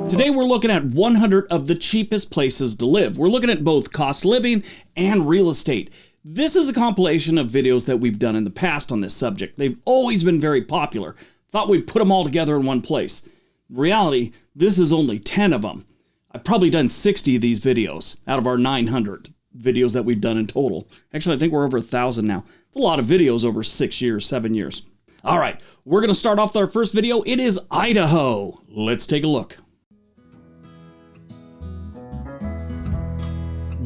Today we're looking at 100 of the cheapest places to live. We're looking at both cost of living and real estate. This is a compilation of videos that we've done in the past on this subject. They've always been very popular. Thought we'd put them all together in one place. In reality, this is only 10 of them. I've probably done 60 of these videos out of our 900 videos that we've done in total. Actually, I think we're over 1,000 now. It's a lot of videos over 6 years, 7 years. All right, we're going to start off with our first video. It is Idaho. Let's take a look.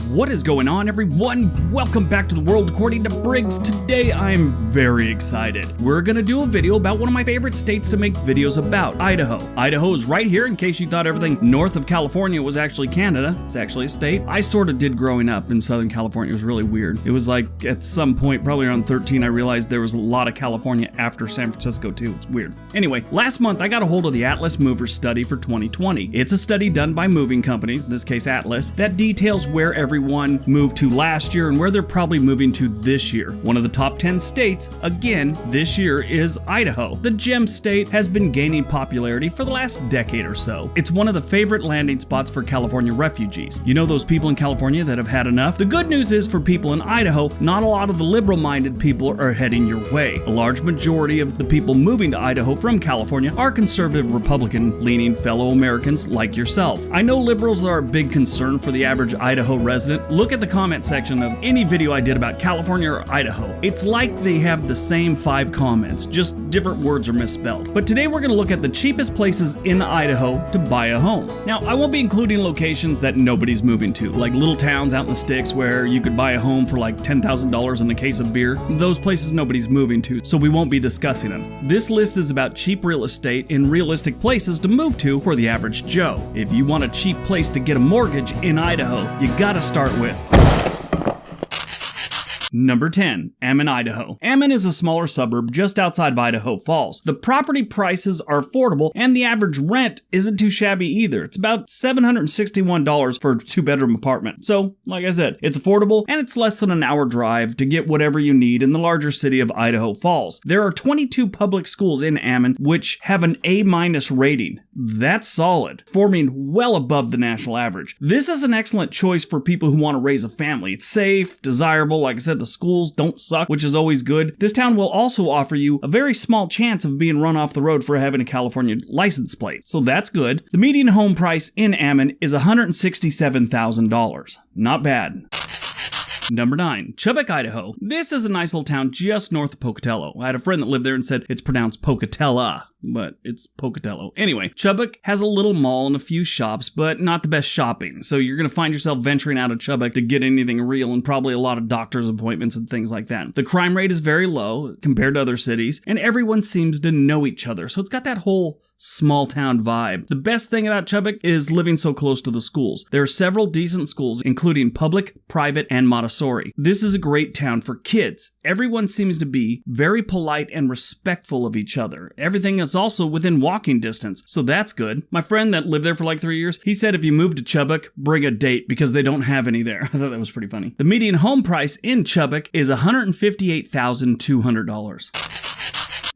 What is going on, everyone? Welcome back to the World According to Briggs. Today I'm very excited. We're gonna do a video about one of my favorite states to make videos about, Idaho. Idaho is right here in case you thought everything north of California was actually Canada. It's actually a state. I sort of did growing up in Southern California. It was really weird. It was like at some point, probably around 13, I realized there was a lot of California after San Francisco too. It's weird. Anyway, last month I got a hold of the Atlas Movers Study for 2020. It's a study done by moving companies, in this case Atlas, that details where everyone moved to last year and where they're probably moving to this year. One of the top 10 states, again, this year is Idaho. The gem state has been gaining popularity for the last decade or so. It's one of the favorite landing spots for California refugees. You know those people in California that have had enough? The good news is for people in Idaho, not a lot of the liberal-minded people are heading your way. A large majority of the people moving to Idaho from California are conservative Republican-leaning fellow Americans like yourself. I know liberals are a big concern for the average Idaho resident. Look at the comment section of any video I did about California or Idaho. It's like they have the same 5 comments, just different words are misspelled. But today we're going to look at the cheapest places in Idaho to buy a home. Now, I won't be including locations that nobody's moving to, like little towns out in the sticks where you could buy a home for like $10,000 and a case of beer. Those places nobody's moving to, so we won't be discussing them. This list is about cheap real estate in realistic places to move to for the average Joe. If you want a cheap place to get a mortgage in Idaho, you gotta start with Number 10, Ammon, Idaho. Ammon is a smaller suburb just outside of Idaho Falls. The property prices are affordable and the average rent isn't too shabby either. It's about $761 for a 2-bedroom apartment. So, like I said, it's affordable and it's less than an hour drive to get whatever you need in the larger city of Idaho Falls. There are 22 public schools in Ammon which have an A- rating. That's solid, forming well above the national average. This is an excellent choice for people who want to raise a family. It's safe, desirable, like I said, the schools don't suck, which is always good. This town will also offer you a very small chance of being run off the road for having a California license plate, so that's good. The median home price in Ammon is $167,000. Not bad. Number 9, Chubbuck, Idaho. This is a nice little town just north of Pocatello. I had a friend that lived there and said it's pronounced Pocatella, but it's Pocatello. Anyway, Chubbuck has a little mall and a few shops, but not the best shopping. So you're going to find yourself venturing out of Chubbuck to get anything real and probably a lot of doctor's appointments and things like that. The crime rate is very low compared to other cities, and everyone seems to know each other. So it's got that whole small town vibe. The best thing about Chubbuck is living so close to the schools. There are several decent schools, including public, private, and Montessori. This is a great town for kids. Everyone seems to be very polite and respectful of each other. Everything is also within walking distance, so that's good. My friend that lived there for like 3 years, he said if you move to Chubbuck, bring a date because they don't have any there. I thought that was pretty funny. The median home price in Chubbuck is $158,200.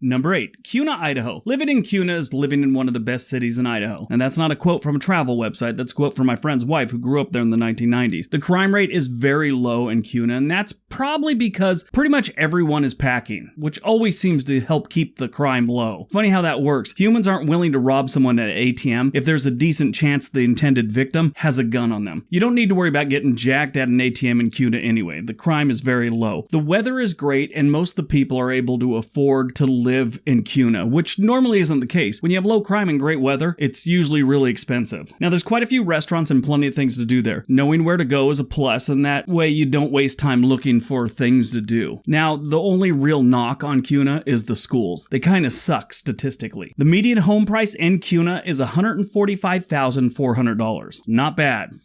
Number 8, Kuna, Idaho. Living in Kuna is living in one of the best cities in Idaho. And that's not a quote from a travel website, that's a quote from my friend's wife who grew up there in the 1990s. The crime rate is very low in Kuna, and that's probably because pretty much everyone is packing, which always seems to help keep the crime low. Funny how that works. Humans aren't willing to rob someone at an ATM if there's a decent chance the intended victim has a gun on them. You don't need to worry about getting jacked at an ATM in Kuna anyway. The crime is very low. The weather is great, and most of the people are able to afford to live in Kuna, which normally isn't the case. When you have low crime and great weather, it's usually really expensive. Now, there's quite a few restaurants and plenty of things to do there. Knowing where to go is a plus, and that way you don't waste time looking for things to do. Now, the only real knock on Kuna is the schools. They kind of suck statistically. The median home price in Kuna is $145,400. Not bad.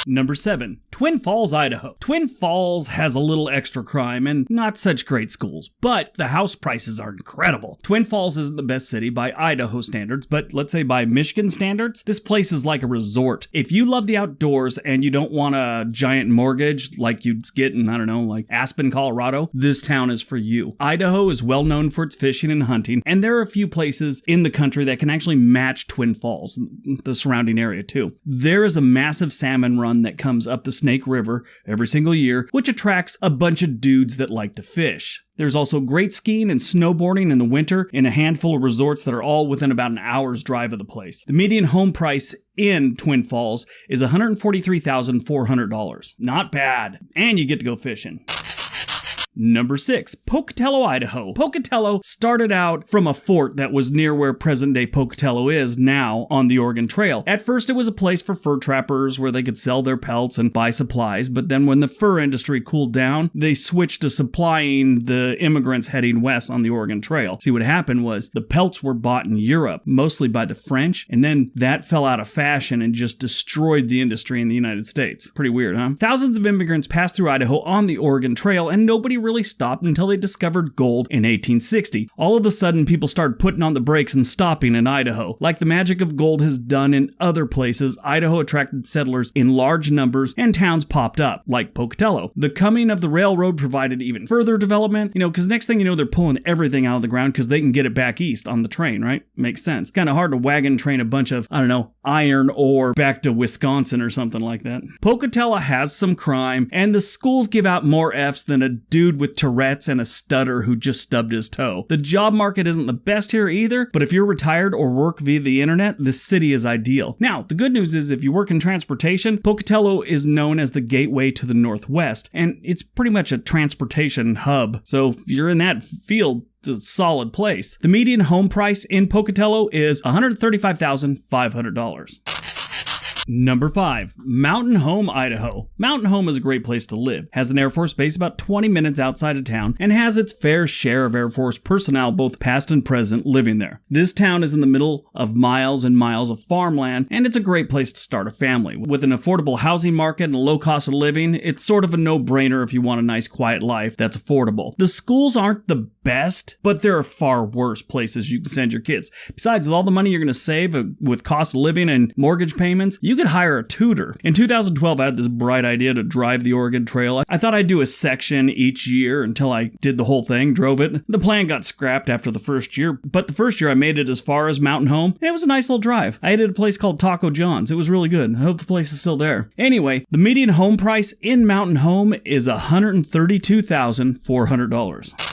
Number 7. Twin Falls, Idaho. Twin Falls has a little extra crime and not such great schools, but the house prices are incredible. Twin Falls isn't the best city by Idaho standards, but let's say by Michigan standards, this place is like a resort. If you love the outdoors and you don't want a giant mortgage like you'd get in, I don't know, like Aspen, Colorado, this town is for you. Idaho is well known for its fishing and hunting, and there are a few places in the country that can actually match Twin Falls, the surrounding area too. There is a massive salmon run that comes up the Snake River every single year, which attracts a bunch of dudes that like to fish. There's also great skiing and snowboarding in the winter in a handful of resorts that are all within about an hour's drive of the place. The median home price in Twin Falls is $143,400. Not bad. And you get to go fishing. Number 6, Pocatello, Idaho. Pocatello started out from a fort that was near where present-day Pocatello is now on the Oregon Trail. At first, it was a place for fur trappers where they could sell their pelts and buy supplies, but then when the fur industry cooled down, they switched to supplying the immigrants heading west on the Oregon Trail. See, what happened was the pelts were bought in Europe, mostly by the French, and then that fell out of fashion and just destroyed the industry in the United States. Pretty weird, huh? Thousands of immigrants passed through Idaho on the Oregon Trail, and nobody really stopped until they discovered gold in 1860. All of a sudden, people started putting on the brakes and stopping in Idaho. Like the magic of gold has done in other places, Idaho attracted settlers in large numbers and towns popped up, like Pocatello. The coming of the railroad provided even further development, because next thing you know, they're pulling everything out of the ground because they can get it back east on the train, right? Makes sense. Kind of hard to wagon train a bunch of, iron ore back to Wisconsin or something like that. Pocatello has some crime, and the schools give out more Fs than a dude with Tourette's and a stutter who just stubbed his toe. The job market isn't the best here either, but if you're retired or work via the internet, this city is ideal. Now, the good news is if you work in transportation, Pocatello is known as the gateway to the Northwest, and it's pretty much a transportation hub. So if you're in that field, it's a solid place. The median home price in Pocatello is $135,500. Number 5, Mountain Home, Idaho. Mountain Home is a great place to live, has an Air Force base about 20 minutes outside of town, and has its fair share of Air Force personnel, both past and present, living there. This town is in the middle of miles and miles of farmland, and it's a great place to start a family. With an affordable housing market and a low cost of living, it's sort of a no-brainer if you want a nice quiet life that's affordable. The schools aren't the best, but there are far worse places you can send your kids. Besides, with all the money you're going to save with cost of living and mortgage payments, you could hire a tutor. In 2012, I had this bright idea to drive the Oregon Trail. I thought I'd do a section each year until I did the whole thing, drove it. The plan got scrapped after the first year, but the first year I made it as far as Mountain Home, and it was a nice little drive. I ate at a place called Taco John's. It was really good. I hope the place is still there. Anyway, the median home price in Mountain Home is $132,400.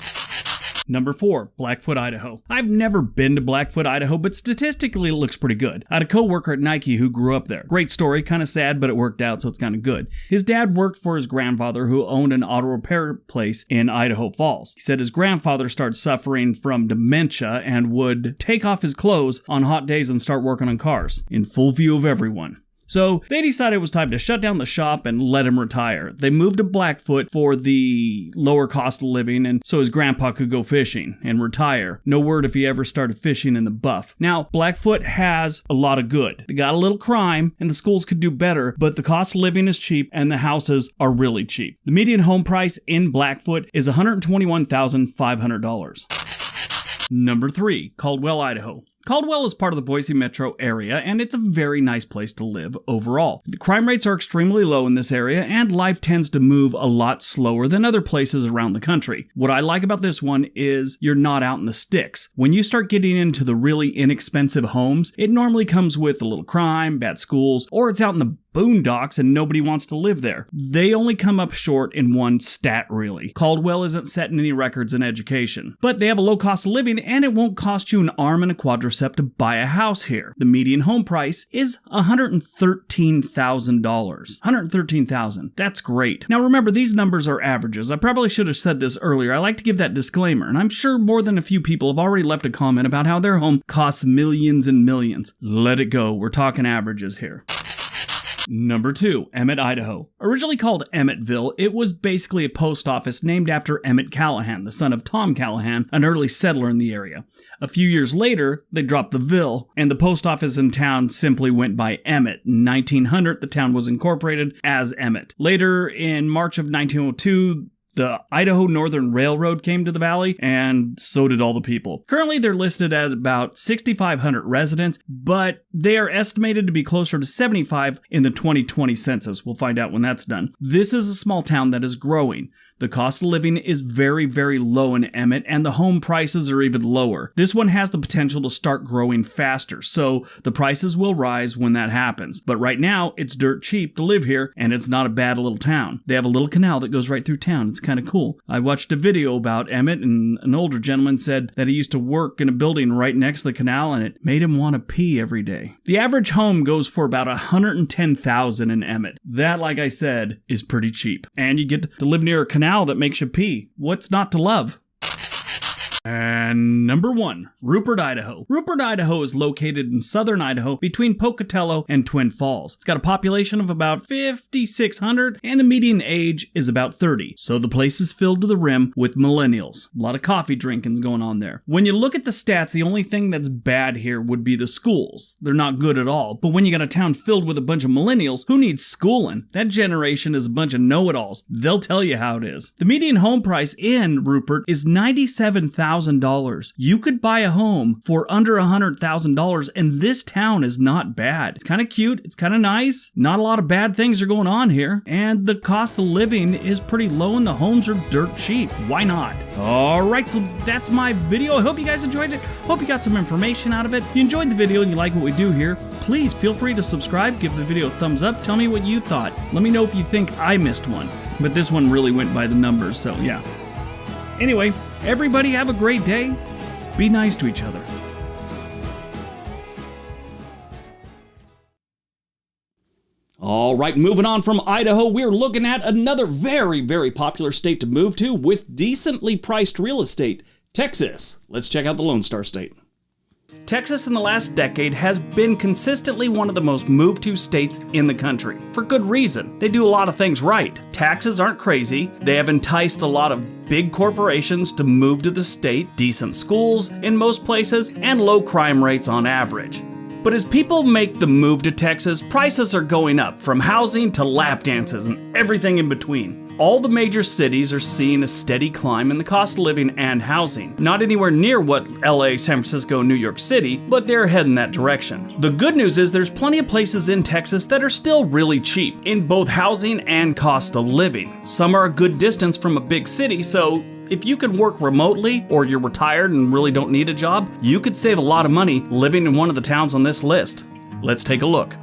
Number 4, Blackfoot, Idaho. I've never been to Blackfoot, Idaho, but statistically it looks pretty good. I had a coworker at Nike who grew up there. Great story, kind of sad, but it worked out, so it's kind of good. His dad worked for his grandfather who owned an auto repair place in Idaho Falls. He said his grandfather started suffering from dementia and would take off his clothes on hot days and start working on cars, in full view of everyone. So they decided it was time to shut down the shop and let him retire. They moved to Blackfoot for the lower cost of living, and so his grandpa could go fishing and retire. No word if he ever started fishing in the Buff. Now, Blackfoot has a lot of good. They got a little crime, and the schools could do better, but the cost of living is cheap, and the houses are really cheap. The median home price in Blackfoot is $121,500. Number 3, Caldwell, Idaho. Caldwell is part of the Boise metro area, and it's a very nice place to live overall. The crime rates are extremely low in this area, and life tends to move a lot slower than other places around the country. What I like about this one is you're not out in the sticks. When you start getting into the really inexpensive homes, it normally comes with a little crime, bad schools, or it's out in the boondocks and nobody wants to live there. They only come up short in one stat, really. Caldwell isn't setting any records in education, but they have a low cost of living, and it won't cost you an arm and a quadricep to buy a house here. The median home price is $113,000. $113,000. That's great. Now remember, these numbers are averages. I probably should have said this earlier. I like to give that disclaimer, and I'm sure more than a few people have already left a comment about how their home costs millions and millions. Let it go. We're talking averages here. Number 2, Emmett, Idaho. Originally called Emmettville, it was basically a post office named after Emmett Callahan, the son of Tom Callahan, an early settler in the area. A few years later, they dropped the "ville," and the post office in town simply went by Emmett. In 1900, the town was incorporated as Emmett. Later, in March of 1902, the Idaho Northern Railroad came to the valley, and so did all the people. Currently, they're listed at about 6,500 residents, but they are estimated to be closer to 75 in the 2020 census. We'll find out when that's done. This is a small town that is growing. The cost of living is very, very low in Emmett, and the home prices are even lower. This one has the potential to start growing faster, so the prices will rise when that happens. But right now, it's dirt cheap to live here, and it's not a bad little town. They have a little canal that goes right through town. It's kind of cool. I watched a video about Emmett, and an older gentleman said that he used to work in a building right next to the canal, and it made him want to pee every day. The average home goes for about $110,000 in Emmett. That, like I said, is pretty cheap. And you get to live near a canal that makes you pee. What's not to love? And number 1, Rupert, Idaho. Rupert, Idaho is located in southern Idaho between Pocatello and Twin Falls. It's got a population of about 5,600 and the median age is about 30. So the place is filled to the rim with millennials. A lot of coffee drinking's going on there. When you look at the stats, the only thing that's bad here would be the schools. They're not good at all. But when you got a town filled with a bunch of millennials, who needs schooling? That generation is a bunch of know-it-alls. They'll tell you how it is. The median home price in Rupert is $97,000. You could buy a home for under $100,000, and this town is not bad. It's kind of cute. It's kind of nice. Not a lot of bad things are going on here, and the cost of living is pretty low, and the homes are dirt cheap. Why not? All right, so that's my video. I hope you guys enjoyed it. Hope you got some information out of it. If you enjoyed the video and you like what we do here, please feel free to subscribe. Give the video a thumbs up. Tell me what you thought. Let me know if you think I missed one. But this one really went by the numbers, so yeah. Anyway, everybody have a great day. Be nice to each other. All right, moving on from Idaho, we're looking at another very, very popular state to move to with decently priced real estate, Texas. Let's check out the Lone Star State. Texas in the last decade has been consistently one of the most moved to states in the country. For good reason. They do a lot of things right. Taxes aren't crazy. They have enticed a lot of big corporations to move to the state, decent schools in most places, and low crime rates on average. But as people make the move to Texas, prices are going up, from housing to lap dances and everything in between. All the major cities are seeing a steady climb in the cost of living and housing. Not anywhere near what LA, San Francisco, New York City, but they're heading that direction. The good news is there's plenty of places in Texas that are still really cheap in both housing and cost of living. Some are a good distance from a big city, so if you can work remotely or you're retired and really don't need a job, you could save a lot of money living in one of the towns on this list. Let's take a look.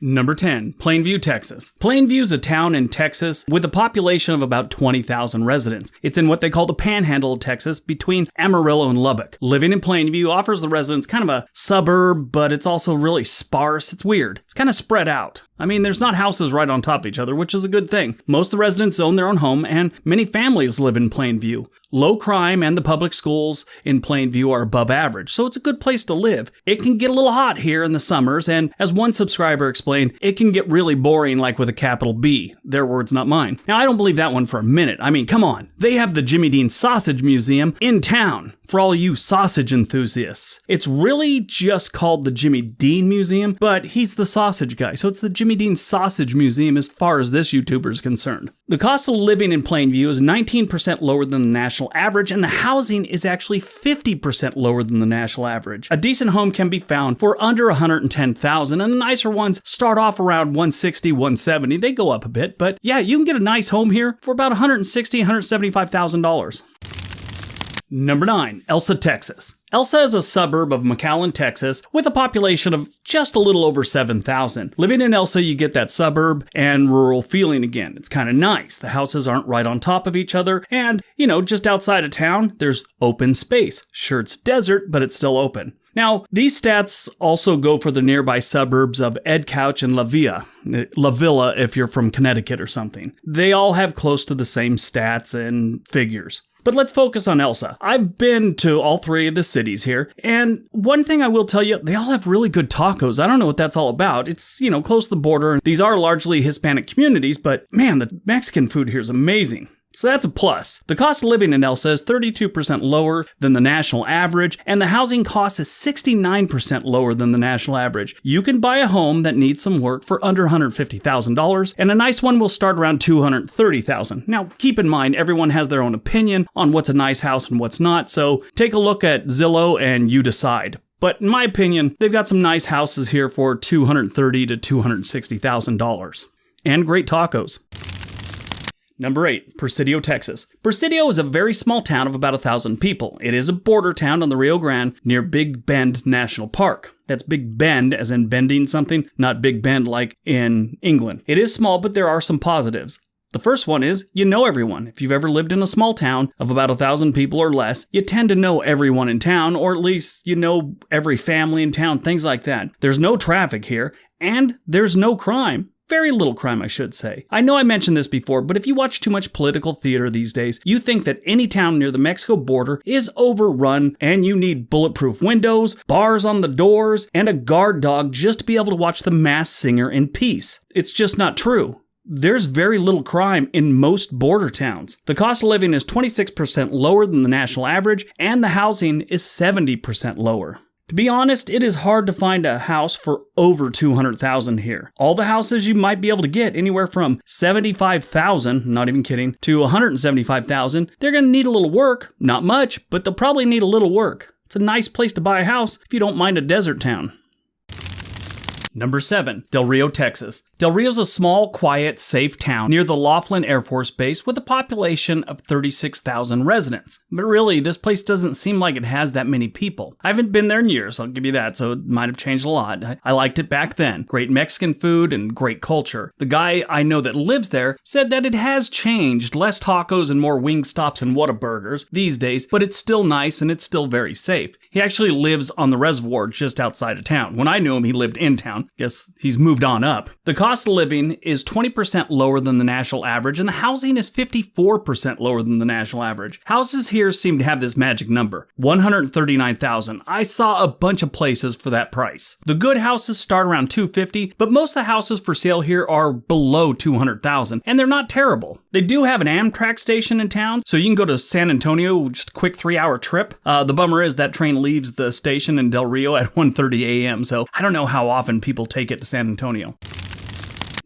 Number 10, Plainview, Texas. Plainview is a town in Texas with a population of about 20,000 residents. It's in what they call the Panhandle of Texas between Amarillo and Lubbock. Living in Plainview offers the residents kind of a suburb, but it's also really sparse. It's weird. It's kind of spread out. I mean, there's not houses right on top of each other, which is a good thing. Most of the residents own their own home, and many families live in Plainview. Low crime and the public schools in Plainview are above average, so it's a good place to live. It can get a little hot here in the summers, and as one subscriber explained, it can get really boring, like with a capital B. Their words, not mine. Now, I don't believe that one for a minute. I mean, come on. They have the Jimmy Dean Sausage Museum in town. For all you sausage enthusiasts. It's really just called the Jimmy Dean Museum, but he's the sausage guy, so it's the Jimmy Dean Sausage Museum as far as this YouTuber is concerned. The cost of living in Plainview is 19% lower than the national average, and the housing is actually 50% lower than the national average. A decent home can be found for under $110,000, and the nicer ones start off around $160,000, $170,000. They go up a bit, but yeah, you can get a nice home here for about $160,000, $175,000. Number 9, Elsa, Texas. Elsa is a suburb of McAllen, Texas, with a population of just a little over 7,000. Living in Elsa, you get that suburb and rural feeling again. It's kind of nice. The houses aren't right on top of each other, and, just outside of town, there's open space. Sure, it's desert, but it's still open. Now, these stats also go for the nearby suburbs of Edcouch and La Villa if you're from Connecticut or something. They all have close to the same stats and figures. But let's focus on Elsa. I've been to all three of the cities here, and one thing I will tell you, they all have really good tacos. I don't know what that's all about. It's, close to the border, and these are largely Hispanic communities, but man, the Mexican food here is amazing. So that's a plus. The cost of living in Elsa is 32% lower than the national average, and the housing cost is 69% lower than the national average. You can buy a home that needs some work for under $150,000, and a nice one will start around $230,000. Now, keep in mind, everyone has their own opinion on what's a nice house and what's not, so take a look at Zillow and you decide. But in my opinion, they've got some nice houses here for $230,000 to $260,000. And great tacos. Number 8, Presidio, Texas. Presidio is a very small town of about 1,000 people. It is a border town on the Rio Grande near Big Bend National Park. That's Big Bend as in bending something, not Big Bend like in England. It is small, but there are some positives. The first one is you know everyone. If you've ever lived in a small town of about 1,000 people or less, you tend to know everyone in town, or at least you know every family in town, things like that. There's no traffic here, and there's no crime. Very little crime, I should say. I know I mentioned this before, but if you watch too much political theater these days, you think that any town near the Mexico border is overrun and you need bulletproof windows, bars on the doors, and a guard dog just to be able to watch The Masked Singer in peace. It's just not true. There's very little crime in most border towns. The cost of living is 26% lower than the national average, and the housing is 70% lower. To be honest, it is hard to find a house for over $200,000 here. All the houses you might be able to get anywhere from $75,000, not even kidding, to $175,000. They're going to need a little work, not much, but they'll probably need a little work. It's a nice place to buy a house if you don't mind a desert town. Number 7, Del Rio, Texas. Del Rio's a small, quiet, safe town near the Laughlin Air Force Base with a population of 36,000 residents. But really, this place doesn't seem like it has that many people. I haven't been there in years, I'll give you that, so it might have changed a lot. I liked it back then. Great Mexican food and great culture. The guy I know that lives there said that it has changed. Less tacos and more Wingstops and Whataburgers these days, but it's still nice and it's still very safe. He actually lives on the reservoir just outside of town. When I knew him, he lived in town. Guess he's moved on up. The cost of living is 20% lower than the national average, and the housing is 54% lower than the national average. Houses here seem to have this magic number, $139,000. I saw a bunch of places for that price. The good houses start around $250,000, but most of the houses for sale here are below $200,000, and they're not terrible. They do have an Amtrak station in town, so you can go to San Antonio, just a quick 3-hour trip. The bummer is that train leaves the station in Del Rio at 1:30 a.m., so I don't know how often people take it to San Antonio.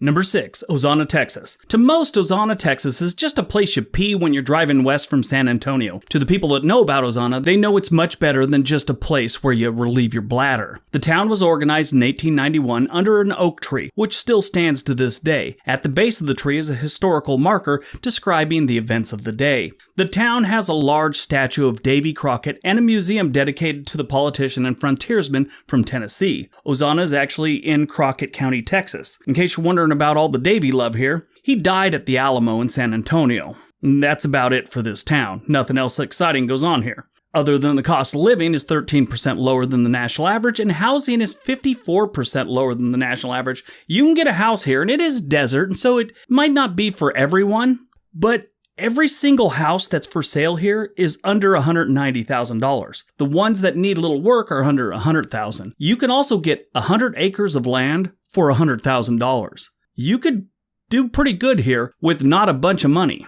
Number 6, Ozona, Texas. To most, Ozona, Texas is just a place you pee when you're driving west from San Antonio. To the people that know about Ozona, they know it's much better than just a place where you relieve your bladder. The town was organized in 1891 under an oak tree, which still stands to this day. At the base of the tree is a historical marker describing the events of the day. The town has a large statue of Davy Crockett and a museum dedicated to the politician and frontiersman from Tennessee. Ozona is actually in Crockett County, Texas. In case you're wondering about all the Davy love here, he died at the Alamo in San Antonio. And that's about it for this town. Nothing else exciting goes on here. Other than the cost of living is 13% lower than the national average, and housing is 54% lower than the national average. You can get a house here, and it is desert, and so it might not be for everyone, but every single house that's for sale here is under $190,000. The ones that need a little work are under $100,000. You can also get 100 acres of land for $100,000. You could do pretty good here with not a bunch of money.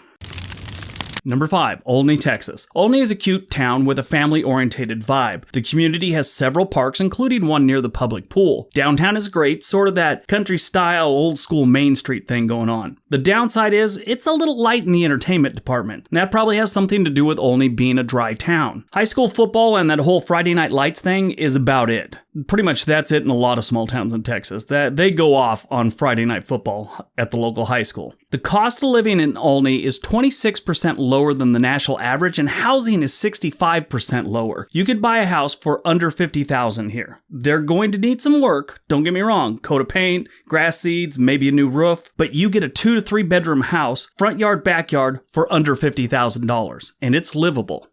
Number 5, Olney, Texas. Olney is a cute town with a family-oriented vibe. The community has several parks, including one near the public pool. Downtown is great, sort of that country-style, old-school Main Street thing going on. The downside is, it's a little light in the entertainment department. And that probably has something to do with Olney being a dry town. High school football and that whole Friday Night Lights thing is about it. Pretty much that's it in a lot of small towns in Texas. They go off on Friday night football at the local high school. The cost of living in Olney is 26% lower than the national average, and housing is 65% lower. You could buy a house for under $50,000 here. They're going to need some work, don't get me wrong, coat of paint, grass seeds, maybe a new roof, but you get a 2 to 3 bedroom house, front yard, backyard for under $50,000, and it's livable.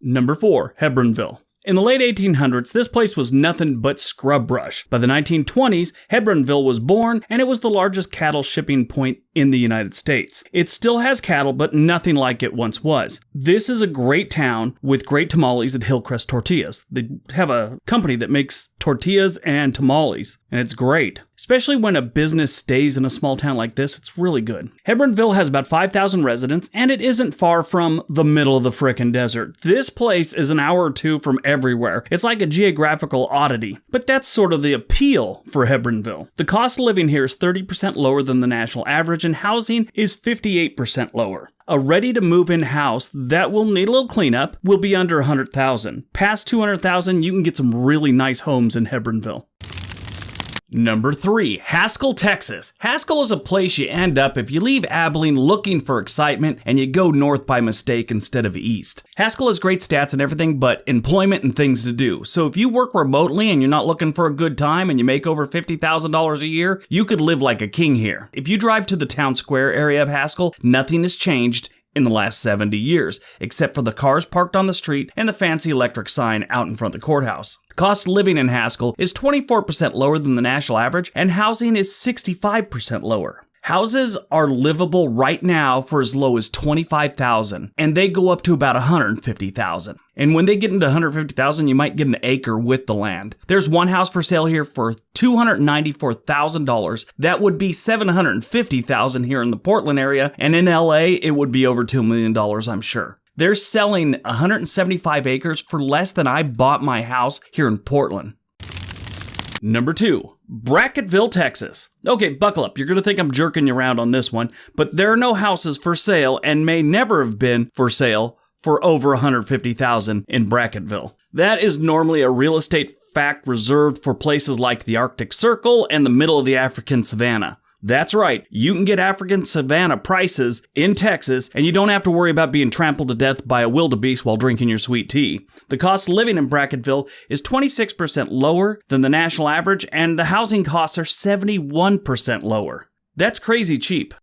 Number 4, Hebronville. In the late 1800s, this place was nothing but scrub brush. By the 1920s, Hebronville was born, and it was the largest cattle shipping point in the United States. It still has cattle, but nothing like it once was. This is a great town with great tamales at Hillcrest Tortillas. They have a company that makes tortillas and tamales, and it's great. Especially when a business stays in a small town like this, it's really good. Hebronville has about 5,000 residents, and it isn't far from the middle of the frickin' desert. This place is an hour or two from everywhere. It's like a geographical oddity, but that's sort of the appeal for Hebronville. The cost of living here is 30% lower than the national average, and housing is 58% lower. A ready-to-move-in house that will need a little cleanup will be under $100,000. Past $200,000, you can get some really nice homes in Hebronville. Number 3, Haskell, Texas. Haskell is a place you end up if you leave Abilene looking for excitement and you go north by mistake instead of east. Haskell has great stats and everything but employment and things to do. So if you work remotely and you're not looking for a good time and you make over $50,000 a year, you could live like a king here. If you drive to the town square area of Haskell, nothing has changed in the last 70 years, except for the cars parked on the street and the fancy electric sign out in front of the courthouse. The cost of living in Haskell is 24% lower than the national average, and housing is 65% lower. Houses are livable right now for as low as $25,000, and they go up to about $150,000. And when they get into $150,000, you might get an acre with the land. There's one house for sale here for $294,000. That would be $750,000 here in the Portland area, and in LA, it would be over $2 million, I'm sure. They're selling 175 acres for less than I bought my house here in Portland. Number 2, Brackettville, Texas. Okay, buckle up. You're going to think I'm jerking you around on this one, but there are no houses for sale and may never have been for sale for over $150,000 in Brackettville. That is normally a real estate fact reserved for places like the Arctic Circle and the middle of the African savanna. That's right, you can get African savanna prices in Texas, and you don't have to worry about being trampled to death by a wildebeest while drinking your sweet tea. The cost of living in Brackettville is 26% lower than the national average, and the housing costs are 71% lower. That's crazy cheap.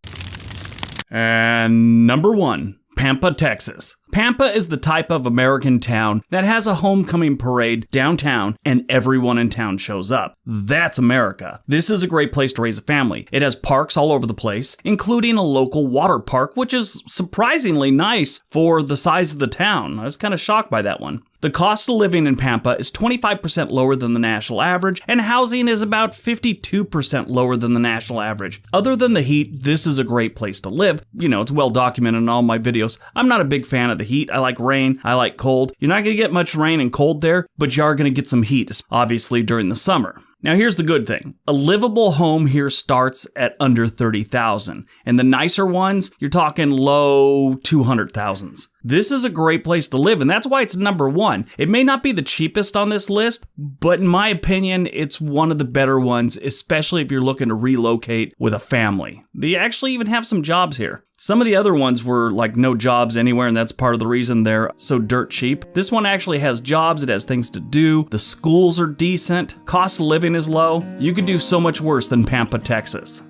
And number 1, Pampa, Texas. Pampa is the type of American town that has a homecoming parade downtown and everyone in town shows up. That's America. This is a great place to raise a family. It has parks all over the place, including a local water park, which is surprisingly nice for the size of the town. I was kind of shocked by that one. The cost of living in Pampa is 25% lower than the national average, and housing is about 52% lower than the national average. Other than the heat, this is a great place to live. You know, it's well documented in all my videos. I'm not a big fan of the heat. I like rain. I like cold. You're not going to get much rain and cold there, but you are going to get some heat, obviously during the summer. Now here's the good thing. A livable home here starts at under $30,000, and the nicer ones, you're talking low 200,000s. This is a great place to live, and that's why it's number 1. It may not be the cheapest on this list, but in my opinion, it's one of the better ones, especially if you're looking to relocate with a family. They actually even have some jobs here. Some of the other ones were like no jobs anywhere, and that's part of the reason they're so dirt cheap. This one actually has jobs, it has things to do, the schools are decent, cost of living is low. You could do so much worse than Pampa, Texas.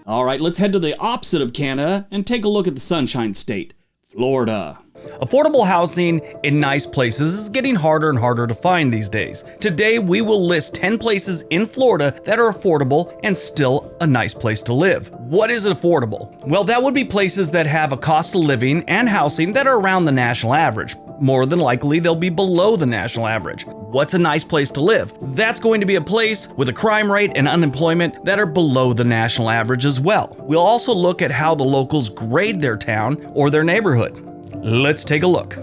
All right, let's head to the opposite of Canada and take a look at the Sunshine State, Florida. Affordable housing in nice places is getting harder and harder to find these days. Today, we will list 10 places in Florida that are affordable and still a nice place to live. What is affordable? Well, that would be places that have a cost of living and housing that are around the national average. More than likely, they'll be below the national average. What's a nice place to live? That's going to be a place with a crime rate and unemployment that are below the national average as well. We'll also look at how the locals grade their town or their neighborhood. Let's take a look.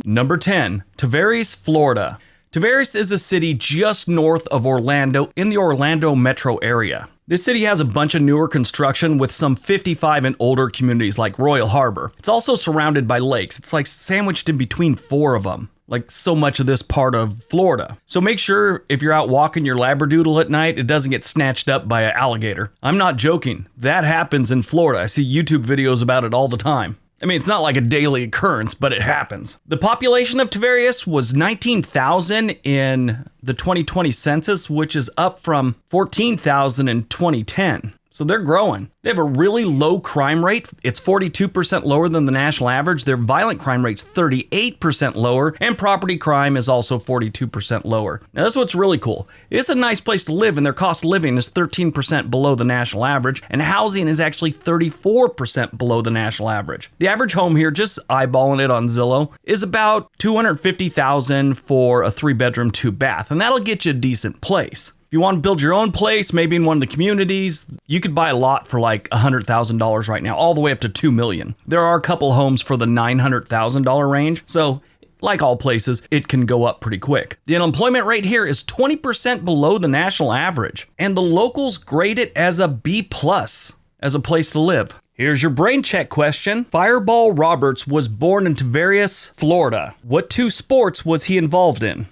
Number 10, Tavares, Florida. Tavares is a city just north of Orlando in the Orlando metro area. This city has a bunch of newer construction with some 55 and older communities like Royal Harbor. It's also surrounded by lakes. It's like sandwiched in between 4 of them, like so much of this part of Florida. So make sure if you're out walking your Labradoodle at night, it doesn't get snatched up by an alligator. I'm not joking. That happens in Florida. I see YouTube videos about it all the time. I mean, it's not like a daily occurrence, but it happens. The population of Tavares was 19,000 in the 2020 census, which is up from 14,000 in 2010. So they're growing. They have a really low crime rate. It's 42% lower than the national average. Their violent crime rate's 38% lower, and property crime is also 42% lower. Now, that's what's really cool. It's a nice place to live, and their cost of living is 13% below the national average, and housing is actually 34% below the national average. The average home here, just eyeballing it on Zillow, is about $250,000 for a 3-bedroom, 2-bath, and that'll get you a decent place. If you want to build your own place, maybe in one of the communities, you could buy a lot for like $100,000 right now, all the way up to $2 million. There are a couple homes for the $900,000 range, so like all places, it can go up pretty quick. The unemployment rate here is 20% below the national average, and the locals grade it as a B+ as a place to live. Here's your brain check question. Fireball Roberts was born in Tavares, Florida. What 2 sports was he involved in?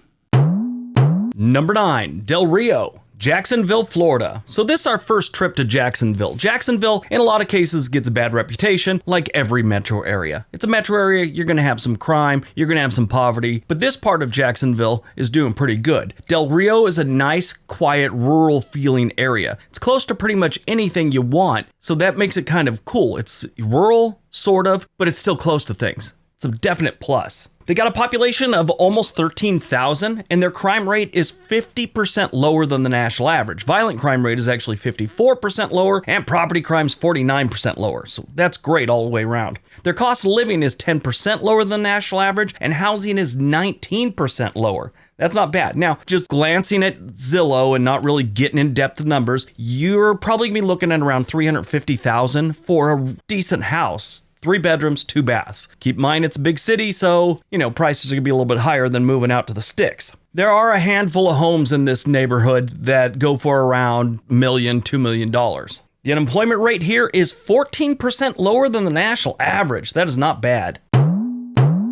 Number 9, Del Rio, Jacksonville, Florida. So this is our first trip to Jacksonville. Jacksonville, in a lot of cases, gets a bad reputation, like every metro area. It's a metro area, you're going to have some crime, you're going to have some poverty, but this part of Jacksonville is doing pretty good. Del Rio is a nice, quiet, rural-feeling area. It's close to pretty much anything you want, so that makes it kind of cool. It's rural, sort of, but it's still close to things. It's a definite plus. They got a population of almost 13,000, and their crime rate is 50% lower than the national average. Violent crime rate is actually 54% lower, and property crime is 49% lower. So that's great all the way around. Their cost of living is 10% lower than the national average, and housing is 19% lower. That's not bad. Now, just glancing at Zillow and not really getting in depth of numbers, you're probably gonna be looking at around $350,000 for a decent house. 3 bedrooms, 2 baths. Keep in mind it's a big city, so, prices are gonna be a little bit higher than moving out to the sticks. There are a handful of homes in this neighborhood that go for around $1 million, $2 million. The unemployment rate here is 14% lower than the national average. That is not bad.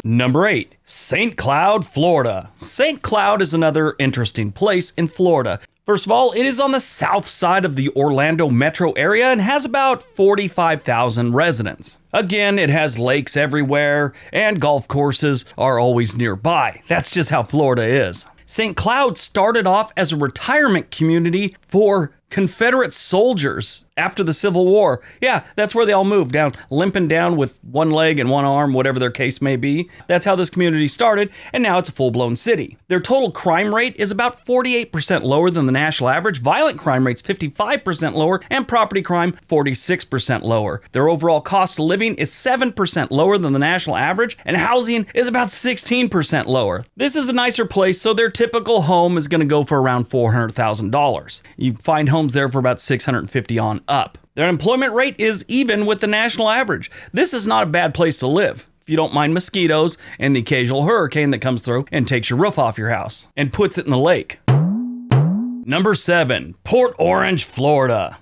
Number 8, St. Cloud, Florida. St. Cloud is another interesting place in Florida. First of all, it is on the south side of the Orlando metro area and has about 45,000 residents. Again, it has lakes everywhere, and golf courses are always nearby. That's just how Florida is. St. Cloud started off as a retirement community for Confederate soldiers after the Civil War. Yeah, that's where they all moved, down, limping down with one leg and one arm, whatever their case may be. That's how this community started, and now it's a full-blown city. Their total crime rate is about 48% lower than the national average. Violent crime rate's 55% lower, and property crime 46% lower. Their overall cost of living is 7% lower than the national average, and housing is about 16% lower. This is a nicer place, so their typical home is going to go for around $400,000. You find homes there for about $650,000 on up. Their unemployment rate is even with the national average. This is not a bad place to live if you don't mind mosquitoes and the occasional hurricane that comes through and takes your roof off your house and puts it in the lake. Number 7, Port Orange, Florida.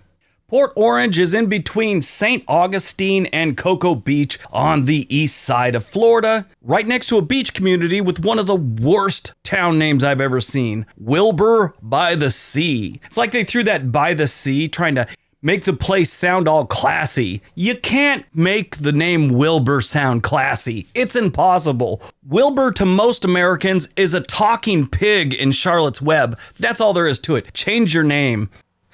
Port Orange is in between St. Augustine and Cocoa Beach on the east side of Florida, right next to a beach community with one of the worst town names I've ever seen, Wilbur by the Sea. It's like they threw that by the sea trying to make the place sound all classy. You can't make the name Wilbur sound classy. It's impossible. Wilbur to most Americans is a talking pig in Charlotte's Web. That's all there is to it. Change your name.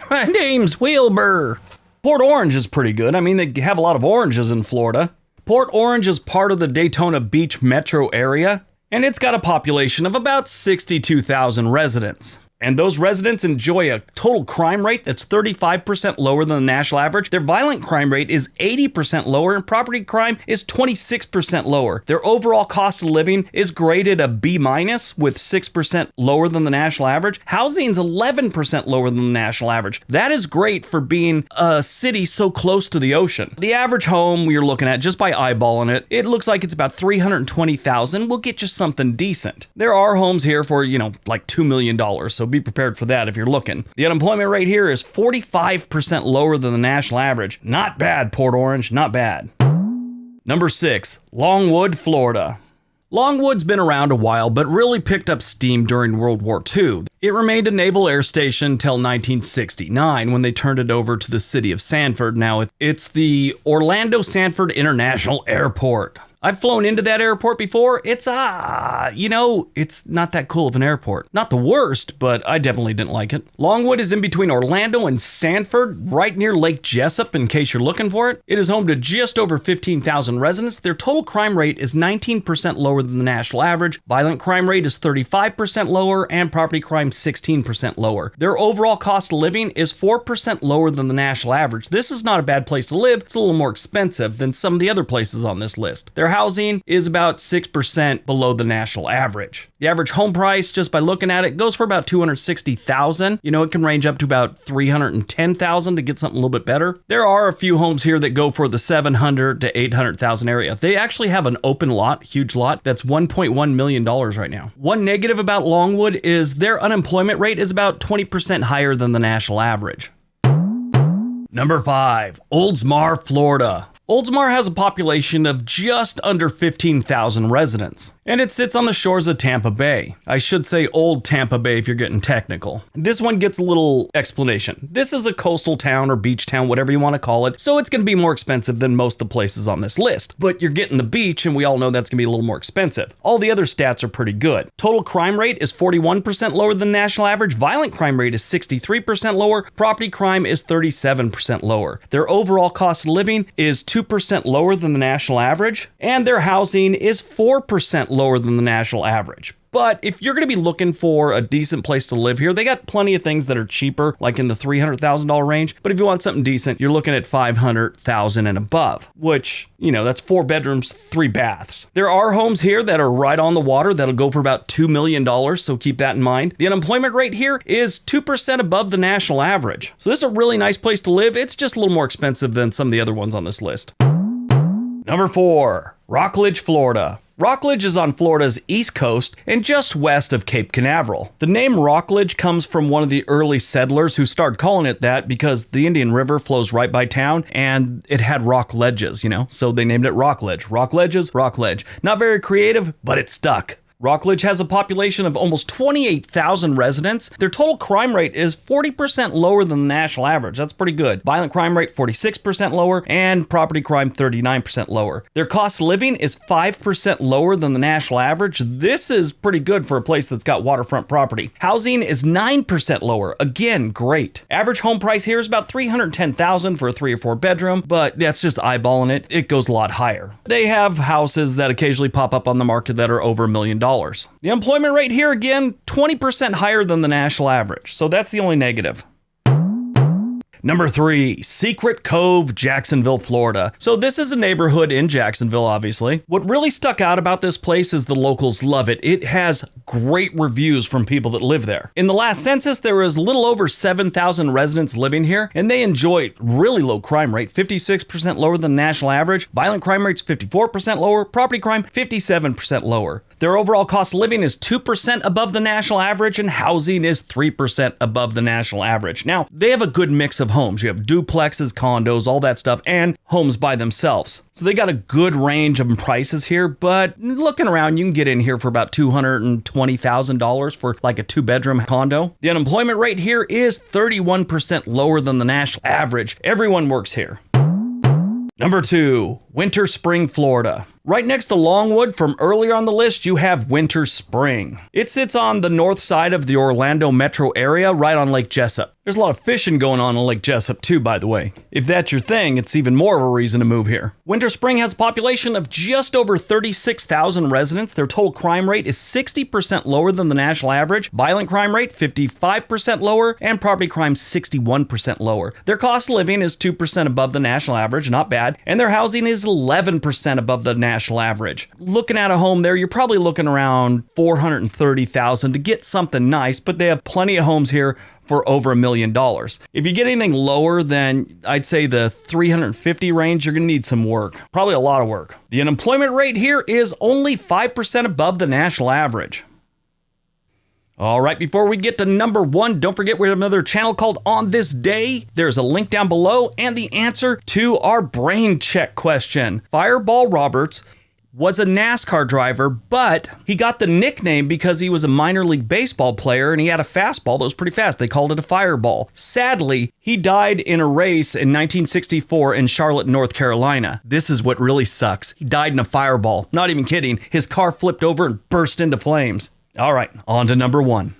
My name's Wilbur. Port Orange is pretty good. I mean, they have a lot of oranges in Florida. Port Orange is part of the Daytona Beach metro area, and it's got a population of about 62,000 residents. And those residents enjoy a total crime rate that's 35% lower than the national average. Their violent crime rate is 80% lower, and property crime is 26% lower. Their overall cost of living is graded a B- with 6% lower than the national average. Housing's 11% lower than the national average. That is great for being a city so close to the ocean. The average home you're looking at, just by eyeballing it, it looks like it's about $320,000. We'll get you something decent. There are homes here for, like $2 million, so be prepared for that if you're looking. The unemployment rate here is 45% lower than the national average. Not bad, Port Orange, not bad. Number 6, Longwood, Florida. Longwood's been around a while, but really picked up steam during World War II. It remained a naval air station until 1969 when they turned it over to the city of Sanford. Now it's the Orlando Sanford International Airport. I've flown into that airport before. It's it's not that cool of an airport. Not the worst, but I definitely didn't like it. Longwood is in between Orlando and Sanford, right near Lake Jessup in case you're looking for it. It is home to just over 15,000 residents. Their total crime rate is 19% lower than the national average. Violent crime rate is 35% lower and property crime 16% lower. Their overall cost of living is 4% lower than the national average. This is not a bad place to live. It's a little more expensive than some of the other places on this list. Their housing is about 6% below the national average. The average home price, just by looking at it, goes for about $260,000. It can range up to about $310,000 to get something a little bit better. There are a few homes here that go for the $700,000 to $800,000 area. They actually have an open lot, huge lot, that's $1.1 million right now. One negative about Longwood is their unemployment rate is about 20% higher than the national average. Number 5, Oldsmar, Florida. Oldsmar has a population of just under 15,000 residents, and it sits on the shores of Tampa Bay. I should say Old Tampa Bay if you're getting technical. This one gets a little explanation. This is a coastal town or beach town, whatever you want to call it, so it's going to be more expensive than most of the places on this list. But you're getting the beach, and we all know that's going to be a little more expensive. All the other stats are pretty good. Total crime rate is 41% lower than the national average. Violent crime rate is 63% lower. Property crime is 37% lower. Their overall cost of living is 2% lower than the national average, and their housing is 4% lower than the national average. But if you're going to be looking for a decent place to live here, they got plenty of things that are cheaper, like in the $300,000 range. But if you want something decent, you're looking at $500,000 and above, which, that's 4 bedrooms, 3 baths. There are homes here that are right on the water that'll go for about $2 million, so keep that in mind. The unemployment rate here is 2% above the national average. So this is a really nice place to live. It's just a little more expensive than some of the other ones on this list. Number 4, Rockledge, Florida. Rockledge is on Florida's east coast and just west of Cape Canaveral. The name Rockledge comes from one of the early settlers who started calling it that because the Indian River flows right by town and it had rock ledges, so they named it Rockledge. Rock ledges, Rockledge. Not very creative, but it stuck. Rockledge has a population of almost 28,000 residents. Their total crime rate is 40% lower than the national average. That's pretty good. Violent crime rate 46% lower and property crime 39% lower. Their cost of living is 5% lower than the national average. This is pretty good for a place that's got waterfront property. Housing is 9% lower. Again, great. Average home price here is about $310,000 for a 3 or 4 bedroom, but that's just eyeballing it. It goes a lot higher. They have houses that occasionally pop up on the market that are over $1 million. The employment rate here, again, 20% higher than the national average. So that's the only negative. Number 3, Secret Cove, Jacksonville, Florida. So this is a neighborhood in Jacksonville, obviously. What really stuck out about this place is the locals love it. It has great reviews from people that live there. In the last census, there was a little over 7,000 residents living here, and they enjoy really low crime rate, 56% lower than the national average. Violent crime rates 54% lower. Property crime 57% lower. Their overall cost of living is 2% above the national average, and housing is 3% above the national average. Now, they have a good mix of homes. You have duplexes, condos, all that stuff, and homes by themselves. So they got a good range of prices here, but looking around, you can get in here for about $220,000 for like a 2-bedroom condo. The unemployment rate here is 31% lower than the national average. Everyone works here. Number 2, Winter Spring, Florida. Right next to Longwood from earlier on the list, you have Winter Spring. It sits on the north side of the Orlando metro area, right on Lake Jessup. There's a lot of fishing going on Lake Jessup too, by the way. If that's your thing, it's even more of a reason to move here. Winter Spring has a population of just over 36,000 residents. Their total crime rate is 60% lower than the national average. Violent crime rate 55% lower, and property crime 61% lower. Their cost of living is 2% above the national average, not bad, and their housing is 11% above the national average. Looking at a home there, you're probably looking around $430,000 to get something nice, but they have plenty of homes here for over $1 million. If you get anything lower than, I'd say, the 350 range, you're going to need some work. Probably a lot of work. The unemployment rate here is only 5% above the national average. All right, before we get to number 1, don't forget we have another channel called On This Day. There's a link down below and the answer to our brain check question. Fireball Roberts was a NASCAR driver, but he got the nickname because he was a minor league baseball player and he had a fastball that was pretty fast. They called it a fireball. Sadly, he died in a race in 1964 in Charlotte, North Carolina. This is what really sucks. He died in a fireball. Not even kidding. His car flipped over and burst into flames. All right, on to number 1.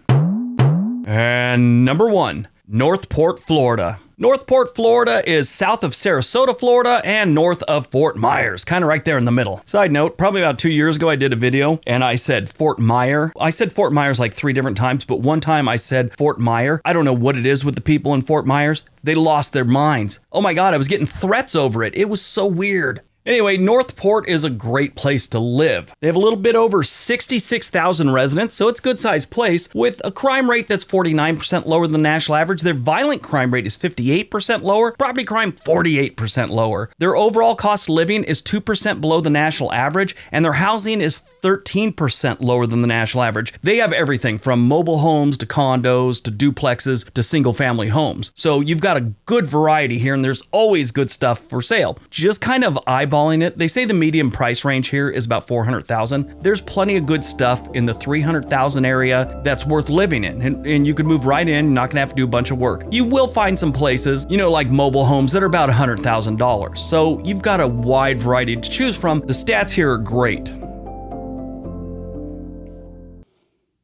And number 1, Northport, Florida. Northport, Florida is south of Sarasota, Florida, and north of Fort Myers, kind of right there in the middle. Side note, probably about 2 years ago, I did a video and I said Fort Myer. I said Fort Myers like 3 different times, but one time I said Fort Myer. I don't know what it is with the people in Fort Myers. They lost their minds. Oh my God, I was getting threats over it. It was so weird. Anyway, Northport is a great place to live. They have a little bit over 66,000 residents, so it's a good-sized place with a crime rate that's 49% lower than the national average. Their violent crime rate is 58% lower, property crime 48% lower. Their overall cost of living is 2% below the national average, and their housing is 13% lower than the national average. They have everything from mobile homes to condos to duplexes to single-family homes. So you've got a good variety here, and there's always good stuff for sale. Just kind of eyeballing it, they say the median price range here is about $400,000. There's plenty of good stuff in the $300,000 area that's worth living in, and you could move right in, not gonna have to do a bunch of work. You will find some places, like mobile homes that are about $100,000. So you've got a wide variety to choose from. The stats here are great.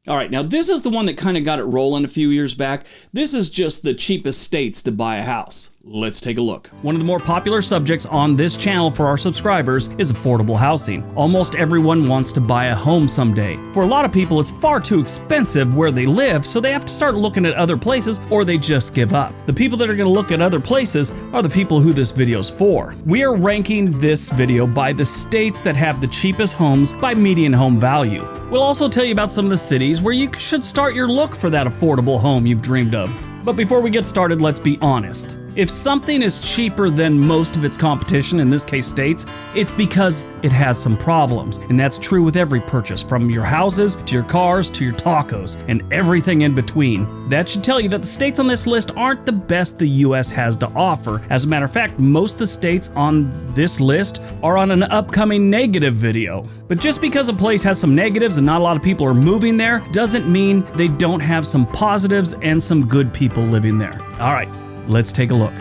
All right, now this is the one that kind of got it rolling a few years back. This is just the cheapest states to buy a house. Let's take a look. One of the more popular subjects on this channel for our subscribers is affordable housing. Almost everyone wants to buy a home someday. For a lot of people, it's far too expensive where they live, so they have to start looking at other places or they just give up. The people that are going to look at other places are the people who this video's for. We are ranking this video by the states that have the cheapest homes by median home value. We'll also tell you about some of the cities where you should start your look for that affordable home you've dreamed of. But before we get started, let's be honest. If something is cheaper than most of its competition, in this case states, it's because it has some problems. And that's true with every purchase, from your houses to your cars to your tacos and everything in between. That should tell you that the states on this list aren't the best the US has to offer. As a matter of fact, most of the states on this list are on an upcoming negative video. But just because a place has some negatives and not a lot of people are moving there doesn't mean they don't have some positives and some good people living there. All right. Let's take a look.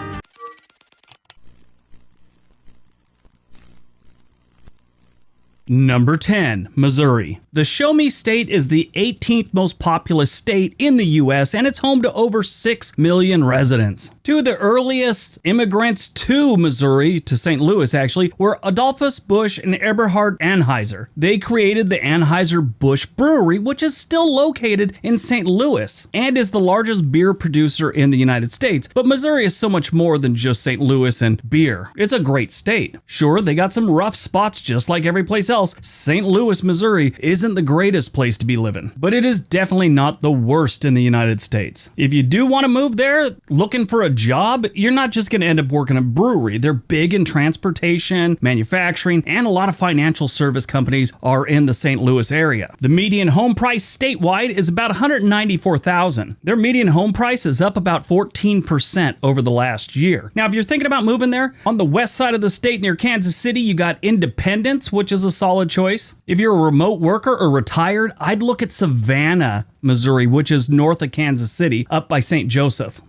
Number 10, Missouri. The Show Me State is the 18th most populous state in the U.S., and it's home to over 6 million residents. Two of the earliest immigrants to Missouri, to St. Louis actually, were Adolphus Busch and Eberhard Anheuser. They created the Anheuser-Busch Brewery, which is still located in St. Louis, and is the largest beer producer in the United States. But Missouri is so much more than just St. Louis and beer. It's a great state. Sure, they got some rough spots just like every place else. St. Louis, Missouri isn't the greatest place to be living, but it is definitely not the worst in the United States. If you do want to move there looking for a job, you're not just going to end up working at a brewery. They're big in transportation, manufacturing, and a lot of financial service companies are in the St. Louis area. The median home price statewide is about $194,000. Their median home price is up about 14% over the last year. Now, if you're thinking about moving there, on the west side of the state near Kansas City, you got Independence, which is a solid choice. If you're a remote worker or retired, I'd look at Savannah, Missouri, which is north of Kansas City, up by St. Joseph.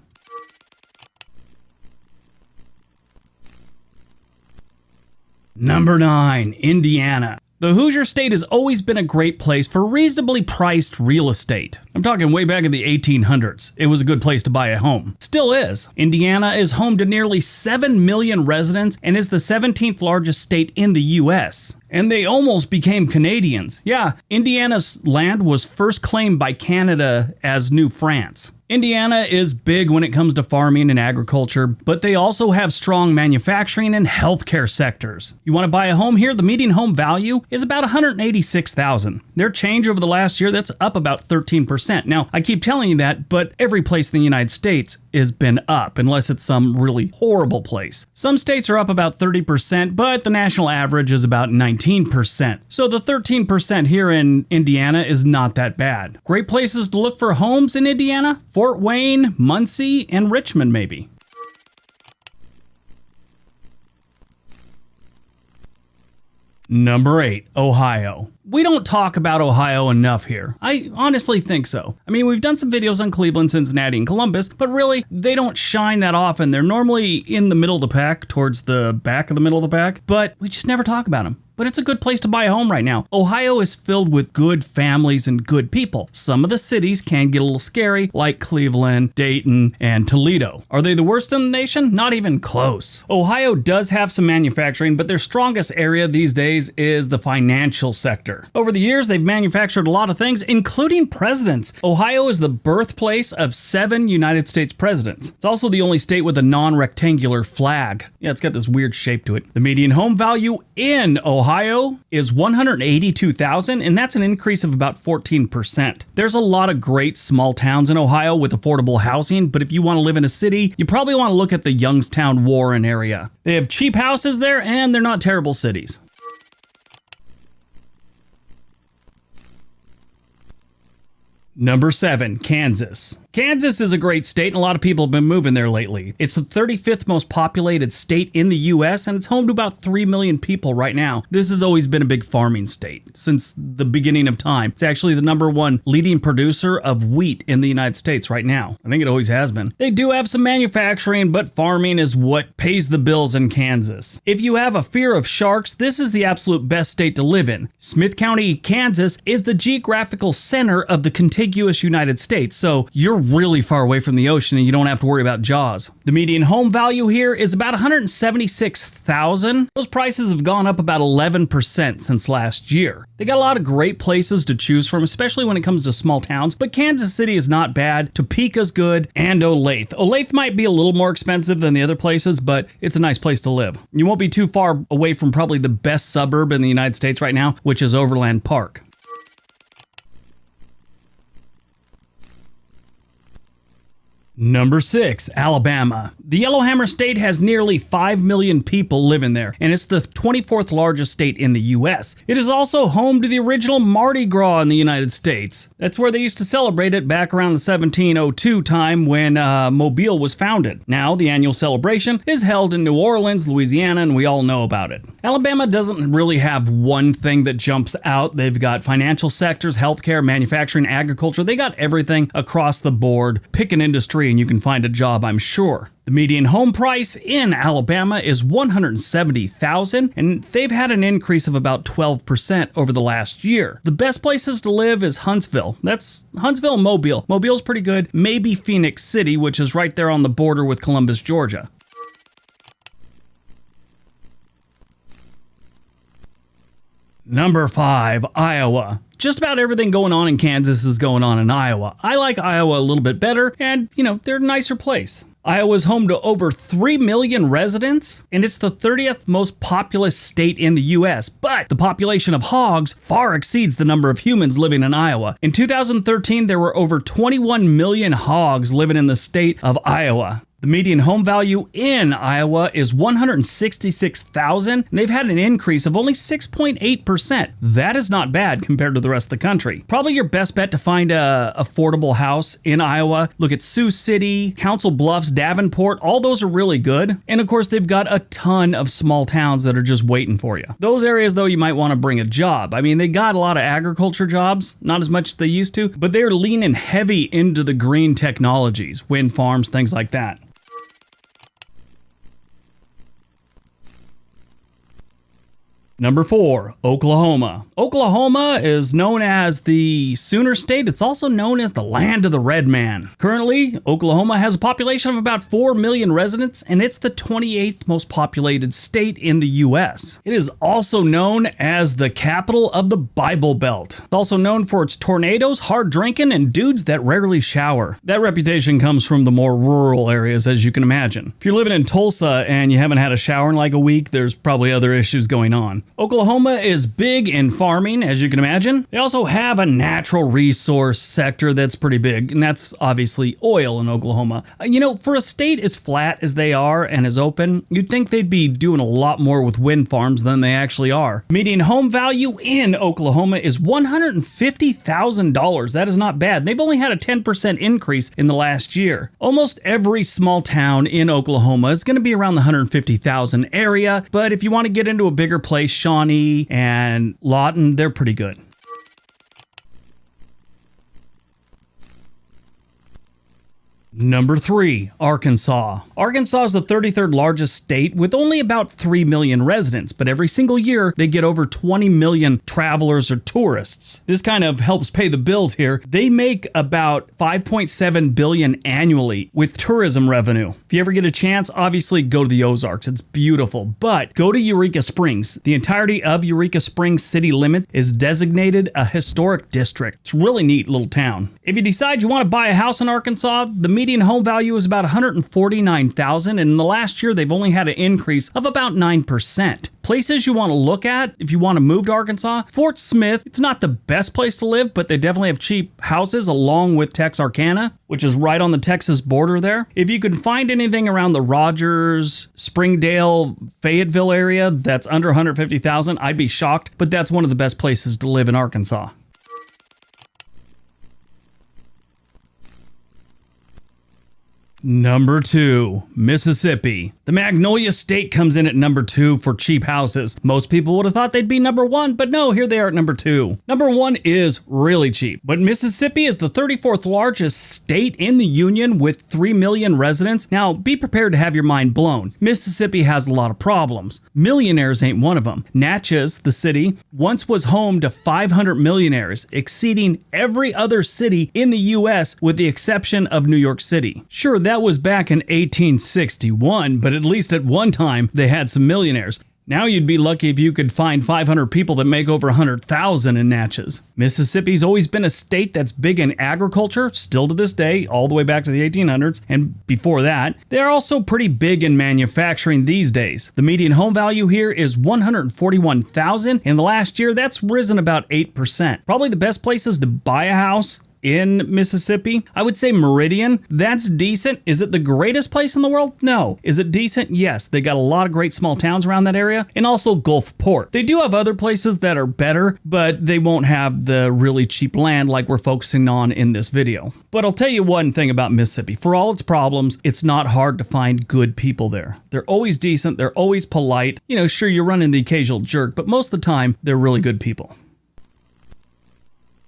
Number 9, Indiana. The Hoosier State has always been a great place for reasonably priced real estate. I'm talking way back in the 1800s. It was a good place to buy a home. Still is. Indiana is home to nearly 7 million residents and is the 17th largest state in the US. And they almost became Canadians. Yeah, Indiana's land was first claimed by Canada as New France. Indiana is big when it comes to farming and agriculture, but they also have strong manufacturing and healthcare sectors. You want to buy a home here? The median home value is about $186,000. Their change over the last year, that's up about 13%. Now, I keep telling you that, but every place in the United States has been up, unless it's some really horrible place. Some states are up about 30%, but the national average is about 19%. So the 13% here in Indiana is not that bad. Great places to look for homes in Indiana: Fort Wayne, Muncie, and Richmond maybe. Number 8, Ohio. We don't talk about Ohio enough here. I honestly think so. I mean, we've done some videos on Cleveland, Cincinnati, and Columbus, but really, they don't shine that often. They're normally in the middle of the pack, towards the back of the middle of the pack, but we just never talk about them. But it's a good place to buy a home right now. Ohio is filled with good families and good people. Some of the cities can get a little scary, like Cleveland, Dayton, and Toledo. Are they the worst in the nation? Not even close. Ohio does have some manufacturing, but their strongest area these days is the financial sector. Over the years, they've manufactured a lot of things, including presidents. Ohio is the birthplace of 7 United States presidents. It's also the only state with a non-rectangular flag. Yeah, it's got this weird shape to it. The median home value in Ohio is $182,000, and that's an increase of about 14%. There's a lot of great small towns in Ohio with affordable housing, but if you want to live in a city, you probably want to look at the Youngstown, Warren area. They have cheap houses there, and they're not terrible cities. Number 7, Kansas. Kansas is a great state, and a lot of people have been moving there lately. It's the 35th most populated state in the U.S., and it's home to about 3 million people right now. This has always been a big farming state since the beginning of time. It's actually the number 1 leading producer of wheat in the United States right now. I think it always has been. They do have some manufacturing, but farming is what pays the bills in Kansas. If you have a fear of sharks, this is the absolute best state to live in. Smith County, Kansas is the geographical center of the contiguous United States, so you're really far away from the ocean and you don't have to worry about Jaws. The median home value here is about $176,000. Those prices have gone up about 11% since last year. They got a lot of great places to choose from, especially when it comes to small towns, but Kansas City is not bad, Topeka's good, and Olathe. Olathe might be a little more expensive than the other places, but it's a nice place to live. You won't be too far away from probably the best suburb in the United States right now, which is Overland Park. Number 6, Alabama. The Yellowhammer State has nearly 5 million people living there, and it's the 24th largest state in the U.S. It is also home to the original Mardi Gras in the United States. That's where they used to celebrate it back around the 1702 time when Mobile was founded. Now, the annual celebration is held in New Orleans, Louisiana, and we all know about it. Alabama doesn't really have one thing that jumps out. They've got financial sectors, healthcare, manufacturing, agriculture. They got everything across the board. Pick an industry and you can find a job, I'm sure. The median home price in Alabama is $170,000, and they've had an increase of about 12% over the last year. The best places to live is Huntsville. That's Huntsville and Mobile. Mobile's pretty good. Maybe Phoenix City, which is right there on the border with Columbus, Georgia. Number 5, Iowa. Just about everything going on in Kansas is going on in Iowa. I like Iowa a little bit better, and, they're a nicer place. Iowa is home to over 3 million residents, and it's the 30th most populous state in the U.S., but the population of hogs far exceeds the number of humans living in Iowa. In 2013, there were over 21 million hogs living in the state of Iowa. The median home value in Iowa is $166,000, and they've had an increase of only 6.8%. That is not bad compared to the rest of the country. Probably your best bet to find a affordable house in Iowa. Look at Sioux City, Council Bluffs, Davenport. All those are really good. And of course, they've got a ton of small towns that are just waiting for you. Those areas, though, you might want to bring a job. I mean, they got a lot of agriculture jobs, not as much as they used to, but they're leaning heavy into the green technologies, wind farms, things like that. Number 4, Oklahoma. Oklahoma is known as the Sooner State. It's also known as the land of the red man. Currently, Oklahoma has a population of about 4 million residents, and it's the 28th most populated state in the U.S. It is also known as the capital of the Bible Belt. It's also known for its tornadoes, hard drinking, and dudes that rarely shower. That reputation comes from the more rural areas, as you can imagine. If you're living in Tulsa and you haven't had a shower in like a week, there's probably other issues going on. Oklahoma is big in farming, as you can imagine. They also have a natural resource sector that's pretty big, and that's obviously oil in Oklahoma. For a state as flat as they are and as open, you'd think they'd be doing a lot more with wind farms than they actually are. Median home value in Oklahoma is $150,000. That is not bad. They've only had a 10% increase in the last year. Almost every small town in Oklahoma is going to be around the 150,000 area, but if you want to get into a bigger place, Shawnee, and Lawton, they're pretty good. Number 3, Arkansas. Arkansas is the 33rd largest state with only about 3 million residents, but every single year they get over 20 million travelers or tourists. This kind of helps pay the bills here. They make about $5.7 billion annually with tourism revenue. If you ever get a chance, obviously go to the Ozarks. It's beautiful, but go to Eureka Springs. The entirety of Eureka Springs city limit is designated a historic district. It's a really neat little town. If you decide you want to buy a house in Arkansas, the median home value is about $149,000, and in the last year they've only had an increase of about 9%. Places you want to look at if you want to move to Arkansas: Fort Smith. It's not the best place to live, but they definitely have cheap houses, along with Texarkana, which is right on the Texas border there. If you can find anything around the Rogers, Springdale, Fayetteville area that's under $150,000, I'd be shocked, but that's one of the best places to live in Arkansas. Number 2, Mississippi. The Magnolia State comes in at number 2 for cheap houses. Most people would have thought they'd be number 1, but no, here they are at number 2. Number 1 is really cheap, but Mississippi is the 34th largest state in the union with 3 million residents. Now, be prepared to have your mind blown. Mississippi has a lot of problems. Millionaires ain't one of them. Natchez, the city, once was home to 500 millionaires, exceeding every other city in the U.S. with the exception of New York City. Sure, that was back in 1861, but at least at one time they had some millionaires. Now you'd be lucky if you could find 500 people that make over 100,000 in Natchez. Mississippi's always been a state that's big in agriculture, still to this day, all the way back to the 1800s, and before that. They're also pretty big in manufacturing these days. The median home value here is $141,000. In the last year, that's risen about 8%. Probably the best places to buy a house in Mississippi, I would say Meridian. That's decent. Is it the greatest place in the world? No. Is it decent? Yes. They got a lot of great small towns around that area, and also Gulfport. They do have other places that are better, but they won't have the really cheap land like we're focusing on in this video. But I'll tell you one thing about Mississippi. For all its problems, it's not hard to find good people there. They're always decent. They're always polite. You know, sure, you run into the occasional jerk, but most of the time, they're really good people.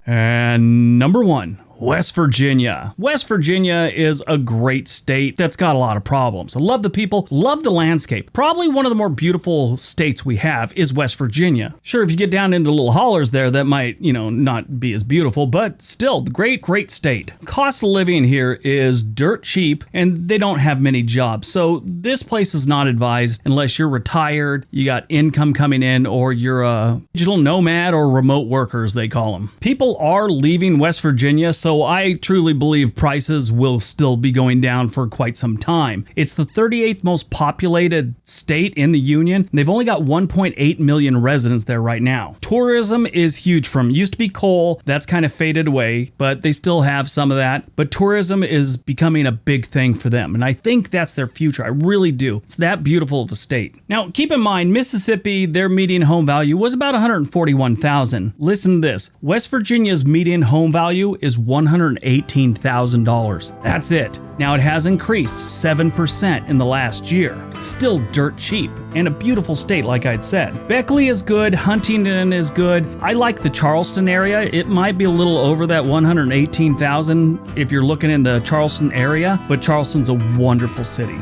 And number 1, West Virginia. West Virginia is a great state that's got a lot of problems. I love the people, love the landscape. Probably one of the more beautiful states we have is West Virginia. Sure, if you get down into the little hollers there, that might, not be as beautiful, but still, great state. Cost of living here is dirt cheap, and they don't have many jobs. So this place is not advised unless you're retired, you got income coming in, or you're a digital nomad or remote workers, they call them. People are leaving West Virginia, so I truly believe prices will still be going down for quite some time. It's the 38th most populated state in the union. They've only got 1.8 million residents there right now. Tourism is huge from used to be coal. That's kind of faded away, but they still have some of that. But tourism is becoming a big thing for them, and I think that's their future. I really do. It's that beautiful of a state. Now, keep in mind, Mississippi, their median home value was about $141,000. Listen to this. West Virginia's median home value is $118,000. That's it. Now it has increased 7% in the last year. It's still dirt cheap and a beautiful state, like I'd said. Beckley is good. Huntington is good. I like the Charleston area. It might be a little over that $118,000 if you're looking in the Charleston area, but Charleston's a wonderful city.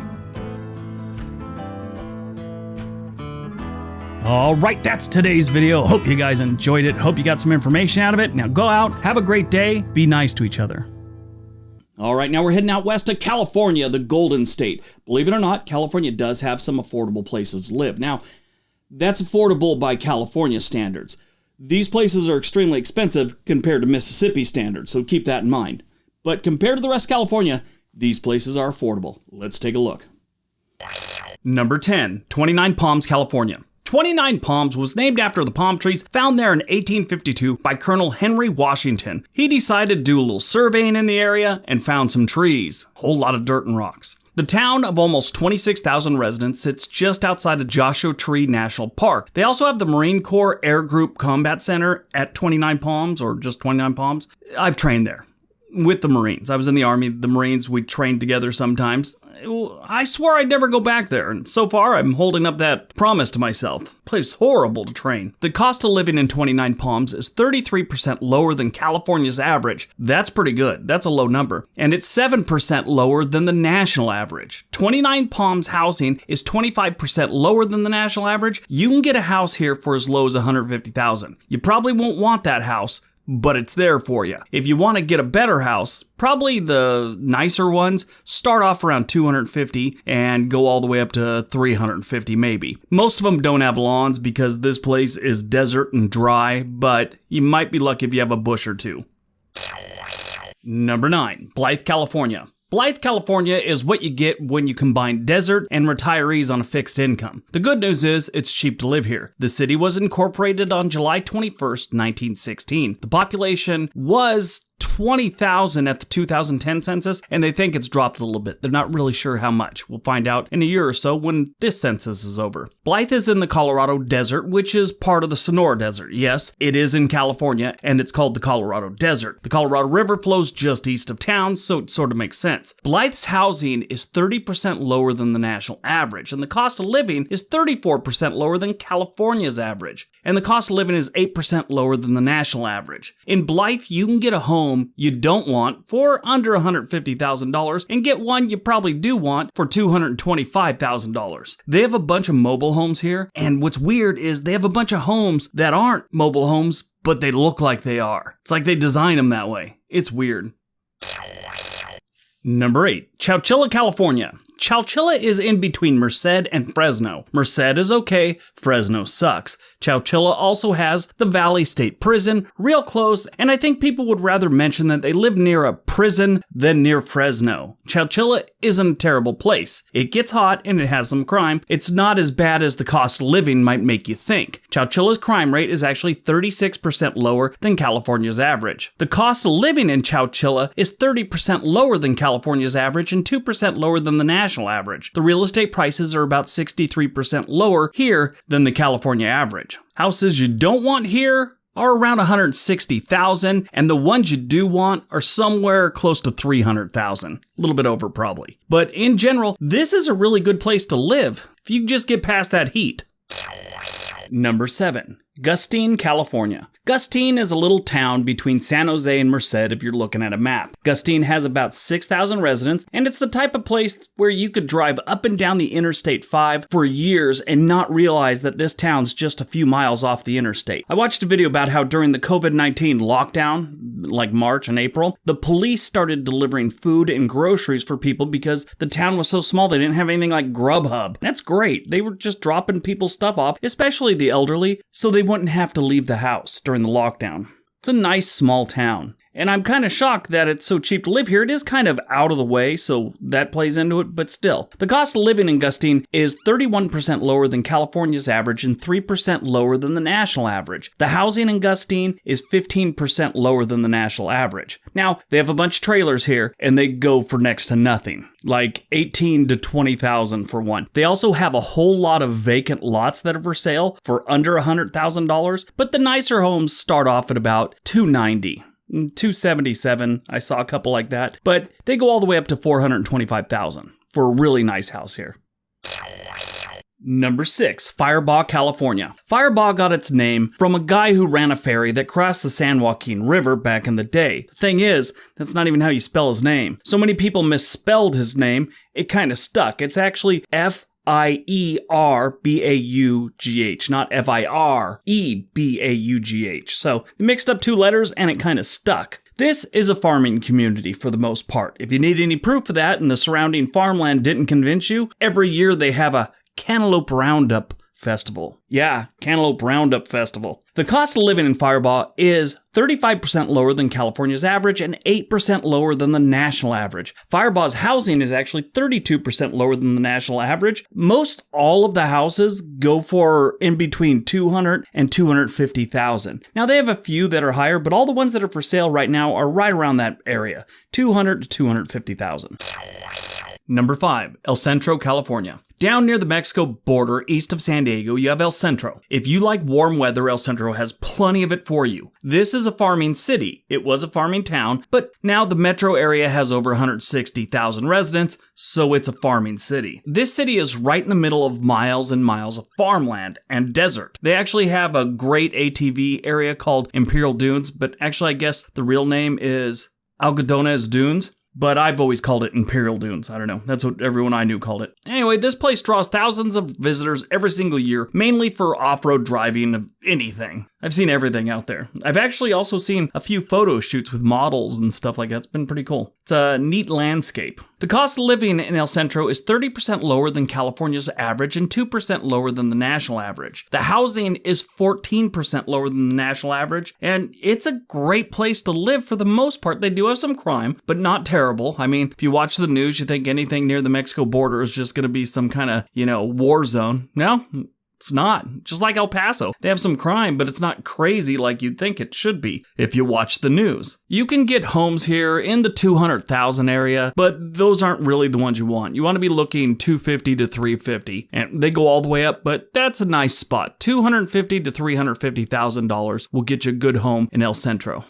All right, that's today's video. Hope you guys enjoyed it. Hope you got some information out of it. Now go out, have a great day, be nice to each other. All right, now we're heading out west to California, the Golden State. Believe it or not, California does have some affordable places to live. Now, that's affordable by California standards. These places are extremely expensive compared to Mississippi standards, so keep that in mind. But compared to the rest of California, these places are affordable. Let's take a look. Number 10, 29 Palms, California. 29 Palms was named after the palm trees found there in 1852 by Colonel Henry Washington. He decided to do a little surveying in the area and found some trees. A whole lot of dirt and rocks. The town of almost 26,000 residents sits just outside of Joshua Tree National Park. They also have the Marine Corps Air Group Combat Center at 29 Palms, or just 29 Palms. I've trained there with the Marines. I was in the Army. The Marines, we trained together sometimes. I swore I'd never go back there, and so far I'm holding up that promise to myself. The place is horrible to train. The cost of living in 29 Palms is 33% lower than California's average. That's pretty good. That's a low number. And it's 7% lower than the national average. 29 Palms housing is 25% lower than the national average. You can get a house here for as low as $150,000. You probably won't want that house, but it's there for you. If you want to get a better house, probably the nicer ones start off around $250 and go all the way up to $350 maybe. Most of them don't have lawns because this place is desert and dry, but you might be lucky if you have a bush or two. Number 9, Blythe, California. Blythe, California is what you get when you combine desert and retirees on a fixed income. The good news is it's cheap to live here. The city was incorporated on July 21st, 1916. The population was 20,000 at the 2010 census, and they think it's dropped a little bit. They're not really sure how much. We'll find out in a year or so when this census is over. Blythe is in the Colorado Desert, which is part of the Sonora Desert. Yes, it is in California, and it's called the Colorado Desert. The Colorado River flows just east of town, so it sort of makes sense. Blythe's housing is 30% lower than the national average, and the cost of living is 34% lower than California's average. And the cost of living is 8% lower than the national average. In Blythe, you can get a home you don't want for under $150,000 and get one you probably do want for $225,000. They have a bunch of mobile homes here, and what's weird is they have a bunch of homes that aren't mobile homes, but they look like they are. It's like they design them that way. It's weird. Number 8, Chowchilla, California. Chowchilla is in between Merced and Fresno. Merced is okay, Fresno sucks. Chowchilla also has the Valley State Prison, real close, and I think people would rather mention that they live near a prison than near Fresno. Chowchilla isn't a terrible place. It gets hot and it has some crime. It's not as bad as the cost of living might make you think. Chowchilla's crime rate is actually 36% lower than California's average. The cost of living in Chowchilla is 30% lower than California's average and 2% lower than the national average. The real estate prices are about 63% lower here than the California average. Houses you don't want here are around $160,000, and the ones you do want are somewhere close to $300,000. A little bit over probably. But in general, this is a really good place to live if you just get past that heat. Number 7, Gustine, California. Gustine is a little town between San Jose and Merced if you're looking at a map. Gustine has about 6,000 residents, and it's the type of place where you could drive up and down the Interstate 5 for years and not realize that this town's just a few miles off the interstate. I watched a video about how during the COVID-19 lockdown, like March and April, the police started delivering food and groceries for people because the town was so small they didn't have anything like Grubhub. That's great. They were just dropping people's stuff off, especially the elderly, so they wouldn't have to leave the house during the lockdown. It's a nice small town. And I'm kind of shocked that it's so cheap to live here. It is kind of out of the way, so that plays into it, but still. The cost of living in Gustine is 31% lower than California's average and 3% lower than the national average. The housing in Gustine is 15% lower than the national average. Now, they have a bunch of trailers here, and they go for next to nothing. Like $18,000 to $20,000 for one. They also have a whole lot of vacant lots that are for sale for under $100,000, but the nicer homes start off at about $290,000. $277,000. I saw a couple like that, but they go all the way up to $425,000 for a really nice house here. Number 6, Firebaugh, California. Firebaugh got its name from a guy who ran a ferry that crossed the San Joaquin River back in the day. The thing is, that's not even how you spell his name. So many people misspelled his name, it kind of stuck. It's actually F-I-E-R-B-A-U-G-H, not F-I-R-E-B-A-U-G-H. So they mixed up 2 letters and it kind of stuck. This is a farming community for the most part. If you need any proof of that and the surrounding farmland didn't convince you, every year they have a Cantaloupe Roundup Festival. Yeah, Cantaloupe Roundup Festival. The cost of living in Firebaugh is 35% lower than California's average and 8% lower than the national average. Firebaugh's housing is actually 32% lower than the national average. Most all of the houses go for in between $200,000 and $250,000. Now they have a few that are higher, but all the ones that are for sale right now are right around that area, $200,000 to $250,000. Number 5, El Centro, California. Down near the Mexico border, east of San Diego, you have El Centro. If you like warm weather, El Centro has plenty of it for you. This is a farming city. It was a farming town, but now the metro area has over 160,000 residents, so it's a farming city. This city is right in the middle of miles and miles of farmland and desert. They actually have a great ATV area called Imperial Dunes, but actually I guess the real name is Algodones Dunes. But I've always called it Imperial Dunes. I don't know. That's what everyone I knew called it. Anyway, this place draws thousands of visitors every single year, mainly for off-road driving of anything. I've seen everything out there. I've actually also seen a few photo shoots with models and stuff like that. It's been pretty cool. It's a neat landscape. The cost of living in El Centro is 30% lower than California's average and 2% lower than the national average. The housing is 14% lower than the national average, and it's a great place to live for the most part. They do have some crime, but not terrible. I mean, if you watch the news, you think anything near the Mexico border is just going to be some kind of, war zone. No, it's not. Just like El Paso. They have some crime, but it's not crazy like you'd think it should be if you watch the news. You can get homes here in the 200,000 area, but those aren't really the ones you want. You want to be looking 250 to 350, and they go all the way up, but that's a nice spot. $250 to $350,000 will get you a good home in El Centro.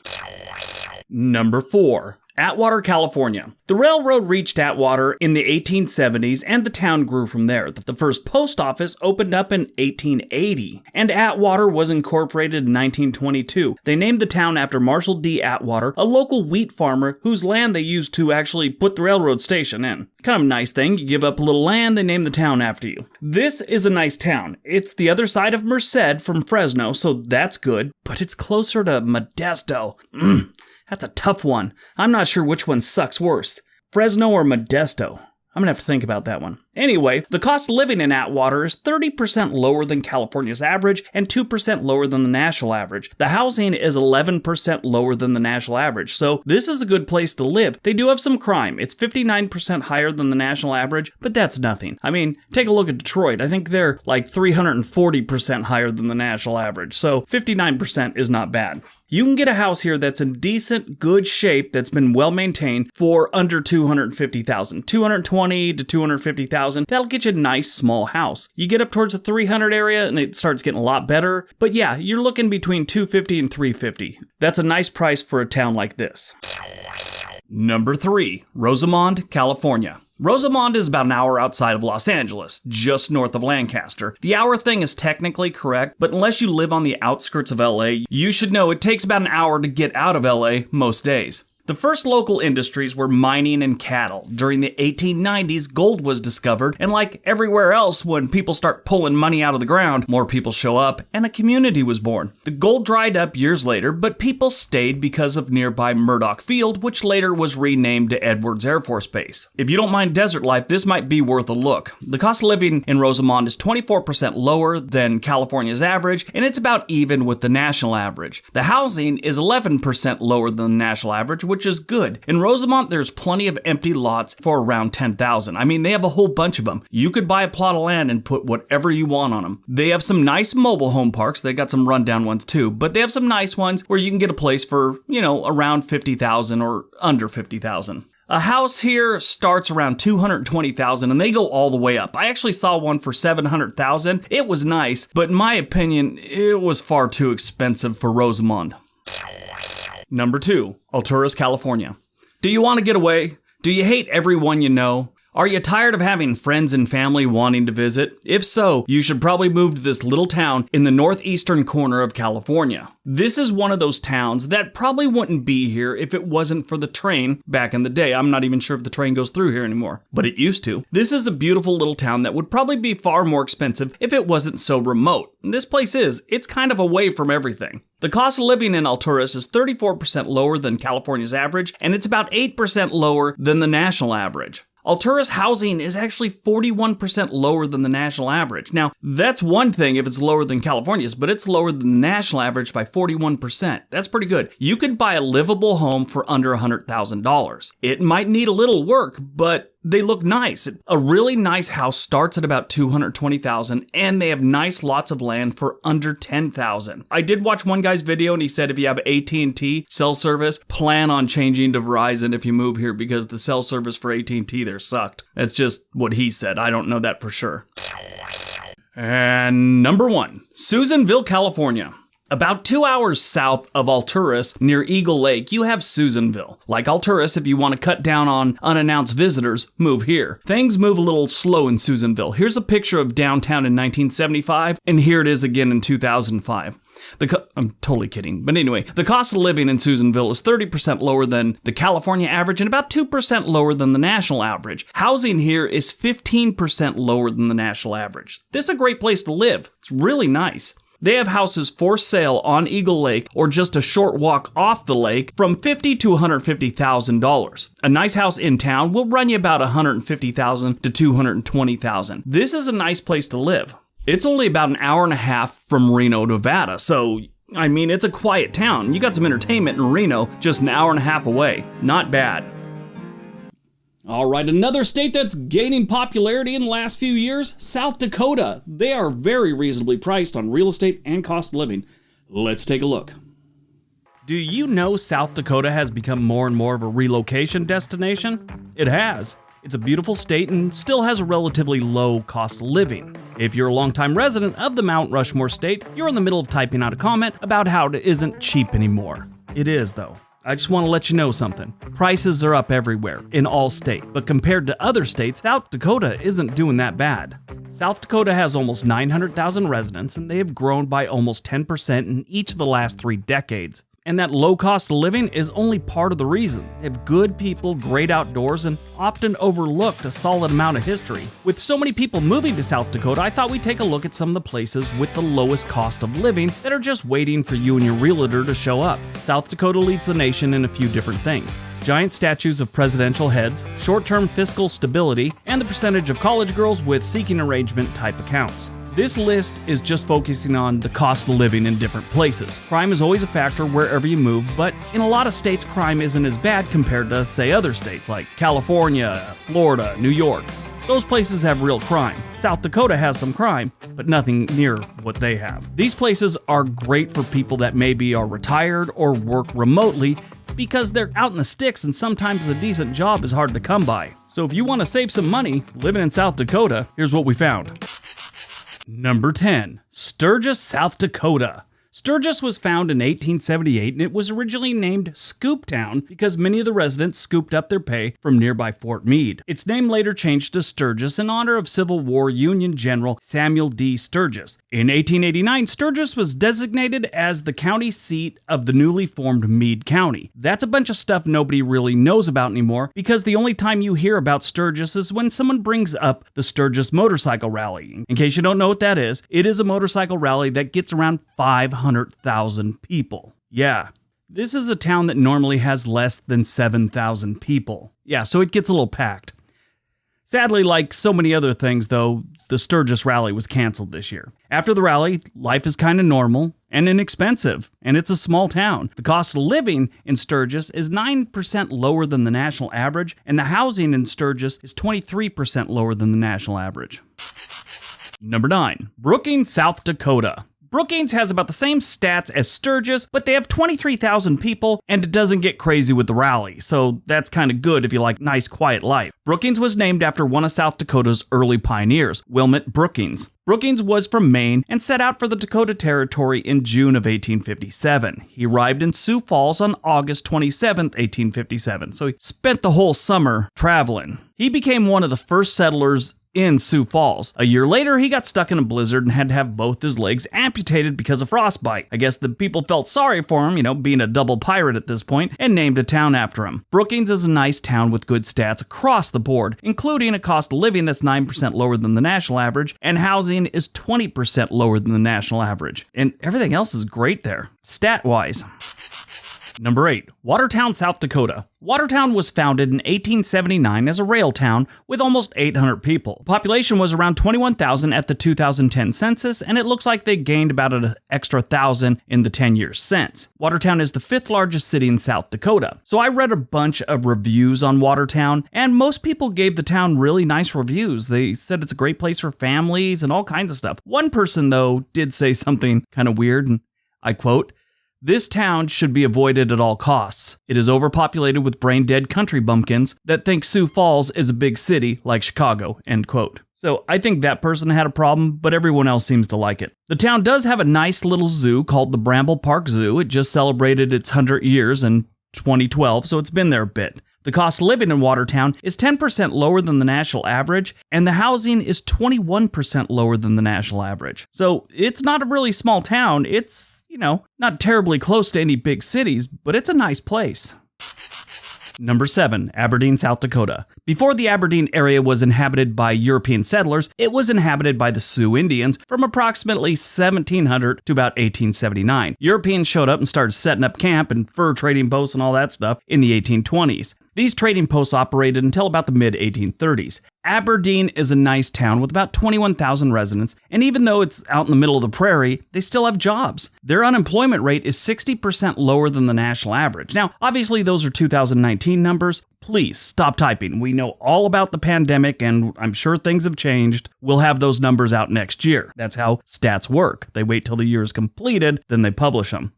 Number 4. Atwater, California. The railroad reached Atwater in the 1870s and the town grew from there. The first post office opened up in 1880 and Atwater was incorporated in 1922. They named the town after Marshall D. Atwater, a local wheat farmer whose land they used to actually put the railroad station in. Kind of a nice thing. You give up a little land, they name the town after you. This is a nice town. It's the other side of Merced from Fresno, so that's good, but it's closer to Modesto. That's a tough one. I'm not sure which one sucks worse, Fresno or Modesto. I'm gonna have to think about that one. Anyway, the cost of living in Atwater is 30% lower than California's average and 2% lower than the national average. The housing is 11% lower than the national average, so this is a good place to live. They do have some crime. It's 59% higher than the national average, but that's nothing. I mean, take a look at Detroit. I think they're like 340% higher than the national average, so 59% is not bad. You can get a house here that's in decent, good shape that's been well maintained for under $250,000. $220,000 to $250,000. That'll get you a nice small house. You get up towards the 300 area and it starts getting a lot better. But yeah, you're looking between $250,000 and $350,000. That's a nice price for a town like this. Number 3, Rosamond, California. Rosamond is about an hour outside of Los Angeles, just north of Lancaster. The hour thing is technically correct, but unless you live on the outskirts of LA, you should know it takes about an hour to get out of LA most days. The first local industries were mining and cattle. During the 1890s, gold was discovered, and like everywhere else, when people start pulling money out of the ground, more people show up, and a community was born. The gold dried up years later, but people stayed because of nearby Murdoch Field, which later was renamed to Edwards Air Force Base. If you don't mind desert life, this might be worth a look. The cost of living in Rosamond is 24% lower than California's average, and it's about even with the national average. The housing is 11% lower than the national average, which is good. In Rosamond, there's plenty of empty lots for around 10,000. I mean, they have a whole bunch of them. You could buy a plot of land and put whatever you want on them. They have some nice mobile home parks. They got some rundown ones too, but they have some nice ones where you can get a place for, around 50,000 or under 50,000. A house here starts around 220,000 and they go all the way up. I actually saw one for 700,000. It was nice, but in my opinion, it was far too expensive for Rosamond. Number 2, Alturas, California. Do you want to get away? Do you hate everyone you know? Are you tired of having friends and family wanting to visit? If so, you should probably move to this little town in the northeastern corner of California. This is one of those towns that probably wouldn't be here if it wasn't for the train back in the day. I'm not even sure if the train goes through here anymore, but it used to. This is a beautiful little town that would probably be far more expensive if it wasn't so remote. This place is. It's kind of away from everything. The cost of living in Alturas is 34% lower than California's average, and it's about 8% lower than the national average. Alturas housing is actually 41% lower than the national average. Now, that's one thing if it's lower than California's, but it's lower than the national average by 41%. That's pretty good. You could buy a livable home for under $100,000. It might need a little work, but they look nice. A really nice house starts at about $220,000, and they have nice lots of land for under $10,000. I did watch one guy's video, and he said if you have AT&T cell service, plan on changing to Verizon if you move here because the cell service for AT&T there sucked. That's just what he said. I don't know that for sure. And number 1, Susanville, California. About 2 hours south of Alturas, near Eagle Lake, you have Susanville. Like Alturas, if you want to cut down on unannounced visitors, move here. Things move a little slow in Susanville. Here's a picture of downtown in 1975, and here it is again in 2005. I'm totally kidding. But anyway, the cost of living in Susanville is 30% lower than the California average and about 2% lower than the national average. Housing here is 15% lower than the national average. This is a great place to live. It's really nice. They have houses for sale on Eagle Lake or just a short walk off the lake from $50,000 to $150,000. A nice house in town will run you about $150,000 to $220,000. This is a nice place to live. It's only about an hour and a half from Reno, Nevada, so I mean, it's a quiet town. You got some entertainment in Reno, just an hour and a half away. Not bad. All right, another state that's gaining popularity in the last few years, South Dakota. They are very reasonably priced on real estate and cost of living. Let's take a look. Do you know South Dakota has become more and more of a relocation destination? It has. It's a beautiful state and still has a relatively low cost of living. If you're a longtime resident of the Mount Rushmore state, you're in the middle of typing out a comment about how it isn't cheap anymore. It is, though. I just want to let you know something. Prices are up everywhere, in all states, but compared to other states, South Dakota isn't doing that bad. South Dakota has almost 900,000 residents, and they have grown by almost 10% in each of the last 3 decades. And that low cost of living is only part of the reason. They have good people, great outdoors, and often overlooked a solid amount of history. With so many people moving to South Dakota, I thought we'd take a look at some of the places with the lowest cost of living that are just waiting for you and your realtor to show up. South Dakota leads the nation in a few different things. Giant statues of presidential heads, short-term fiscal stability, and the percentage of college girls with seeking arrangement type accounts. This list is just focusing on the cost of living in different places. Crime is always a factor wherever you move, but in a lot of states, crime isn't as bad compared to, say, other states like California, Florida, New York. Those places have real crime. South Dakota has some crime, but nothing near what they have. These places are great for people that maybe are retired or work remotely because they're out in the sticks and sometimes a decent job is hard to come by. So if you want to save some money living in South Dakota, here's what we found. Number 10, Sturgis, South Dakota. Sturgis was found in 1878 and it was originally named Scooptown because many of the residents scooped up their pay from nearby Fort Meade. Its name later changed to Sturgis in honor of Civil War Union General Samuel D. Sturgis. In 1889, Sturgis was designated as the county seat of the newly formed Meade County. That's a bunch of stuff nobody really knows about anymore because the only time you hear about Sturgis is when someone brings up the Sturgis Motorcycle Rally. In case you don't know what that is, it is a motorcycle rally that gets around 500,000 people. Yeah, this is a town that normally has less than 7,000 people. Yeah, so it gets a little packed. Sadly, like so many other things though, the Sturgis rally was canceled this year. After the rally, life is kind of normal and inexpensive, and it's a small town. The cost of living in Sturgis is 9% lower than the national average, and the housing in Sturgis is 23% lower than the national average. Number 9, Brookings, South Dakota. Brookings has about the same stats as Sturgis, but they have 23,000 people, and it doesn't get crazy with the rally, so that's kind of good if you like nice, quiet life. Brookings was named after one of South Dakota's early pioneers, Wilmot Brookings. Brookings was from Maine and set out for the Dakota Territory in June of 1857. He arrived in Sioux Falls on August 27, 1857, so he spent the whole summer traveling. He became one of the first settlers in Sioux Falls. A year later, he got stuck in a blizzard and had to have both his legs amputated because of frostbite. I guess the people felt sorry for him, being a double pirate at this point, and named a town after him. Brookings is a nice town with good stats across the board, including a cost of living that's 9% lower than the national average, and housing is 20% lower than the national average. And everything else is great there, stat-wise. Number 8. Watertown, South Dakota. Watertown was founded in 1879 as a rail town with almost 800 people. The population was around 21,000 at the 2010 census, and it looks like they gained about an extra 1,000 in the 10 years since. Watertown is the 5th largest city in South Dakota. So I read a bunch of reviews on Watertown, and most people gave the town really nice reviews. They said it's a great place for families and all kinds of stuff. One person, though, did say something kind of weird, and I quote, "This town should be avoided at all costs. It is overpopulated with brain-dead country bumpkins that think Sioux Falls is a big city like Chicago," end quote. So I think that person had a problem, but everyone else seems to like it. The town does have a nice little zoo called the Bramble Park Zoo. It just celebrated its 100 years in 2012, so it's been there a bit. The cost of living in Watertown is 10% lower than the national average, and the housing is 21% lower than the national average. So it's not a really small town. It's, not terribly close to any big cities, but it's a nice place. Number 7, Aberdeen, South Dakota. Before the Aberdeen area was inhabited by European settlers, it was inhabited by the Sioux Indians from approximately 1700 to about 1879. Europeans showed up and started setting up camp and fur trading posts and all that stuff in the 1820s. These trading posts operated until about the mid-1830s. Aberdeen is a nice town with about 21,000 residents, and even though it's out in the middle of the prairie, they still have jobs. Their unemployment rate is 60% lower than the national average. Now, obviously those are 2019 numbers. Please stop typing. We know all about the pandemic, and I'm sure things have changed. We'll have those numbers out next year. That's how stats work. They wait till the year is completed, then they publish them.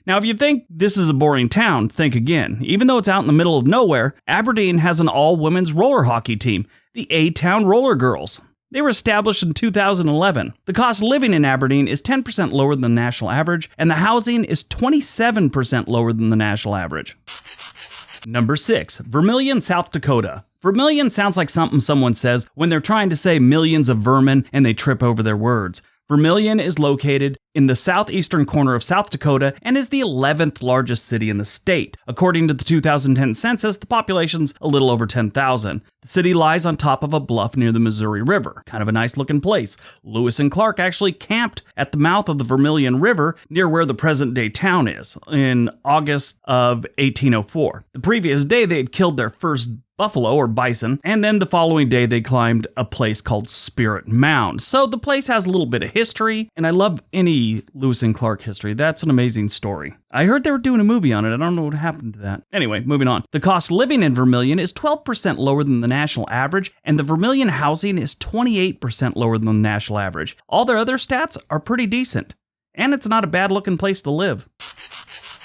Now, if you think this is a boring town, think again. Even though it's out in the middle of nowhere, Aberdeen has an all-women's roller hockey team, the A-Town Roller Girls. They were established in 2011. The cost of living in Aberdeen is 10% lower than the national average, and the housing is 27% lower than the national average. Number 6, Vermilion, South Dakota. Vermilion sounds like something someone says when they're trying to say millions of vermin and they trip over their words. Vermilion is located in the southeastern corner of South Dakota and is the 11th largest city in the state. According to the 2010 census, the population's a little over 10,000. The city lies on top of a bluff near the Missouri River. Kind of a nice looking place. Lewis and Clark actually camped at the mouth of the Vermilion River near where the present-day town is in August of 1804. The previous day, they had killed their first buffalo or bison, and then the following day they climbed a place called Spirit Mound. So the place has a little bit of history, and I love any Lewis and Clark history. That's an amazing story. I heard they were doing a movie on it. I don't know what happened to that. Anyway, moving on. The cost of living in Vermilion is 12% lower than the national average, and the Vermilion housing is 28% lower than the national average. All their other stats are pretty decent, and it's not a bad looking place to live.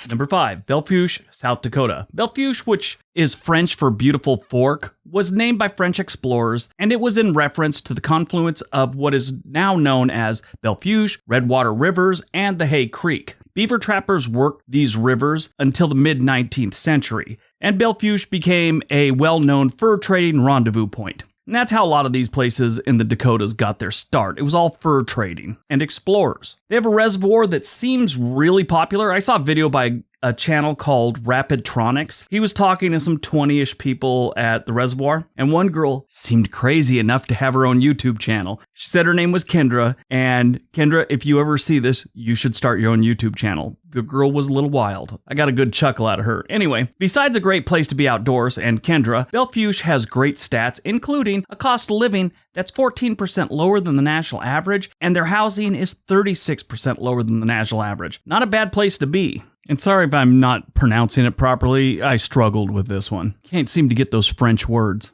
Number 5, Belfouche, South Dakota. Belfouche, which is French for beautiful fork, was named by French explorers, and it was in reference to the confluence of what is now known as Belfouche, Redwater Rivers, and the Hay Creek. Beaver trappers worked these rivers until the mid-19th century, and Belfouche became a well-known fur trading rendezvous point. And that's how a lot of these places in the Dakotas got their start. It was all fur trading and explorers. They have a reservoir that seems really popular. I saw a video by a channel called Rapidtronics. He was talking to some 20-ish people at the reservoir, and one girl seemed crazy enough to have her own YouTube channel. She said her name was Kendra, and Kendra, if you ever see this, you should start your own YouTube channel. The girl was a little wild. I got a good chuckle out of her. Anyway, besides a great place to be outdoors and Kendra, Belfouche has great stats, including a cost of living that's 14% lower than the national average, and their housing is 36% lower than the national average. Not a bad place to be. And sorry if I'm not pronouncing it properly, I struggled with this one. Can't seem to get those French words.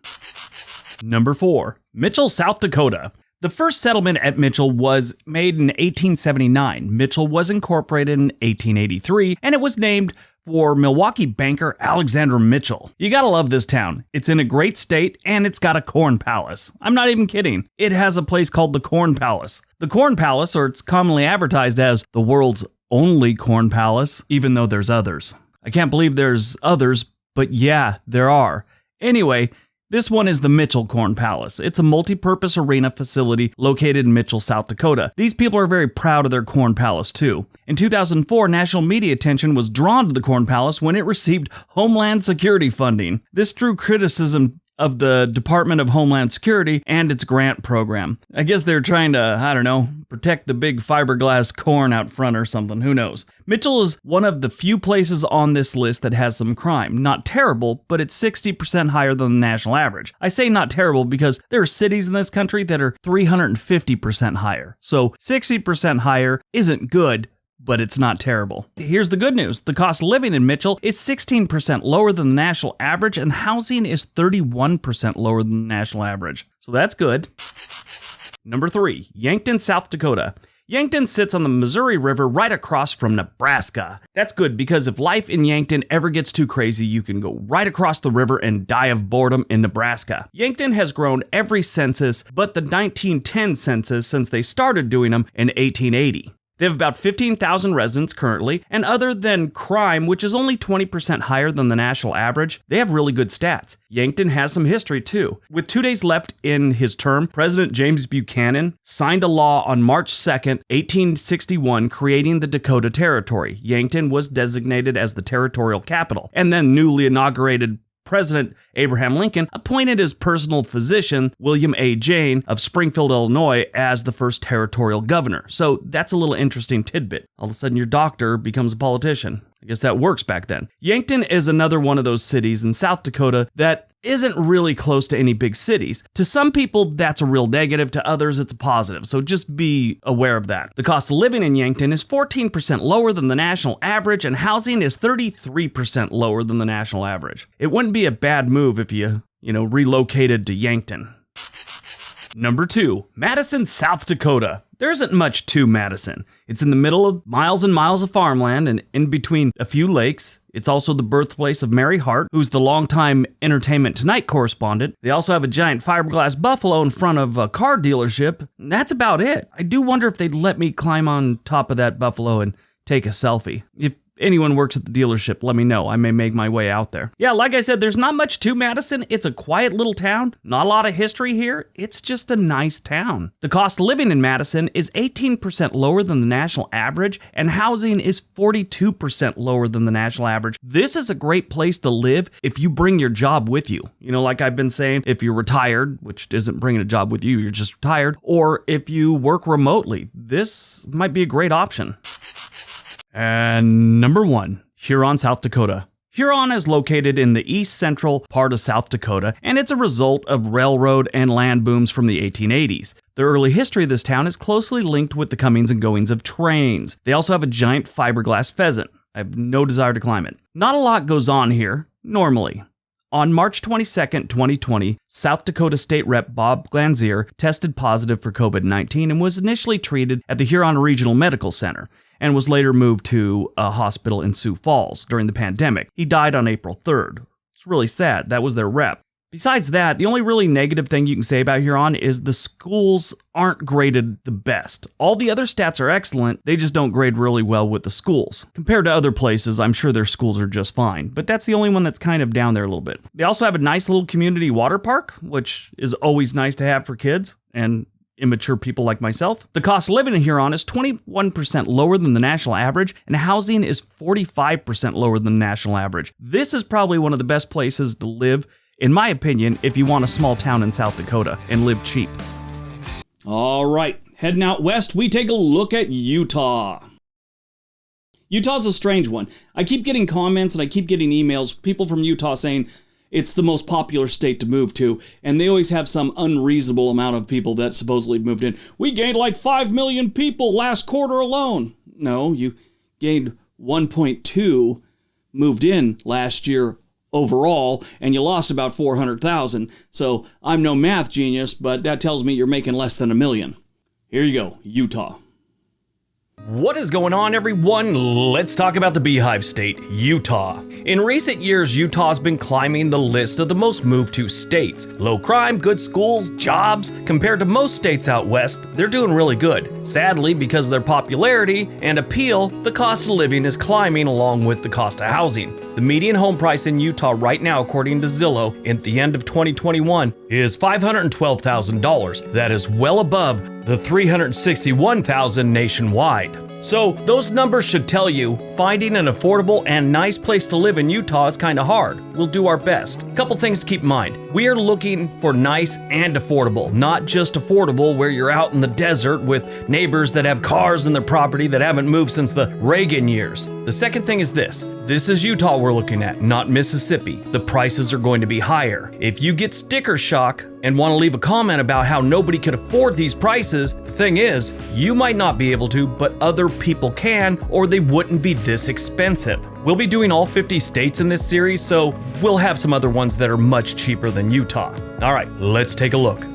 Number 4, Mitchell, South Dakota. The first settlement at Mitchell was made in 1879. Mitchell was incorporated in 1883, and it was named for Milwaukee banker Alexander Mitchell. You gotta love this town. It's in a great state, and it's got a corn palace. I'm not even kidding. It has a place called the Corn Palace. The Corn Palace, or it's commonly advertised as the world's only corn palace, even though there's others. I can't believe there's others, but yeah, there are. Anyway, this one is the Mitchell Corn Palace. It's a multi-purpose arena facility located in Mitchell, South Dakota. These people are very proud of their Corn Palace too. In 2004, national media attention was drawn to the Corn Palace when it received Homeland Security funding. This drew criticism of the Department of Homeland Security and its grant program. I guess they're trying to, protect the big fiberglass corn out front or something. Who knows? Mitchell is one of the few places on this list that has some crime. Not terrible, but it's 60% higher than the national average. I say not terrible because there are cities in this country that are 350% higher. So 60% higher isn't good, but it's not terrible. Here's the good news. The cost of living in Mitchell is 16% lower than the national average, and housing is 31% lower than the national average. So that's good. Number 3, Yankton, South Dakota. Yankton sits on the Missouri River right across from Nebraska. That's good because if life in Yankton ever gets too crazy, you can go right across the river and die of boredom in Nebraska. Yankton has grown every census but the 1910 census since they started doing them in 1880. They have about 15,000 residents currently, and other than crime, which is only 20% higher than the national average, they have really good stats. Yankton has some history too. With 2 days left in his term, President James Buchanan signed a law on March 2nd, 1861, creating the Dakota Territory. Yankton was designated as the territorial capital, and then newly inaugurated President Abraham Lincoln appointed his personal physician, William A. Jayne of Springfield, Illinois, as the first territorial governor. So that's a little interesting tidbit. All of a sudden your doctor becomes a politician. I guess that works back then. Yankton is another one of those cities in South Dakota that isn't really close to any big cities. To some people, that's a real negative. To others, it's a positive. So just be aware of that. The cost of living in Yankton is 14% lower than the national average, and housing is 33% lower than the national average. It wouldn't be a bad move if you relocated to Yankton. Number 2, Madison, South Dakota. There isn't much to Madison. It's in the middle of miles and miles of farmland and in between a few lakes. It's also the birthplace of Mary Hart, who's the longtime Entertainment Tonight correspondent. They also have a giant fiberglass buffalo in front of a car dealership, and that's about it. I do wonder if they'd let me climb on top of that buffalo and take a selfie. If anyone works at the dealership, let me know. I may make my way out there. Yeah, like I said, there's not much to Madison. It's a quiet little town. Not a lot of history here. It's just a nice town. The cost of living in Madison is 18% lower than the national average, and housing is 42% lower than the national average. This is a great place to live if you bring your job with you. Like I've been saying, if you're retired, which isn't bringing a job with you, you're just retired, or if you work remotely, this might be a great option. And number 1, Huron, South Dakota. Huron is located in the east central part of South Dakota, and it's a result of railroad and land booms from the 1880s. The early history of this town is closely linked with the comings and goings of trains. They also have a giant fiberglass pheasant. I have no desire to climb it. Not a lot goes on here, normally. On March 22, 2020, South Dakota State Rep Bob Glanzier tested positive for COVID-19 and was initially treated at the Huron Regional Medical Center and was later moved to a hospital in Sioux Falls during the pandemic. He died on April 3rd. It's really sad. That was their rep. Besides that, the only really negative thing you can say about Huron is the schools aren't graded the best. All the other stats are excellent, they just don't grade really well with the schools. Compared to other places, I'm sure their schools are just fine, but that's the only one that's kind of down there a little bit. They also have a nice little community water park, which is always nice to have for kids and immature people like myself. The cost of living in Huron is 21% lower than the national average, and housing is 45% lower than the national average. This is probably one of the best places to live, in my opinion, if you want a small town in South Dakota and live cheap. All right, heading out west, we take a look at Utah. Utah's a strange one. I keep getting comments and I keep getting emails, people from Utah saying it's the most popular state to move to, and they always have some unreasonable amount of people that supposedly moved in. We gained like 5 million people last quarter alone. No, you gained 1.2 moved in last year overall, and you lost about 400,000. So I'm no math genius, but that tells me you're making less than 1 million. Here you go, Utah. What is going on, everyone? Let's talk about the Beehive State, Utah. In recent years, Utah's been climbing the list of the most moved to states. Low crime, good schools, jobs. Compared to most states out west, they're doing really good. Sadly, because of their popularity and appeal, the cost of living is climbing along with the cost of housing. The median home price in Utah right now, according to Zillow, at the end of 2021, is $512,000. That is well above the $361,000 nationwide. So those numbers should tell you finding an affordable and nice place to live in Utah is kind of hard. We'll do our best. Couple things to keep in mind. We are looking for nice and affordable, not just affordable where you're out in the desert with neighbors that have cars in their property that haven't moved since the Reagan years. The second thing is this. This is Utah we're looking at, not Mississippi. The prices are going to be higher. If you get sticker shock and want to leave a comment about how nobody could afford these prices, the thing is, you might not be able to, but other people can, or they wouldn't be this expensive. We'll be doing all 50 states in this series, so we'll have some other ones that are much cheaper than Utah. All right, let's take a look.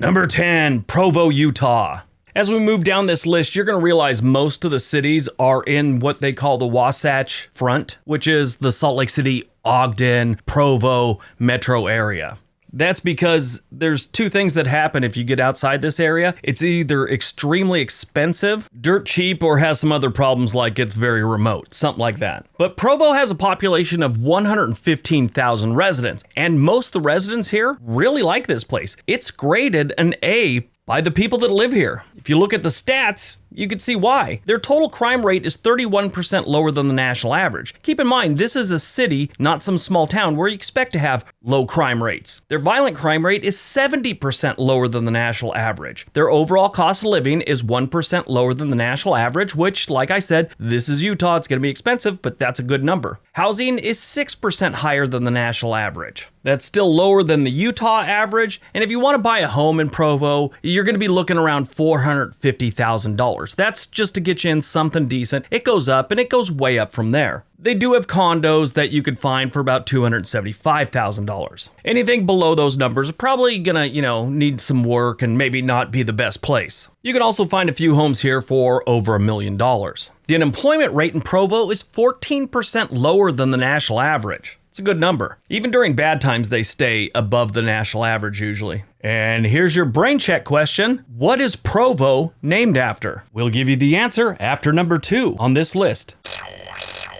Number 10, Provo, Utah. As we move down this list, you're going to realize most of the cities are in what they call the Wasatch Front, which is the Salt Lake City, Ogden, Provo metro area. That's because there's two things that happen if you get outside this area. It's either extremely expensive, dirt cheap, or has some other problems like it's very remote, something like that. But Provo has a population of 115,000 residents, and most of the residents here really like this place. It's graded an A by the people that live here. If you look at the stats, you can see why. Their total crime rate is 31% lower than the national average. Keep in mind, this is a city, not some small town, where you expect to have low crime rates. Their violent crime rate is 70% lower than the national average. Their overall cost of living is 1% lower than the national average, which, like I said, this is Utah. It's going to be expensive, but that's a good number. Housing is 6% higher than the national average. That's still lower than the Utah average, and if you want to buy a home in Provo, you're going to be looking around $450,000. That's just to get you in something decent. It goes up, and it goes way up from there. They do have condos that you could find for about $275,000. Anything below those numbers are probably gonna, need some work and maybe not be the best place. You can also find a few homes here for over $1 million. The unemployment rate in Provo is 14% lower than the national average. It's a good number. Even during bad times, they stay above the national average usually. And here's your brain check question. What is Provo named after? We'll give you the answer after number 2 on this list.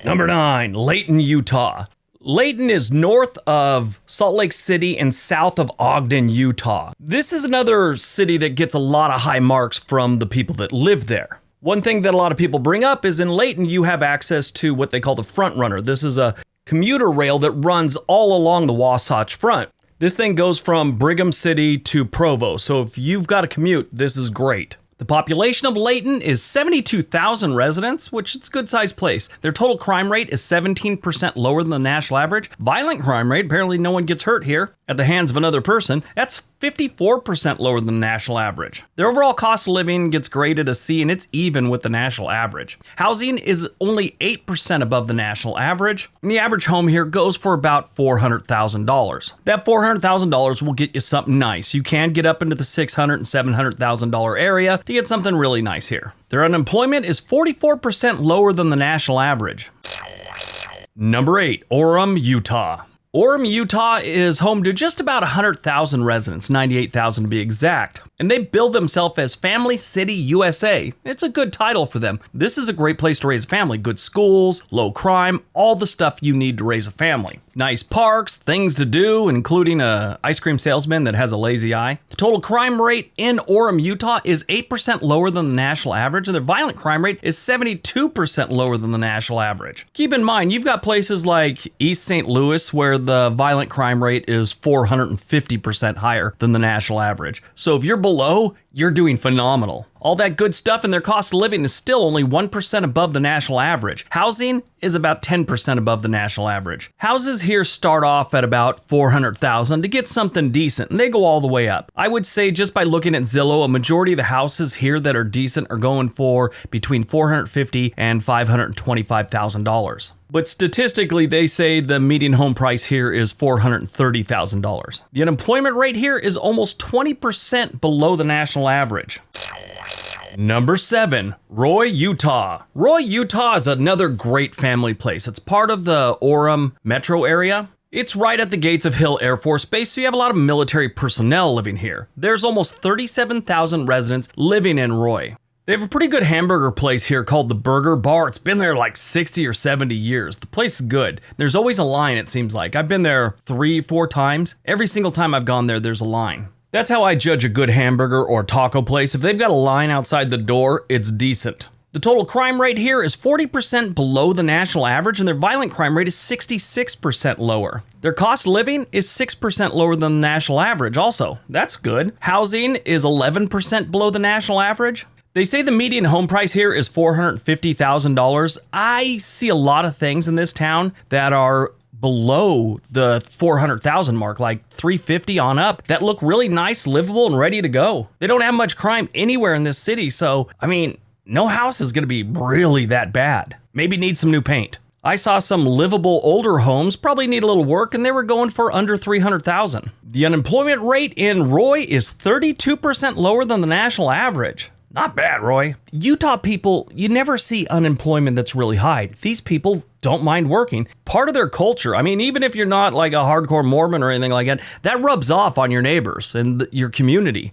Number 9, Layton, Utah. Layton is north of Salt Lake City and south of Ogden, Utah. This is another city that gets a lot of high marks from the people that live there. One thing that a lot of people bring up is in Layton, you have access to what they call the Front Runner. This is a commuter rail that runs all along the Wasatch Front. This thing goes from Brigham City to Provo, so if you've got a commute, this is great. The population of Layton is 72,000 residents, which is a good-sized place. Their total crime rate is 17% lower than the national average. Violent crime rate, apparently no one gets hurt here at the hands of another person. That's 54% lower than the national average. Their overall cost of living gets graded a C, and it's even with the national average. Housing is only 8% above the national average, and the average home here goes for about $400,000. That $400,000 will get you something nice. You can get up into the $600,000 and $700,000 area to get something really nice here. Their unemployment is 44% lower than the national average. Number 8, Orem, Utah. Orem, Utah is home to just about 100,000 residents, 98,000 to be exact. And they build themselves as Family City, USA. It's a good title for them. This is a great place to raise a family. Good schools, low crime, all the stuff you need to raise a family. Nice parks, things to do, including a ice cream salesman that has a lazy eye. The total crime rate in Orem, Utah is 8% lower than the national average, and their violent crime rate is 72% lower than the national average. Keep in mind, you've got places like East St. Louis where the violent crime rate is 450% higher than the national average. So if you're below, you're doing phenomenal. All that good stuff, and their cost of living is still only 1% above the national average. Housing is about 10% above the national average. Houses here start off at about $400,000 to get something decent, and they go all the way up. I would say just by looking at Zillow, a majority of the houses here that are decent are going for between $450,000 and $525,000. But statistically, they say the median home price here is $430,000. The unemployment rate here is almost 20% below the national average. Number 7, Roy, Utah. Roy, Utah is another great family place. It's part of the Orem metro area. It's right at the gates of Hill Air Force Base, so you have a lot of military personnel living here. There's almost 37,000 residents living in Roy. They have a pretty good hamburger place here called the Burger Bar. It's been there like 60 or 70 years. The place is good. There's always a line, it seems like. I've been there 3-4 times. Every single time I've gone there, there's a line. That's how I judge a good hamburger or taco place. If they've got a line outside the door, it's decent. The total crime rate here is 40% below the national average, and their violent crime rate is 66% lower. Their cost of living is 6% lower than the national average also. That's good. Housing is 11% below the national average. They say the median home price here is $450,000. I see a lot of things in this town that are below the 400,000 mark, like 350 on up, that look really nice, livable, and ready to go. They don't have much crime anywhere in this city, so, no house is going to be really that bad. Maybe need some new paint. I saw some livable older homes probably need a little work, and they were going for under 300,000. The unemployment rate in Roy is 32% lower than the national average. Not bad, Roy. Utah people, you never see unemployment that's really high. These people don't mind working. Part of their culture, even if you're not like a hardcore Mormon or anything like that, that rubs off on your neighbors and your community.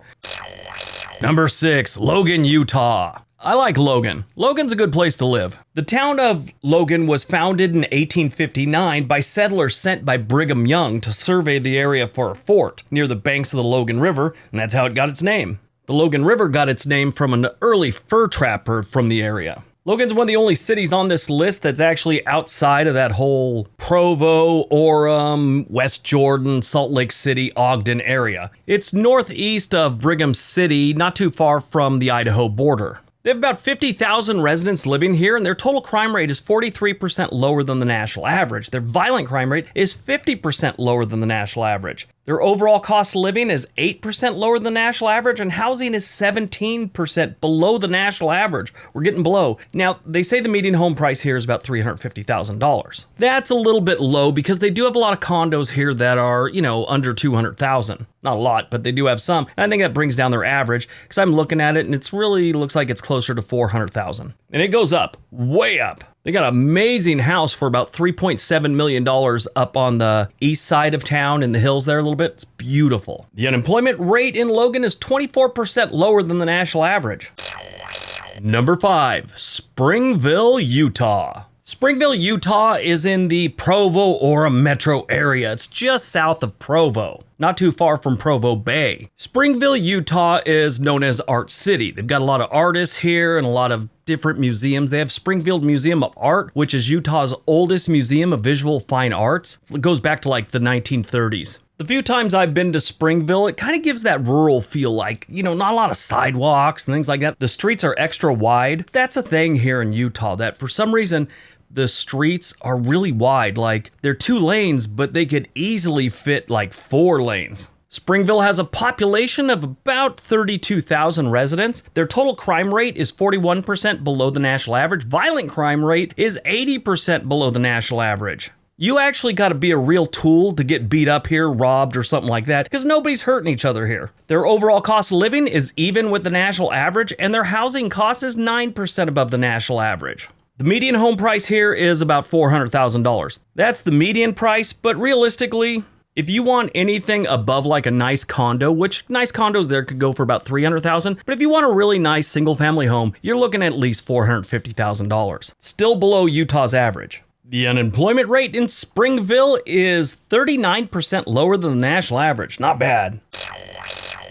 Number 6, Logan, Utah. I like Logan. Logan's a good place to live. The town of Logan was founded in 1859 by settlers sent by Brigham Young to survey the area for a fort near the banks of the Logan River, and that's how it got its name. The Logan River got its name from an early fur trapper from the area. Logan's one of the only cities on this list that's actually outside of that whole Provo, Orem, West Jordan, Salt Lake City, Ogden area. It's northeast of Brigham City, not too far from the Idaho border. They have about 50,000 residents living here, and their total crime rate is 43% lower than the national average. Their violent crime rate is 50% lower than the national average. Their overall cost of living is 8% lower than the national average, and housing is 17% below the national average. We're getting below. Now, they say the median home price here is about $350,000. That's a little bit low because they do have a lot of condos here that are, under $200,000. Not a lot, but they do have some. And I think that brings down their average because I'm looking at it and it's really looks like it's closer to $400,000. And it goes up, way up. They got an amazing house for about $3.7 million up on the east side of town in the hills there a little bit. It's beautiful. The unemployment rate in Logan is 24% lower than the national average. Number 5, Springville, Utah. Springville, Utah is in the Provo-Orem metro area. It's just south of Provo, not too far from Provo Bay. Springville, Utah is known as Art City. They've got a lot of artists here and a lot of different museums. They have Springfield Museum of Art, which is Utah's oldest museum of visual fine arts. It goes back to like the 1930s. The few times I've been to Springville, it kind of gives that rural feel, like, not a lot of sidewalks and things like that. The streets are extra wide. That's a thing here in Utah, that for some reason, the streets are really wide. Like, they're 2 lanes, but they could easily fit like 4 lanes. Springville has a population of about 32,000 residents. Their total crime rate is 41% below the national average. Violent crime rate is 80% below the national average. You actually got to be a real tool to get beat up here, robbed, or something like that, because nobody's hurting each other here. Their overall cost of living is even with the national average, and their housing cost is 9% above the national average. The median home price here is about $400,000. That's the median price, but realistically, if you want anything above like a nice condo, which nice condos there could go for about $300,000, but if you want a really nice single family home, you're looking at least $450,000. Still below Utah's average. The unemployment rate in Springville is 39% lower than the national average. Not bad.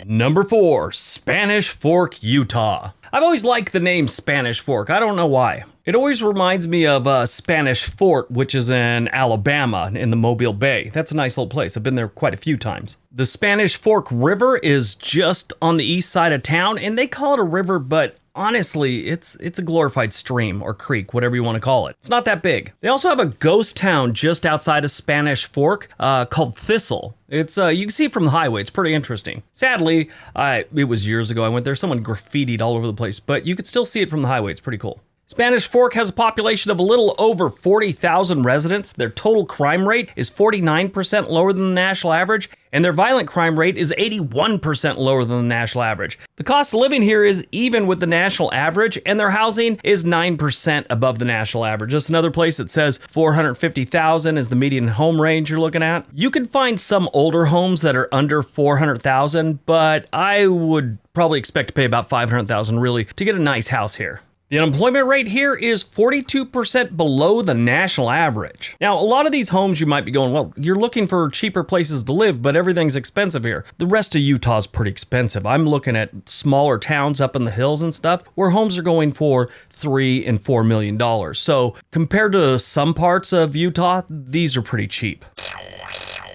Number 4, Spanish Fork, Utah. I've always liked the name Spanish Fork. I don't know why. It always reminds me of Spanish Fort, which is in Alabama in the Mobile Bay. That's a nice little place. I've been there quite a few times. The Spanish Fork River is just on the east side of town, and they call it a river, but honestly, it's a glorified stream or creek, whatever you want to call it. It's not that big. They also have a ghost town just outside of Spanish Fork called Thistle. It's you can see it from the highway. It's pretty interesting. Sadly, it was years ago I went there. Someone graffitied all over the place, but you could still see it from the highway. It's pretty cool. Spanish Fork has a population of a little over 40,000 residents. Their total crime rate is 49% lower than the national average, and their violent crime rate is 81% lower than the national average. The cost of living here is even with the national average, and their housing is 9% above the national average. Just another place that says 450,000 is the median home range you're looking at. You can find some older homes that are under 400,000, but I would probably expect to pay about 500,000 really to get a nice house here. The unemployment rate here is 42% below the national average. Now, a lot of these homes you might be going, well, you're looking for cheaper places to live, but everything's expensive here. The rest of Utah's pretty expensive. I'm looking at smaller towns up in the hills and stuff where homes are going for $3 and $4 million. So compared to some parts of Utah, these are pretty cheap.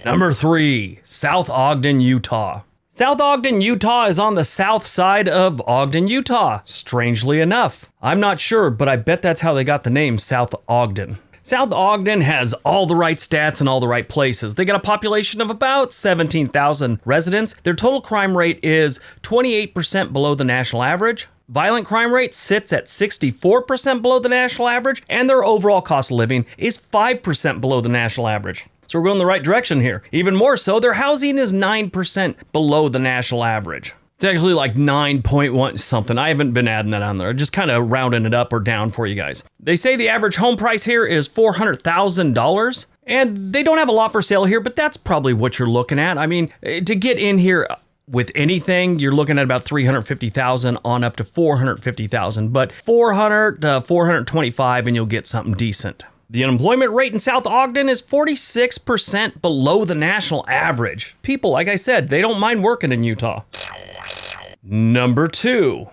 Number 3, South Ogden, Utah. South Ogden, Utah is on the south side of Ogden, Utah, strangely enough. I'm not sure, but I bet that's how they got the name South Ogden. South Ogden has all the right stats in all the right places. They got a population of about 17,000 residents. Their total crime rate is 28% below the national average. Violent crime rate sits at 64% below the national average, and their overall cost of living is 5% below the national average. So we're going the right direction here. Even more so, their housing is 9% below the national average. It's actually like 9.1 something. I haven't been adding that on there. Just kind of rounding it up or down for you guys. They say the average home price here is $400,000. And they don't have a lot for sale here, but that's probably what you're looking at. I mean, to get in here with anything, you're looking at about $350,000 on up to $450,000. But $400 to $425 and you'll get something decent. The unemployment rate in South Ogden is 46% below the national average. People, like I said, they don't mind working in Utah. Number 2,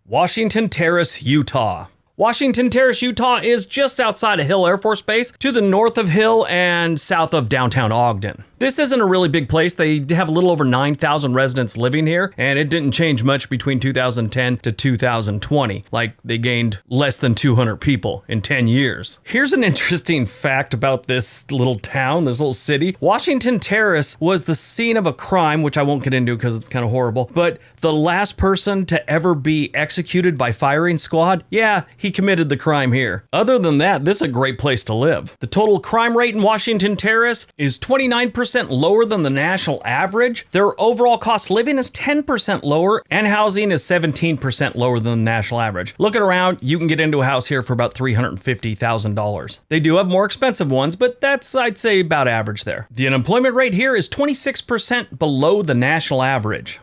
Washington Terrace, Utah. Washington Terrace, Utah is just outside of Hill Air Force Base, to the north of Hill and south of downtown Ogden. This isn't a really big place. They have a little over 9,000 residents living here, and it didn't change much between 2010 to 2020. Like, they gained less than 200 people in 10 years. Here's an interesting fact about this little town, this little city. Washington Terrace was the scene of a crime, which I won't get into because it's kind of horrible, but the last person to ever be executed by firing squad, yeah, he committed the crime here. Other than that, this is a great place to live. The total crime rate in Washington Terrace is 29% lower than the national average. Their overall cost of living is 10% lower, and housing is 17% lower than the national average. Looking around, you can get into a house here for about $350,000. They do have more expensive ones, but that's, I'd say, about average there. The unemployment rate here is 26% below the national average.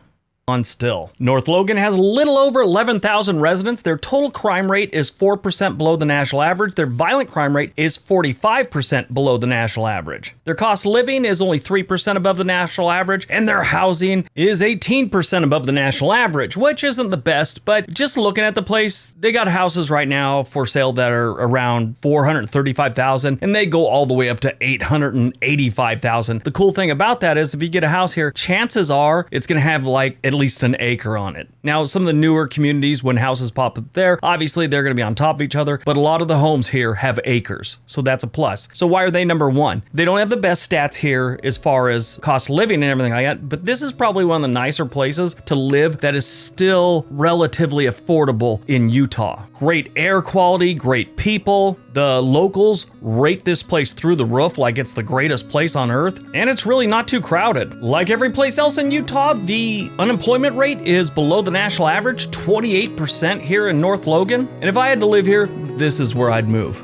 On still. North Logan has a little over 11,000 residents. Their total crime rate is 4% below the national average. Their violent crime rate is 45% below the national average. Their cost of living is only 3% above the national average, and their housing is 18% above the national average, which isn't the best, but just looking at the place, they got houses right now for sale that are around $435,000, and they go all the way up to $885,000. The cool thing about that is if you get a house here, chances are it's going to have like at least an acre on it. Now, some of the newer communities, when houses pop up there, obviously they're going to be on top of each other, but a lot of the homes here have acres, so that's a plus. So why are they number 1? They don't have the best stats here as far as cost of living and everything like that, but this is probably one of the nicer places to live that is still relatively affordable in Utah. Great air quality, great people. The locals rate this place through the roof like it's the greatest place on earth, and it's really not too crowded. Like every place else in Utah, the unemployment rate is below the national average, 28% here in North Logan. And if I had to live here, this is where I'd move.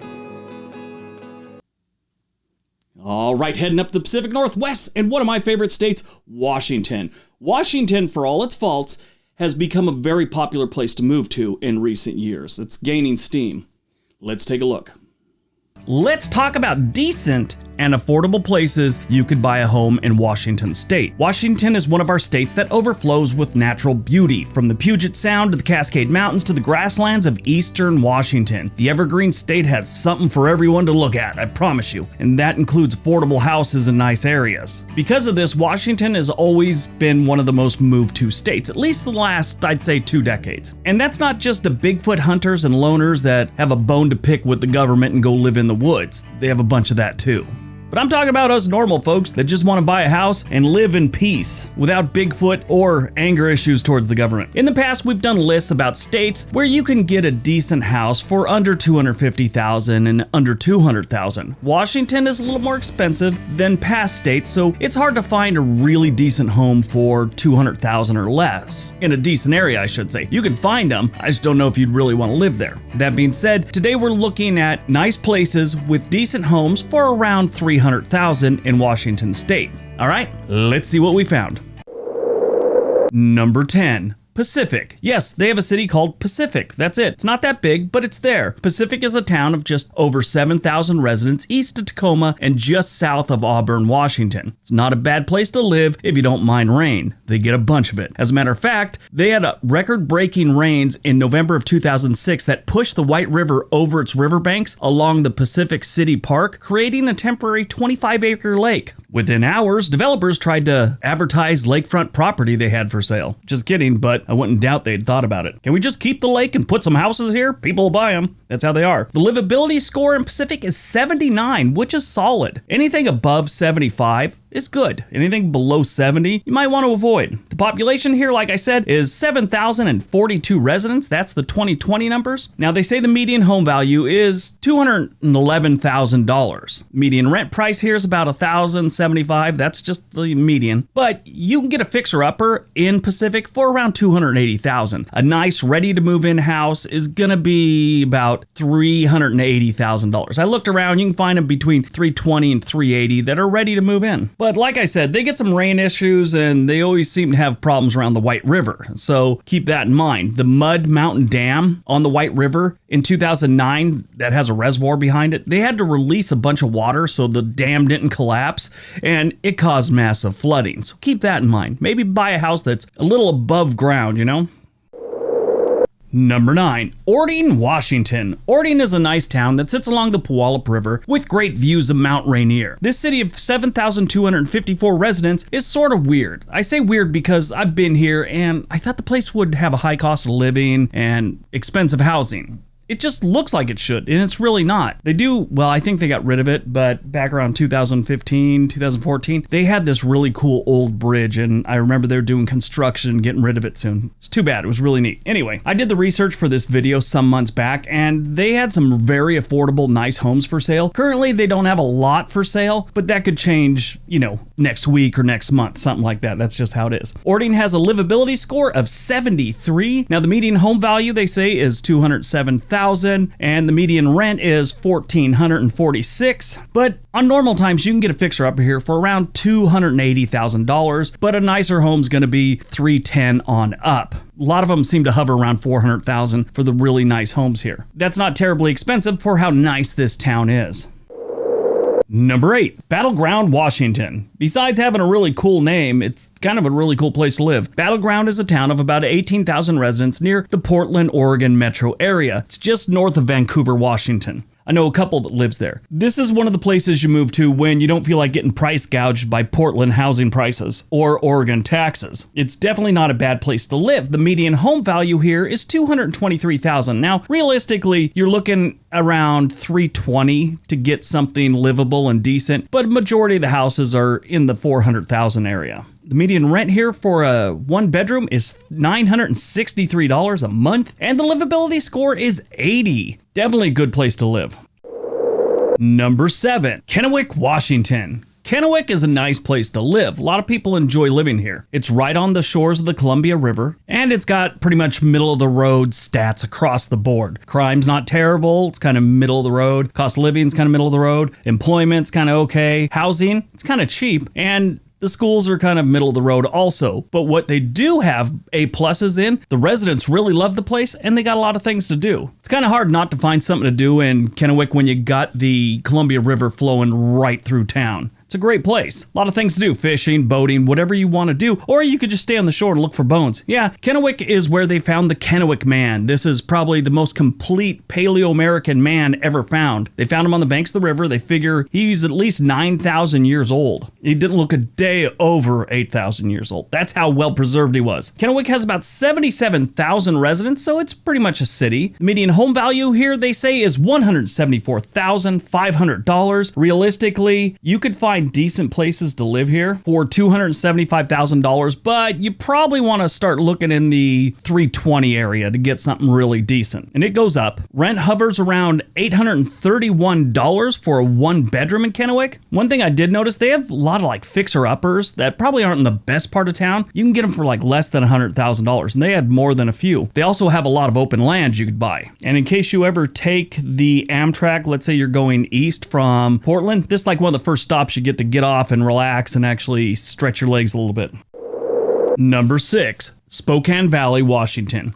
All right, heading up to the Pacific Northwest and one of my favorite states, Washington. Washington, for all its faults, has become a very popular place to move to in recent years. It's gaining steam. Let's take a look. Let's talk about decent and affordable places you could buy a home in Washington state. Washington is one of our states that overflows with natural beauty, from the Puget Sound to the Cascade Mountains to the grasslands of eastern Washington. The evergreen state has something for everyone to look at, I promise you, and that includes affordable houses in nice areas. Because of this, Washington has always been one of the most moved to states, at least the last, I'd say, 2 decades. And that's not just the Bigfoot hunters and loners that have a bone to pick with the government and go live in the woods. They have a bunch of that too. But I'm talking about us normal folks that just want to buy a house and live in peace without Bigfoot or anger issues towards the government. In the past, we've done lists about states where you can get a decent house for under $250,000 and under $200,000. Washington is a little more expensive than past states, so it's hard to find a really decent home for $200,000 or less. In a decent area, I should say. You can find them, I just don't know if you'd really want to live there. That being said, today we're looking at nice places with decent homes for around $300,000 in Washington state. All right, let's see what we found. Number 10, Pacific. Yes, they have a city called Pacific. That's it. It's not that big, but it's there. Pacific is a town of just over 7,000 residents east of Tacoma and just south of Auburn, Washington. It's not a bad place to live if you don't mind rain. They get a bunch of it. As a matter of fact, they had record-breaking rains in November of 2006 that pushed the White River over its riverbanks along the Pacific City Park, creating a temporary 25-acre lake. Within hours, developers tried to advertise lakefront property they had for sale. Just kidding, but I wouldn't doubt they'd thought about it. Can we just keep the lake and put some houses here? People will buy them. That's how they are. The livability score in Pacific is 79, which is solid. Anything above 75 is good. Anything below 70, you might want to avoid. The population here, like I said, is 7,042 residents. That's the 2020 numbers. Now, they say the median home value is $211,000. Median rent price here is about $1,075. That's just the median. But you can get a fixer-upper in Pacific for around $280,000. A nice, ready-to-move-in house is gonna be about $380,000. I looked around. You can find them between $320,000 and $380,000 that are ready to move in. But like I said, they get some rain issues and they always seem to have problems around the White River. So keep that in mind. The Mud Mountain Dam on the White River in 2009 that has a reservoir behind it, they had to release a bunch of water so the dam didn't collapse and it caused massive flooding. So keep that in mind. Maybe buy a house that's a little above ground, you know? Number 9, Orting, Washington. Orting is a nice town that sits along the Puyallup River with great views of Mount Rainier. This city of 7,254 residents is sort of weird. I say weird because I've been here and I thought the place would have a high cost of living and expensive housing. It just looks like it should, and it's really not. They do, well, I think they got rid of it, but back around 2015, 2014, they had this really cool old bridge, and I remember they were doing construction, getting rid of it soon. It's too bad. It was really neat. Anyway, I did the research for this video some months back, and they had some very affordable, nice homes for sale. Currently, they don't have a lot for sale, but that could change, you know, next week or next month, something like that. That's just how it is. Orting has a livability score of 73. Now, the median home value, they say, is $207,000. And the median rent is $1,446. But on normal times, you can get a fixer-upper here for around $280,000, but a nicer home's going to be $310,000 on up. A lot of them seem to hover around $400,000 for the really nice homes here. That's not terribly expensive for how nice this town is. Number 8, Battleground, Washington. Besides having a really cool name, it's kind of a really cool place to live. Battleground is a town of about 18,000 residents near the Portland, Oregon metro area. It's just north of Vancouver, Washington. I know a couple that lives there. This is one of the places you move to when you don't feel like getting price gouged by Portland housing prices or Oregon taxes. It's definitely not a bad place to live. The median home value here is $223,000. Now, realistically, you're looking around $320,000 to get something livable and decent, but a majority of the houses are in the $400,000 area. The median rent here for a one bedroom is $963 a month, and the livability score is 80. Definitely a good place to live. Number 7, Kennewick, Washington. Kennewick is a nice place to live. A lot of people enjoy living here. It's right on the shores of the Columbia River, and it's got pretty much middle-of-the-road stats across the board. Crime's not terrible. It's kind of middle of the road. Cost of living's kind of middle of the road. Employment's kind of okay. Housing, it's kind of cheap, and the schools are kind of middle of the road also. But what they do have A pluses in, the residents really love the place and they got a lot of things to do. It's kind of hard not to find something to do in Kennewick when you got the Columbia River flowing right through town. It's a great place. A lot of things to do. Fishing, boating, whatever you want to do. Or you could just stay on the shore and look for bones. Yeah, Kennewick is where they found the Kennewick Man. This is probably the most complete Paleo-American man ever found. They found him on the banks of the river. They figure he's at least 9,000 years old. He didn't look a day over 8,000 years old. That's how well preserved he was. Kennewick has about 77,000 residents, so it's pretty much a city. The median home value here, they say, is $174,500. Realistically, you could find decent places to live here for $275,000, but you probably want to start looking in the $320,000 area to get something really decent. And it goes up. Rent hovers around $831 for a one bedroom in Kennewick. One thing I did notice, they have a lot of like fixer-uppers that probably aren't in the best part of town. You can get them for like less than $100,000, and they had more than a few. They also have a lot of open land you could buy. And in case you ever take the Amtrak, let's say you're going east from Portland, this is like one of the first stops you get off and relax and actually stretch your legs a little bit. Number 6, Spokane Valley, Washington.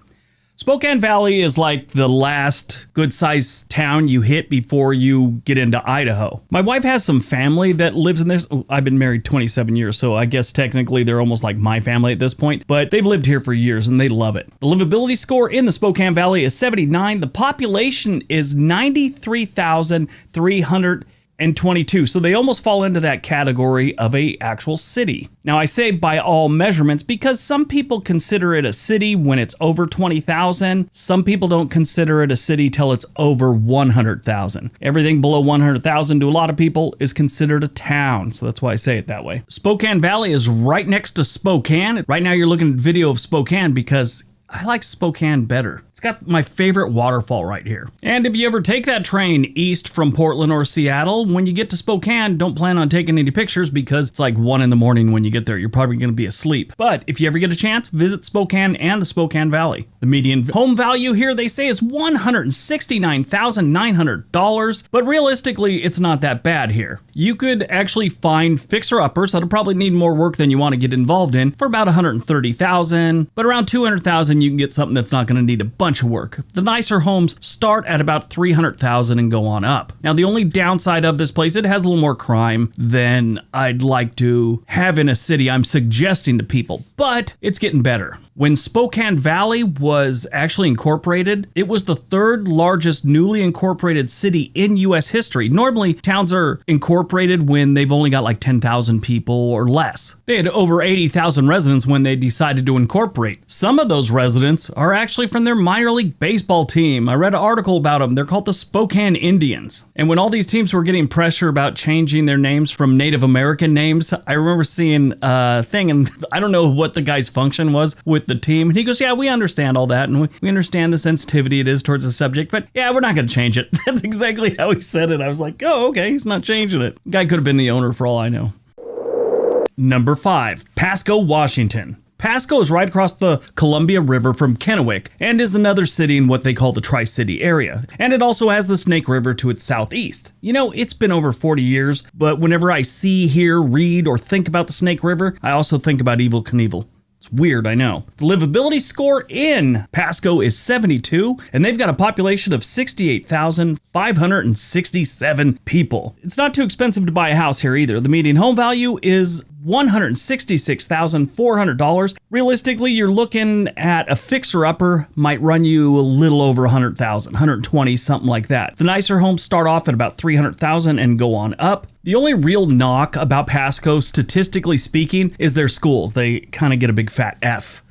Spokane Valley is like the last good-sized town you hit before you get into Idaho. My wife has some family that lives in this. I've been married 27 years, so I guess technically they're almost like my family at this point, but they've lived here for years and they love it. The livability score in the Spokane Valley is 79. The population is 93,322, so they almost fall into that category of a actual city. Now I say by all measurements because some people consider it a city when it's over 20,000. Some people don't consider it a city till it's over 100,000. Everything below 100,000 to a lot of people is considered a town, so that's why I say it that way. Spokane Valley is right next to Spokane. Right now you're looking at video of Spokane because I like Spokane better. It's got my favorite waterfall right here. And if you ever take that train east from Portland or Seattle, when you get to Spokane, don't plan on taking any pictures because it's like 1 a.m. when you get there. You're probably going to be asleep. But if you ever get a chance, visit Spokane and the Spokane Valley. The median home value here, they say, is $169,900. But realistically, it's not that bad here. You could actually find fixer-uppers that'll probably need more work than you want to get involved in for about $130,000. But around $200,000, you can get something that's not going to need a bunch of work. The nicer homes start at about $300,000 and go on up. Now, the only downside of this place, it has a little more crime than I'd like to have in a city I'm suggesting to people, but it's getting better. When Spokane Valley was actually incorporated, it was the third largest newly incorporated city in U.S. history. Normally, towns are incorporated when they've only got like 10,000 people or less. They had over 80,000 residents when they decided to incorporate. Some of those residents are actually from their minor league baseball team. I read an article about them. They're called the Spokane Indians. And when all these teams were getting pressure about changing their names from Native American names, I remember seeing a thing, and I don't know what the guy's function was with the team, and he goes, yeah, we understand all that, and we understand the sensitivity it is towards the subject, but yeah, we're not going to change it. That's exactly how he said it. I was like, oh, okay, he's not changing it. Guy could have been the owner for all I know. Number 5, Pasco, Washington. Pasco is right across the Columbia River from Kennewick and is another city in what they call the Tri-City area. And it also has the Snake River to its southeast. You know, it's been over 40 years, but whenever I see, hear, read, or think about the Snake River, I also think about Evel Knievel. It's weird, I know. The livability score in Pasco is 72, and they've got a population of 68,567 people. It's not too expensive to buy a house here either. The median home value is $166,400. Realistically, you're looking at a fixer-upper might run you a little over $100,000, $120,000, something like that. The nicer homes start off at about $300,000 and go on up. The only real knock about Pasco, statistically speaking, is their schools. They kind of get a big fat F.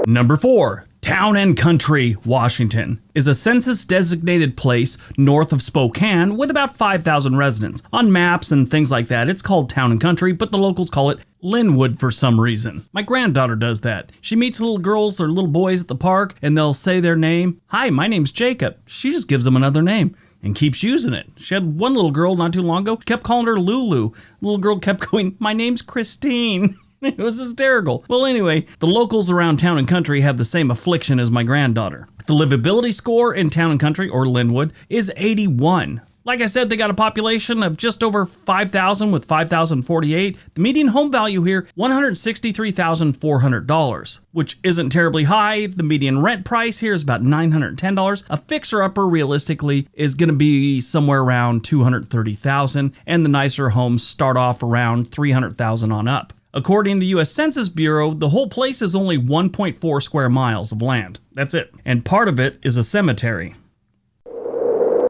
Number 4. Town and Country, Washington, is a census-designated place north of Spokane with about 5,000 residents. On maps and things like that, it's called Town and Country, but the locals call it Linwood for some reason. My granddaughter does that. She meets little girls or little boys at the park, and they'll say their name. Hi, my name's Jacob. She just gives them another name and keeps using it. She had one little girl not too long ago, kept calling her Lulu. The little girl kept going, my name's Christine. It was hysterical. Well, anyway, the locals around Town and Country have the same affliction as my granddaughter. The livability score in Town and Country, or Linwood, is 81. Like I said, they got a population of just over 5,000 with 5,048. The median home value here, $163,400, which isn't terribly high. The median rent price here is about $910. A fixer-upper, realistically, is going to be somewhere around $230,000, and the nicer homes start off around $300,000 on up. According to the U.S. Census Bureau, the whole place is only 1.4 square miles of land. That's it. And part of it is a cemetery.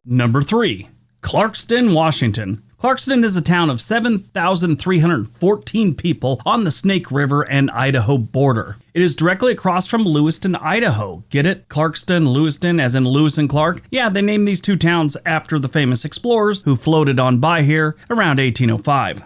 Number 3, Clarkston, Washington. Clarkston is a town of 7,314 people on the Snake River and Idaho border. It is directly across from Lewiston, Idaho. Get it? Clarkston, Lewiston, as in Lewis and Clark? Yeah, they named these two towns after the famous explorers who floated on by here around 1805.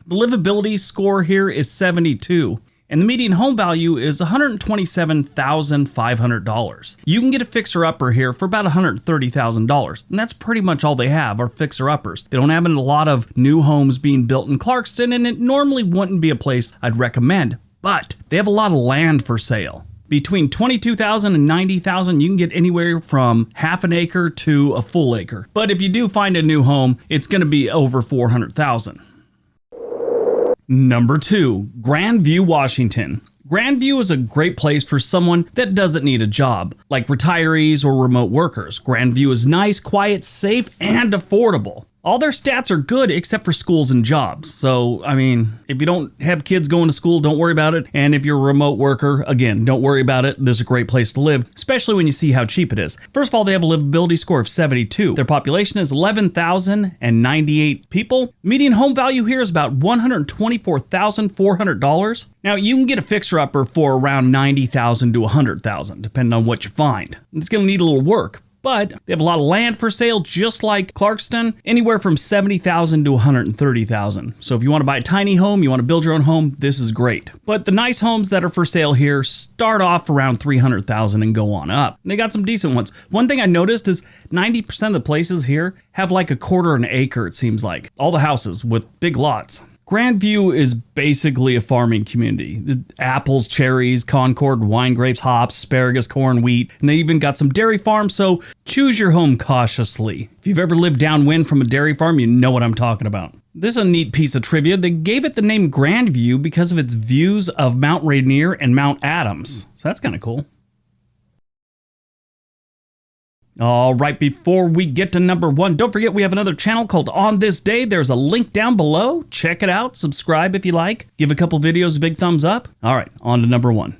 The livability score here is 72, and the median home value is $127,500. You can get a fixer-upper here for about $130,000, and that's pretty much all they have are fixer-uppers. They don't have a lot of new homes being built in Clarkston, and it normally wouldn't be a place I'd recommend, but they have a lot of land for sale. Between $22,000 and $90,000, you can get anywhere from half an acre to a full acre. But if you do find a new home, it's going to be over $400,000. Number 2, Grandview, Washington. Grandview is a great place for someone that doesn't need a job, like retirees or remote workers. Grandview is nice, quiet, safe, and affordable. All their stats are good except for schools and jobs. So, I mean, if you don't have kids going to school, don't worry about it. And if you're a remote worker, again, don't worry about it. This is a great place to live, especially when you see how cheap it is. First of all, they have a livability score of 72. Their population is 11,098 people. Median home value here is about $124,400. Now, you can get a fixer-upper for around $90,000 to $100,000, depending on what you find. It's going to need a little work. But they have a lot of land for sale, just like Clarkston, anywhere from $70,000 to $130,000. So if you want to buy a tiny home, you want to build your own home, this is great. But the nice homes that are for sale here start off around $300,000 and go on up. And they got some decent ones. One thing I noticed is 90% of the places here have like a quarter an acre, it seems like. All the houses with big lots. Grandview is basically a farming community. Apples, cherries, Concord, wine grapes, hops, asparagus, corn, wheat, and they even got some dairy farms, so choose your home cautiously. If you've ever lived downwind from a dairy farm, you know what I'm talking about. This is a neat piece of trivia. They gave it the name Grandview because of its views of Mount Rainier and Mount Adams. So that's kind of cool. All right, before we get to number 1, don't forget we have another channel called On This Day. There's a link down below. Check it out. Subscribe if you like. Give a couple videos a big thumbs up. All right, on to number 1.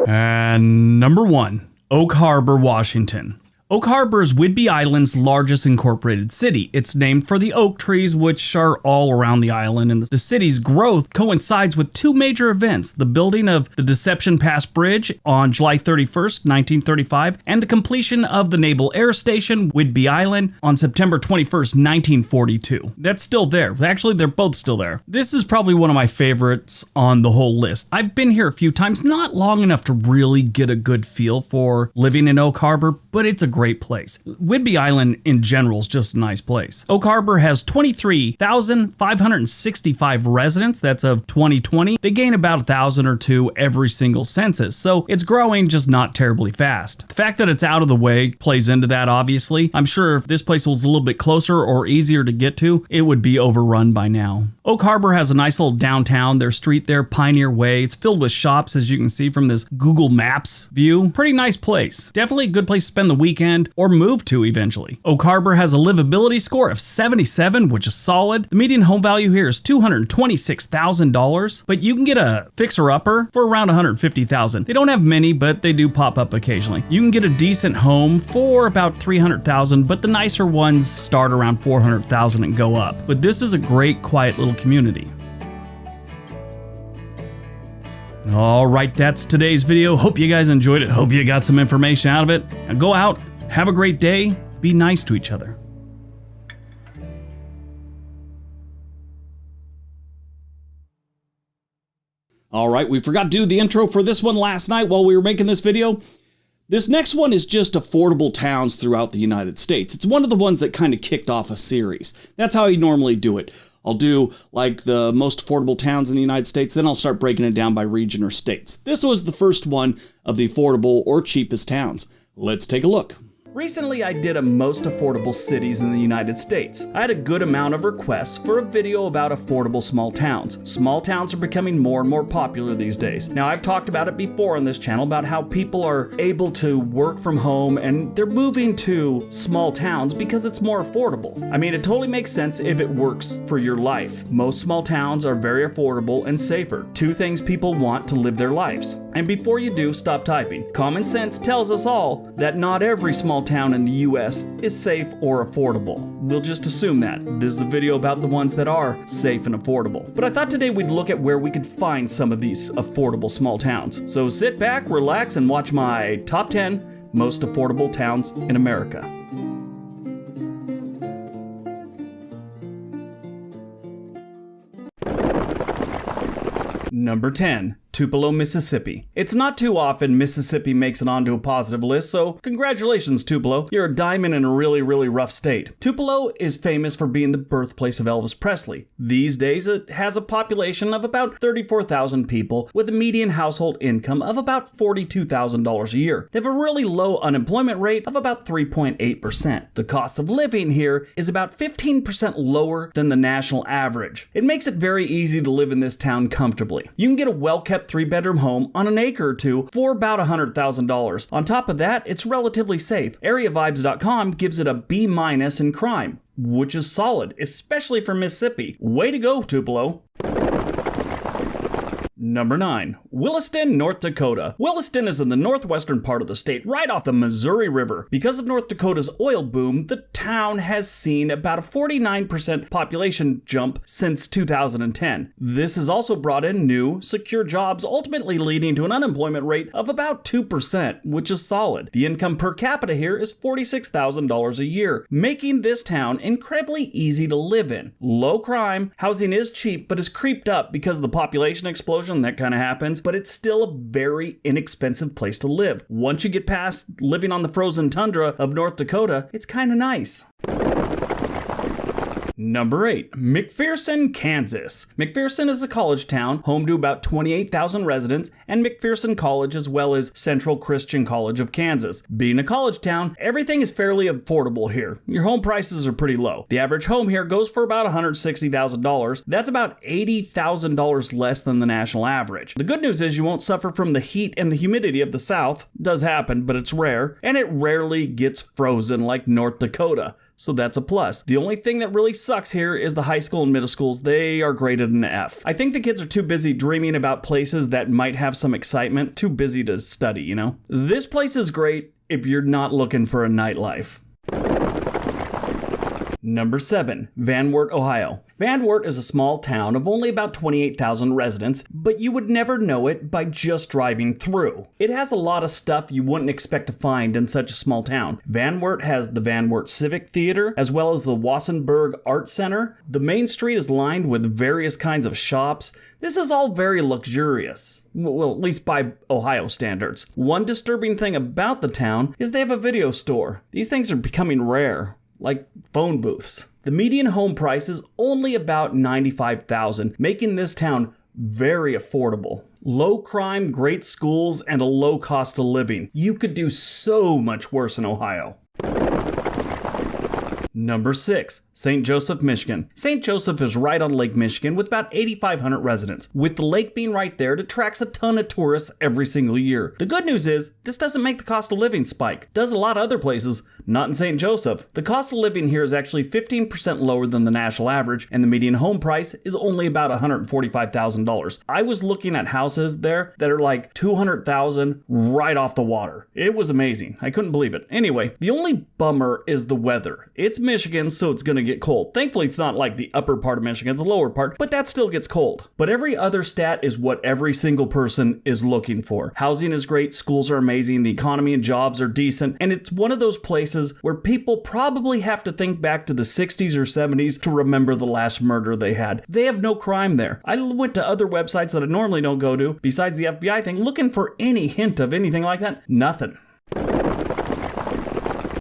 And number 1, Oak Harbor, Washington. Oak Harbor is Whidbey Island's largest incorporated city. It's named for the oak trees, which are all around the island, and the city's growth coincides with 2 major events: the building of the Deception Pass Bridge on July 31st, 1935, and the completion of the Naval Air Station, Whidbey Island, on September 21st, 1942. That's still there. Actually, they're both still there. This is probably one of my favorites on the whole list. I've been here a few times, not long enough to really get a good feel for living in Oak Harbor, but it's a great place. Whidbey Island in general is just a nice place. Oak Harbor has 23,565 residents. That's of 2020. They gain about 1,000 or 2 every single census, so it's growing, just not terribly fast. The fact that it's out of the way plays into that, obviously. I'm sure if this place was a little bit closer or easier to get to, it would be overrun by now. Oak Harbor has a nice little downtown. Their street there, Pioneer Way. It's filled with shops, as you can see from this Google Maps view. Pretty nice place. Definitely a good place to spend the weekend or move to eventually. Oak Harbor has a livability score of 77, which is solid. The median home value here is $226,000, but you can get a fixer-upper for around $150,000. They don't have many, but they do pop up occasionally. You can get a decent home for about $300,000, but the nicer ones start around $400,000 and go up. But this is a great, quiet little community. All right, that's today's video. Hope you guys enjoyed it. Hope you got some information out of it. Now go out, have a great day, be nice to each other. All right, we forgot to do the intro for this one last night while we were making this video. This next one is just affordable towns throughout the United States. It's one of the ones that kind of kicked off a series. That's how I normally do it. I'll do like the most affordable towns in the United States, then I'll start breaking it down by region or states. This was the first one of the affordable or cheapest towns. Let's take a look. Recently, I did a most affordable cities in the United States. I had a good amount of requests for a video about affordable small towns. Small towns are becoming more and more popular these days. Now, I've talked about it before on this channel about how people are able to work from home and they're moving to small towns because it's more affordable. I mean, it totally makes sense if it works for your life. Most small towns are very affordable and safer. 2 things people want to live their lives. And before you do, stop typing. Common sense tells us all that not every small town in the US is safe or affordable. We'll just assume that. This is a video about the ones that are safe and affordable. But I thought today we'd look at where we could find some of these affordable small towns. So sit back, relax, and watch my top 10 most affordable towns in America. Number 10. Tupelo, Mississippi. It's not too often Mississippi makes it onto a positive list, so congratulations, Tupelo. You're a diamond in a really, really rough state. Tupelo is famous for being the birthplace of Elvis Presley. These days, it has a population of about 34,000 people with a median household income of about $42,000 a year. They have a really low unemployment rate of about 3.8%. The cost of living here is about 15% lower than the national average. It makes it very easy to live in this town comfortably. You can get a well-kept quiet 3-bedroom home on an acre or two for about $100,000. On top of that, it's relatively safe. AreaVibes.com gives it a B- in crime, which is solid, especially for Mississippi. Way to go, Tupelo. Number 9. Williston, North Dakota. Williston is in the northwestern part of the state, right off the Missouri River. Because of North Dakota's oil boom, the town has seen about a 49% population jump since 2010. This has also brought in new, secure jobs, ultimately leading to an unemployment rate of about 2%, which is solid. The income per capita here is $46,000 a year, making this town incredibly easy to live in. Low crime, housing is cheap, but is creeped up because of the population explosion that kind of happens, but it's still a very inexpensive place to live. Once you get past living on the frozen tundra of North Dakota, it's kind of nice. Number 8. McPherson, Kansas. McPherson is a college town, home to about 28,000 residents, and McPherson College as well as Central Christian College of Kansas. Being a college town, everything is fairly affordable here. Your home prices are pretty low. The average home here goes for about $160,000. That's about $80,000 less than the national average. The good news is you won't suffer from the heat and the humidity of the South. It does happen, but it's rare, and it rarely gets frozen like North Dakota. So that's a plus. The only thing that really sucks here is the high school and middle schools. They are graded an F. I think the kids are too busy dreaming about places that might have some excitement, too busy to study, you know? This place is great if you're not looking for a nightlife. Number 7. Van Wert, Ohio. Van Wert is a small town of only about 28,000 residents, but you would never know it by just driving through. It has a lot of stuff you wouldn't expect to find in such a small town. Van Wert has the Van Wert Civic Theater, as well as the Wassenberg Art Center. The main street is lined with various kinds of shops. This is all very luxurious. Well, at least by Ohio standards. One disturbing thing about the town is they have a video store. These things are becoming rare, like phone booths. The median home price is only about $95,000, making this town very affordable. Low crime, great schools, and a low cost of living. You could do so much worse in Ohio. Number 6. St. Joseph, Michigan. St. Joseph is right on Lake Michigan with about 8,500 residents. With the lake being right there, it attracts a ton of tourists every single year. The good news is, this doesn't make the cost of living spike. It does a lot of other places, not in St. Joseph. The cost of living here is actually 15% lower than the national average, and the median home price is only about $145,000. I was looking at houses there that are like $200,000 right off the water. It was amazing. I couldn't believe it. Anyway, the only bummer is the weather. It's Michigan, so it's gonna get cold. Thankfully, it's not like the upper part of Michigan, it's the lower part, but that still gets cold. But every other stat is what every single person is looking for. Housing is great, schools are amazing, the economy and jobs are decent, and it's one of those places where people probably have to think back to the 60s or 70s to remember the last murder they had. They have no crime there. I went to other websites that I normally don't go to, besides the FBI thing, looking for any hint of anything like that. Nothing.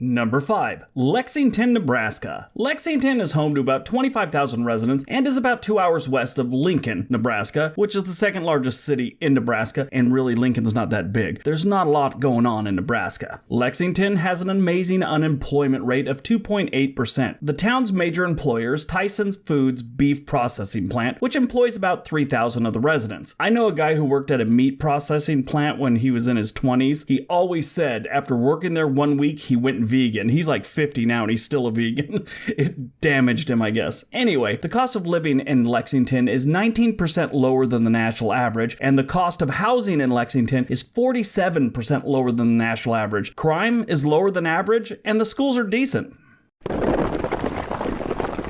Number 5. Lexington, Nebraska. Lexington is home to about 25,000 residents and is about 2 hours west of Lincoln, Nebraska, which is the second largest city in Nebraska, and really Lincoln's not that big. There's not a lot going on in Nebraska. Lexington has an amazing unemployment rate of 2.8%. The town's major employer is Tyson's Foods beef processing plant, which employs about 3,000 of the residents. I know a guy who worked at a meat processing plant when he was in his 20s. He always said after working there 1 week, he went vegan. He's like 50 now and he's still a vegan. It damaged him, I guess. Anyway, the cost of living in Lexington is 19% lower than the national average, and the cost of housing in Lexington is 47% lower than the national average. Crime is lower than average, and the schools are decent.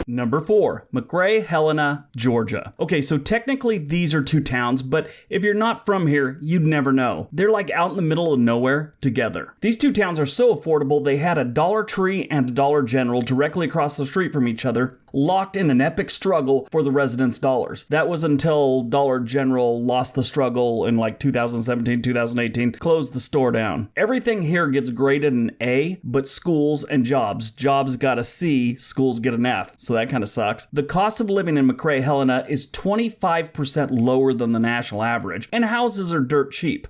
Number 4, McRae, Helena, Georgia. Okay, so technically these are two towns, but if you're not from here, you'd never know. They're like out in the middle of nowhere together. These two towns are so affordable, they had a Dollar Tree and a Dollar General directly across the street from each other, locked in an epic struggle for the residents' dollars. That was until Dollar General lost the struggle in like 2017, 2018, closed the store down. Everything here gets graded an A, but schools and jobs got a C, schools get an F. So that kind of sucks. The cost of living in McRae, Helena is 25% lower than the national average, and houses are dirt cheap.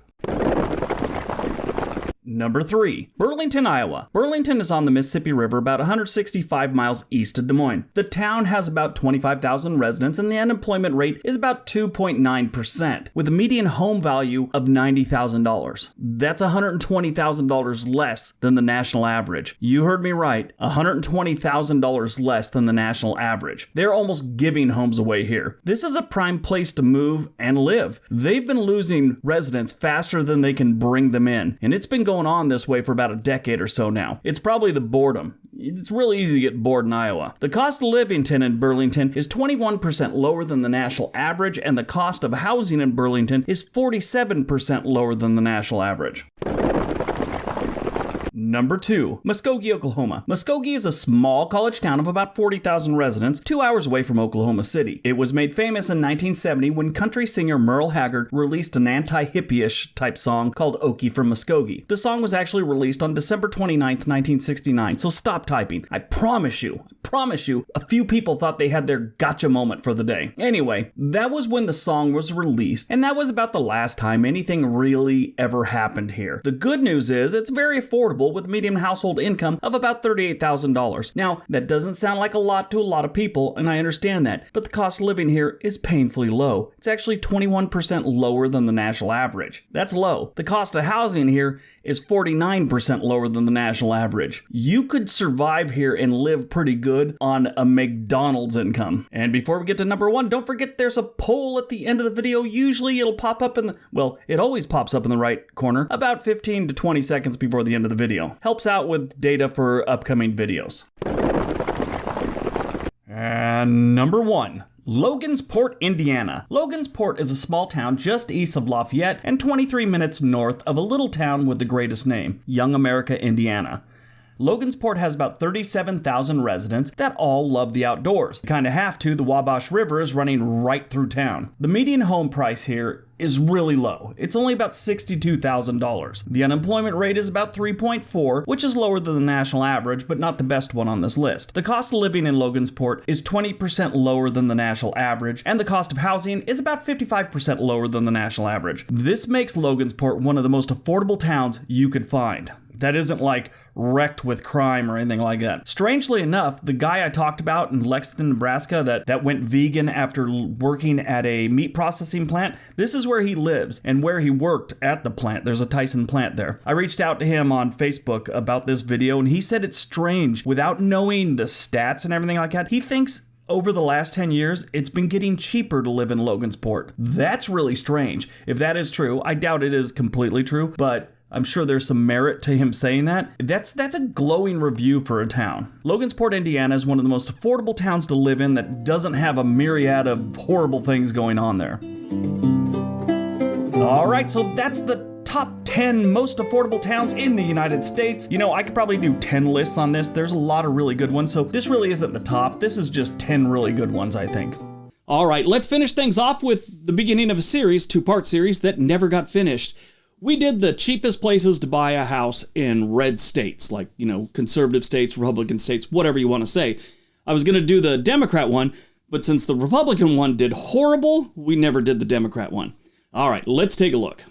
Number 3. Burlington, Iowa. Burlington is on the Mississippi River about 165 miles east of Des Moines. The town has about 25,000 residents and the unemployment rate is about 2.9%, with a median home value of $90,000. That's $120,000 less than the national average. You heard me right, $120,000 less than the national average. They're almost giving homes away here. This is a prime place to move and live. They've been losing residents faster than they can bring them in, and it's been going on this way for about a decade or so now. It's probably the boredom. It's really easy to get bored in Iowa. The cost of living in Burlington is 21% lower than the national average, and the cost of housing in Burlington is 47% lower than the national average. Number 2. Muskogee, Oklahoma. Muskogee is a small college town of about 40,000 residents, 2 hours away from Oklahoma City. It was made famous in 1970 when country singer Merle Haggard released an anti-hippie-ish type song called Okie from Muskogee. The song was actually released on December 29th, 1969, so stop typing. I promise you, a few people thought they had their gotcha moment for the day. Anyway, that was when the song was released, and that was about the last time anything really ever happened here. The good news is it's very affordable with a median household income of about $38,000. Now, that doesn't sound like a lot to a lot of people, and I understand that, but the cost of living here is painfully low. It's actually 21% lower than the national average. That's low. The cost of housing here is 49% lower than the national average. You could survive here and live pretty good on a McDonald's income. And before we get to number 1, don't forget there's a poll at the end of the video. Usually it'll pop up it always pops up in the right corner about 15 to 20 seconds before the end of the video. Helps out with data for upcoming videos. And number 1. Logansport, Indiana. Logansport is a small town just east of Lafayette and 23 minutes north of a little town with the greatest name, Young America, Indiana. Logansport has about 37,000 residents that all love the outdoors. They kind of have to. The Wabash River is running right through town. The median home price here is really low. It's only about $62,000. The unemployment rate is about 3.4, which is lower than the national average, but not the best one on this list. The cost of living in Logansport is 20% lower than the national average, and the cost of housing is about 55% lower than the national average. This makes Logansport one of the most affordable towns you could find. That isn't like wrecked with crime or anything like that. Strangely enough, the guy I talked about in Lexington, Nebraska that went vegan after working at a meat processing plant, this is where he lives and where he worked at the plant. There's a Tyson plant there. I reached out to him on Facebook about this video and he said it's strange. Without knowing the stats and everything like that, he thinks over the last 10 years, it's been getting cheaper to live in Logansport. That's really strange. If that is true, I doubt it is completely true, but I'm sure there's some merit to him saying that. That's a glowing review for a town. Logansport, Indiana is one of the most affordable towns to live in that doesn't have a myriad of horrible things going on there. All right, so that's the top 10 most affordable towns in the United States. You know, I could probably do 10 lists on this. There's a lot of really good ones, so this really isn't the top. This is just 10 really good ones, I think. All right, let's finish things off with the beginning of a series, 2-part series that never got finished. We did the cheapest places to buy a house in red states, like, conservative states, Republican states, whatever you want to say. I was going to do the Democrat one, but since the Republican one did horrible, we never did the Democrat one. All right, let's take a look.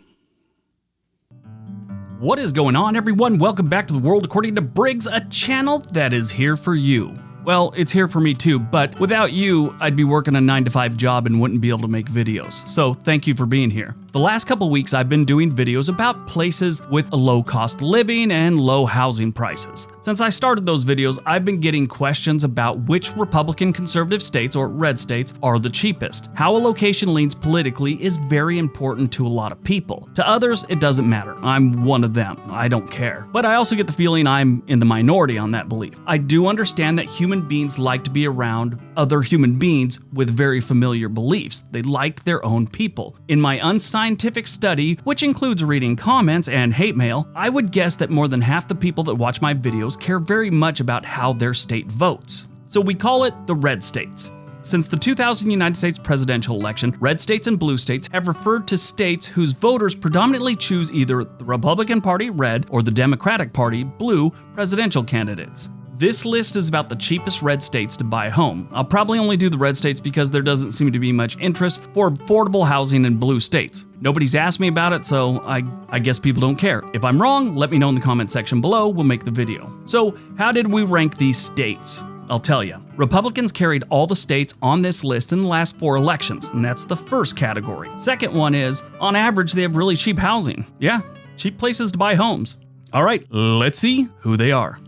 What is going on, everyone? Welcome back to the World According to Briggs, a channel that is here for you. Well, it's here for me too, but without you, I'd be working a 9-to-5 job and wouldn't be able to make videos. So thank you for being here. The last couple weeks, I've been doing videos about places with a low cost of living and low housing prices. Since I started those videos, I've been getting questions about which Republican conservative states or red states are the cheapest. How a location leans politically is very important to a lot of people. To others, it doesn't matter. I'm one of them. I don't care. But I also get the feeling I'm in the minority on that belief. I do understand that human beings like to be around other human beings with very familiar beliefs. They like their own people. In my unscientific study, which includes reading comments and hate mail, I would guess that more than half the people that watch my videos care very much about how their state votes. So we call it the red states. Since the 2000 United States presidential election, red states and blue states have referred to states whose voters predominantly choose either the Republican Party, red, or the Democratic Party, blue, presidential candidates. This list is about the cheapest red states to buy a home. I'll probably only do the red states because there doesn't seem to be much interest for affordable housing in blue states. Nobody's asked me about it, so I guess people don't care. If I'm wrong, let me know in the comment section below, we'll make the video. So, how did we rank these states? I'll tell you. Republicans carried all the states on this list in the last 4 elections, and that's the first category. Second one is, on average, they have really cheap housing. Yeah, cheap places to buy homes. All right, let's see who they are.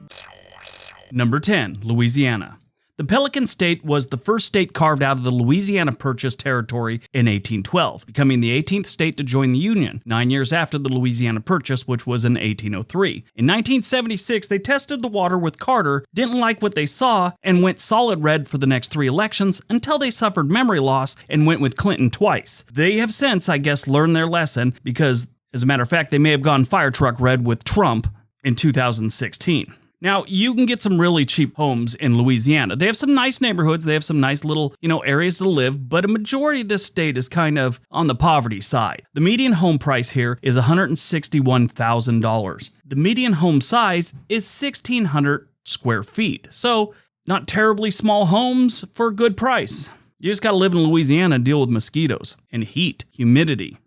Number 10, Louisiana. The Pelican State was the first state carved out of the Louisiana Purchase territory in 1812, becoming the 18th state to join the Union, 9 years after the Louisiana Purchase, which was in 1803. In 1976, they tested the water with Carter, didn't like what they saw, and went solid red for the next 3 elections until they suffered memory loss and went with Clinton twice. They have since, I guess, learned their lesson because, as a matter of fact, they may have gone fire truck red with Trump in 2016. Now, you can get some really cheap homes in Louisiana. They have some nice neighborhoods, they have some nice little, areas to live, but a majority of this state is kind of on the poverty side. The median home price here is $161,000. The median home size is 1,600 square feet. So, not terribly small homes for a good price. You just gotta live in Louisiana and deal with mosquitoes and heat, humidity.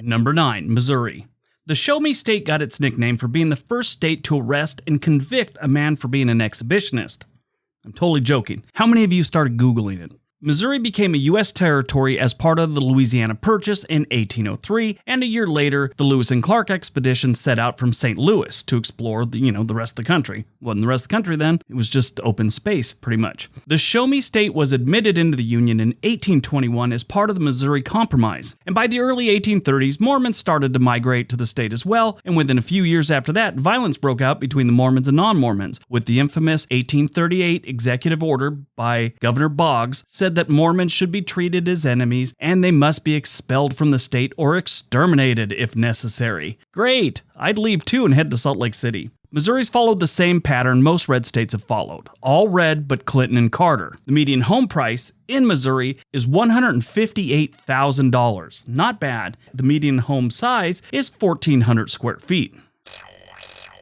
Number 9, Missouri. The Show Me State got its nickname for being the first state to arrest and convict a man for being an exhibitionist. I'm totally joking. How many of you started Googling it? Missouri became a U.S. territory as part of the Louisiana Purchase in 1803, and a year later, the Lewis and Clark expedition set out from St. Louis to explore the rest of the country. Wasn't the rest of the country then, it was just open space, pretty much. The Show Me State was admitted into the Union in 1821 as part of the Missouri Compromise, and by the early 1830s, Mormons started to migrate to the state as well, and within a few years after that, violence broke out between the Mormons and non-Mormons, with the infamous 1838 executive order by Governor Boggs said that Mormons should be treated as enemies and they must be expelled from the state or exterminated if necessary. Great! I'd leave too and head to Salt Lake City. Missouri's followed the same pattern most red states have followed. All red but Clinton and Carter. The median home price in Missouri is $158,000. Not bad. The median home size is 1,400 square feet.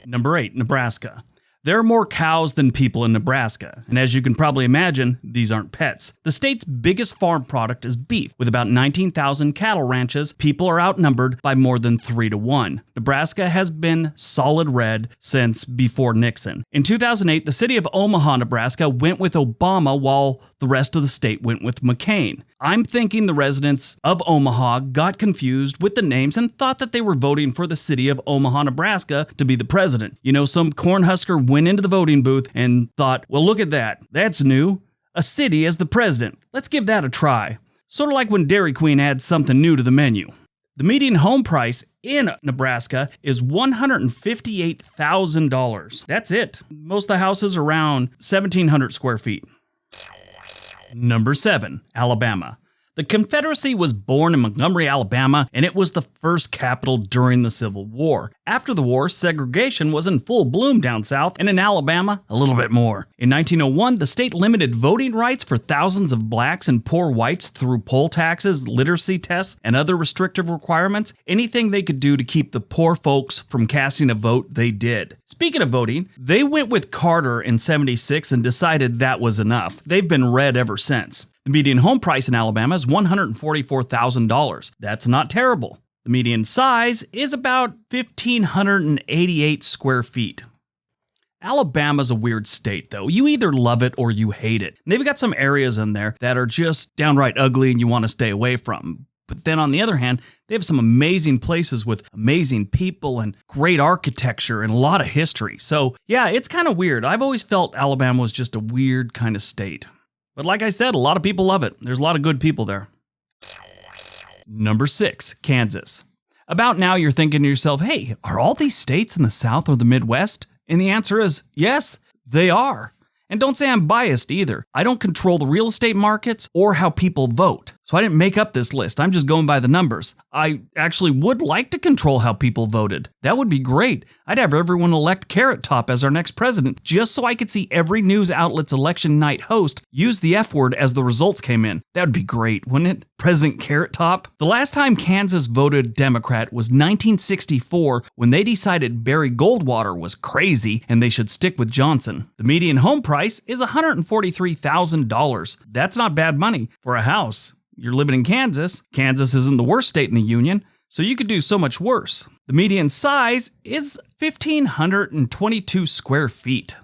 Number 8, Nebraska. There are more cows than people in Nebraska, and as you can probably imagine, these aren't pets. The state's biggest farm product is beef. With about 19,000 cattle ranches, people are outnumbered by more than 3 to 1. Nebraska has been solid red since before Nixon. In 2008, the city of Omaha, Nebraska went with Obama while the rest of the state went with McCain. I'm thinking the residents of Omaha got confused with the names and thought that they were voting for the city of Omaha, Nebraska to be the president. Some cornhusker went into the voting booth and thought, well, look at that. That's new. A city as the president. Let's give that a try. Sort of like when Dairy Queen adds something new to the menu. The median home price in Nebraska is $158,000. That's it. Most of the houses are around 1,700 square feet. Number 7, Alabama. The Confederacy was born in Montgomery, Alabama, and it was the first capital during the Civil War. After the war, segregation was in full bloom down south, and in Alabama, a little bit more. In 1901, the state limited voting rights for thousands of blacks and poor whites through poll taxes, literacy tests, and other restrictive requirements. Anything they could do to keep the poor folks from casting a vote, they did. Speaking of voting, they went with Carter in '76 and decided that was enough. They've been red ever since. The median home price in Alabama is $144,000. That's not terrible. The median size is about 1,588 square feet. Alabama's a weird state, though. You either love it or you hate it. They've got some areas in there that are just downright ugly and you want to stay away from. But then on the other hand, they have some amazing places with amazing people and great architecture and a lot of history. So yeah, it's kind of weird. I've always felt Alabama was just a weird kind of state. But like I said, a lot of people love it. There's a lot of good people there. Number 6, Kansas. About now you're thinking to yourself, hey, are all these states in the South or the Midwest? And the answer is yes, they are. And don't say I'm biased either. I don't control the real estate markets or how people vote. So I didn't make up this list. I'm just going by the numbers. I actually would like to control how people voted. That would be great. I'd have everyone elect Carrot Top as our next president just so I could see every news outlet's election night host use the F word as the results came in. That would be great, wouldn't it? President Carrot Top? The last time Kansas voted Democrat was 1964 when they decided Barry Goldwater was crazy and they should stick with Johnson. The median home price is $143,000. That's not bad money for a house. You're living in Kansas. Kansas isn't the worst state in the union, so you could do so much worse. The median size is 1,522 square feet.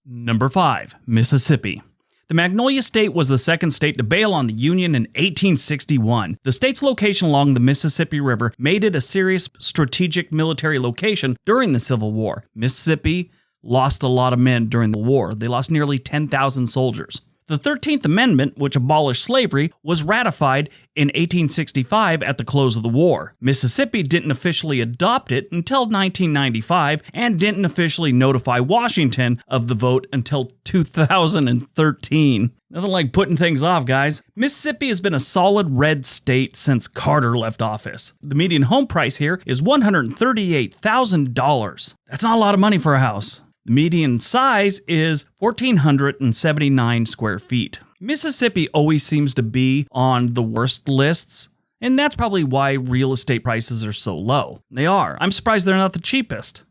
Number 5, Mississippi. The Magnolia State was the second state to bail on the Union in 1861. The state's location along the Mississippi River made it a serious strategic military location during the Civil War. Mississippi lost a lot of men during the war. They lost nearly 10,000 soldiers. The 13th Amendment, which abolished slavery, was ratified in 1865 at the close of the war. Mississippi didn't officially adopt it until 1995 and didn't officially notify Washington of the vote until 2013. Nothing like putting things off, guys. Mississippi has been a solid red state since Carter left office. The median home price here is $138,000. That's not a lot of money for a house. The median size is 1,479 square feet. Mississippi always seems to be on the worst lists, and that's probably why real estate prices are so low. They are. I'm surprised they're not the cheapest.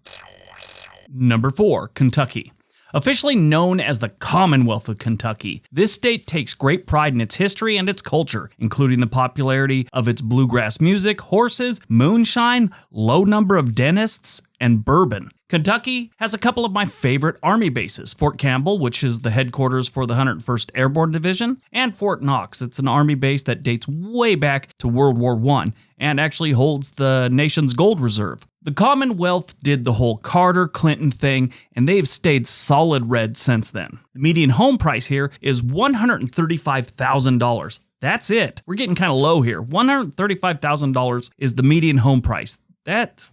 Number 4, Kentucky. Officially known as the Commonwealth of Kentucky, this state takes great pride in its history and its culture, including the popularity of its bluegrass music, horses, moonshine, low number of dentists, and bourbon. Kentucky has a couple of my favorite Army bases, Fort Campbell, which is the headquarters for the 101st Airborne Division, and Fort Knox. It's an Army base that dates way back to World War I and actually holds the nation's gold reserve. The Commonwealth did the whole Carter-Clinton thing, and they've stayed solid red since then. The median home price here is $135,000. That's it. We're getting kind of low here. $135,000 is the median home price.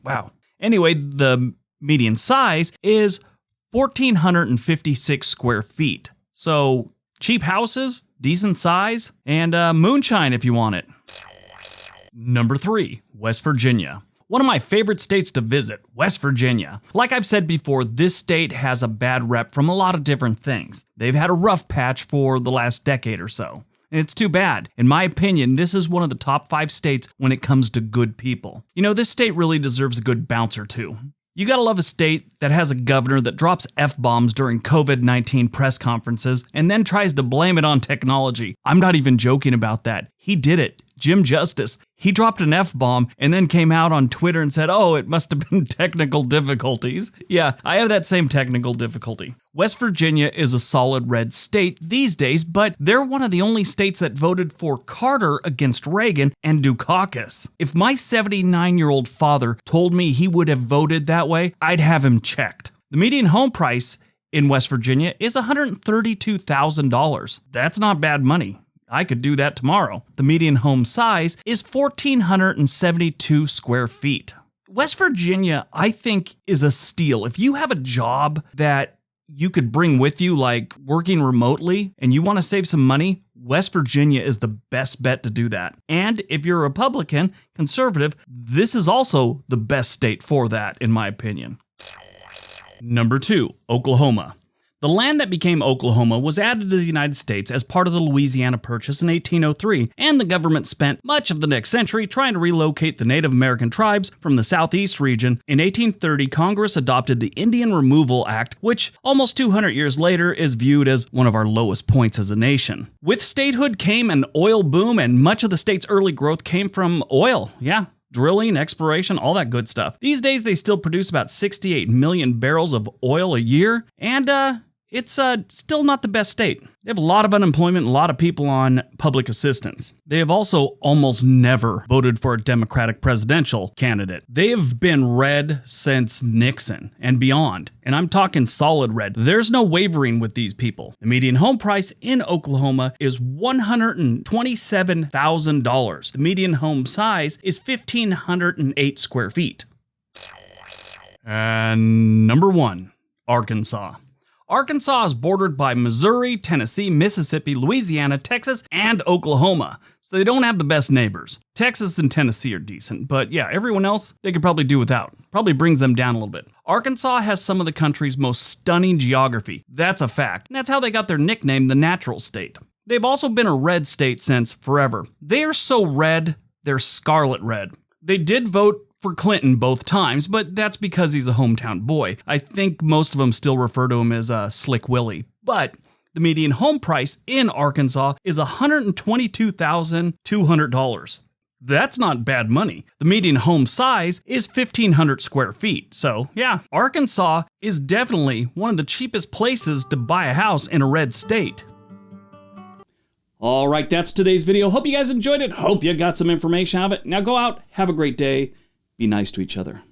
Wow. Anyway, the median size is 1,456 square feet. So cheap houses, decent size, and moonshine if you want it. Number 3, West Virginia. One of my favorite states to visit, West Virginia. Like I've said before, this state has a bad rep from a lot of different things. They've had a rough patch for the last decade or so. And it's too bad. In my opinion, this is one of the top 5 states when it comes to good people. You know, this state really deserves a good bouncer too. You gotta love a state that has a governor that drops F-bombs during COVID-19 press conferences and then tries to blame it on technology. I'm not even joking about that. He did it. Jim Justice. He dropped an F-bomb and then came out on Twitter and said, oh, it must have been technical difficulties. Yeah, I have that same technical difficulty. West Virginia is a solid red state these days, but they're one of the only states that voted for Carter against Reagan and Dukakis. If my 79-year-old father told me he would have voted that way, I'd have him checked. The median home price in West Virginia is $132,000. That's not bad money. I could do that tomorrow. The median home size is 1,472 square feet. West Virginia, I think, is a steal. If you have a job that you could bring with you, like working remotely, and you want to save some money, West Virginia is the best bet to do that. And if you're a Republican, conservative, this is also the best state for that, in my opinion. Number 2, Oklahoma. The land that became Oklahoma was added to the United States as part of the Louisiana Purchase in 1803, and the government spent much of the next century trying to relocate the Native American tribes from the southeast region. In 1830, Congress adopted the Indian Removal Act, which almost 200 years later is viewed as one of our lowest points as a nation. With statehood came an oil boom, and much of the state's early growth came from oil. Yeah. Drilling, exploration, all that good stuff. These days, they still produce about 68 million barrels of oil a year, and it's still not the best state. They have a lot of unemployment and a lot of people on public assistance. They have also almost never voted for a Democratic presidential candidate. They have been red since Nixon and beyond, and I'm talking solid red. There's no wavering with these people. The median home price in Oklahoma is $127,000. The median home size is 1,508 square feet. And number 1, Arkansas. Arkansas is bordered by Missouri, Tennessee, Mississippi, Louisiana, Texas, and Oklahoma, so they don't have the best neighbors. Texas and Tennessee are decent, but yeah, everyone else they could probably do without. Probably brings them down a little bit. Arkansas has some of the country's most stunning geography. That's a fact, and that's how they got their nickname, the Natural State. They've also been a red state since forever. They are so red, they're scarlet red. They did vote for Clinton both times, but that's because he's a hometown boy. I think most of them still refer to him as Slick Willie. But the median home price in Arkansas is $122,200. That's not bad money. The median home size is 1,500 square feet. So yeah, Arkansas is definitely one of the cheapest places to buy a house in a red state. All right, that's today's video. Hope you guys enjoyed it. Hope you got some information out of it. Now go out, have a great day. Be nice to each other.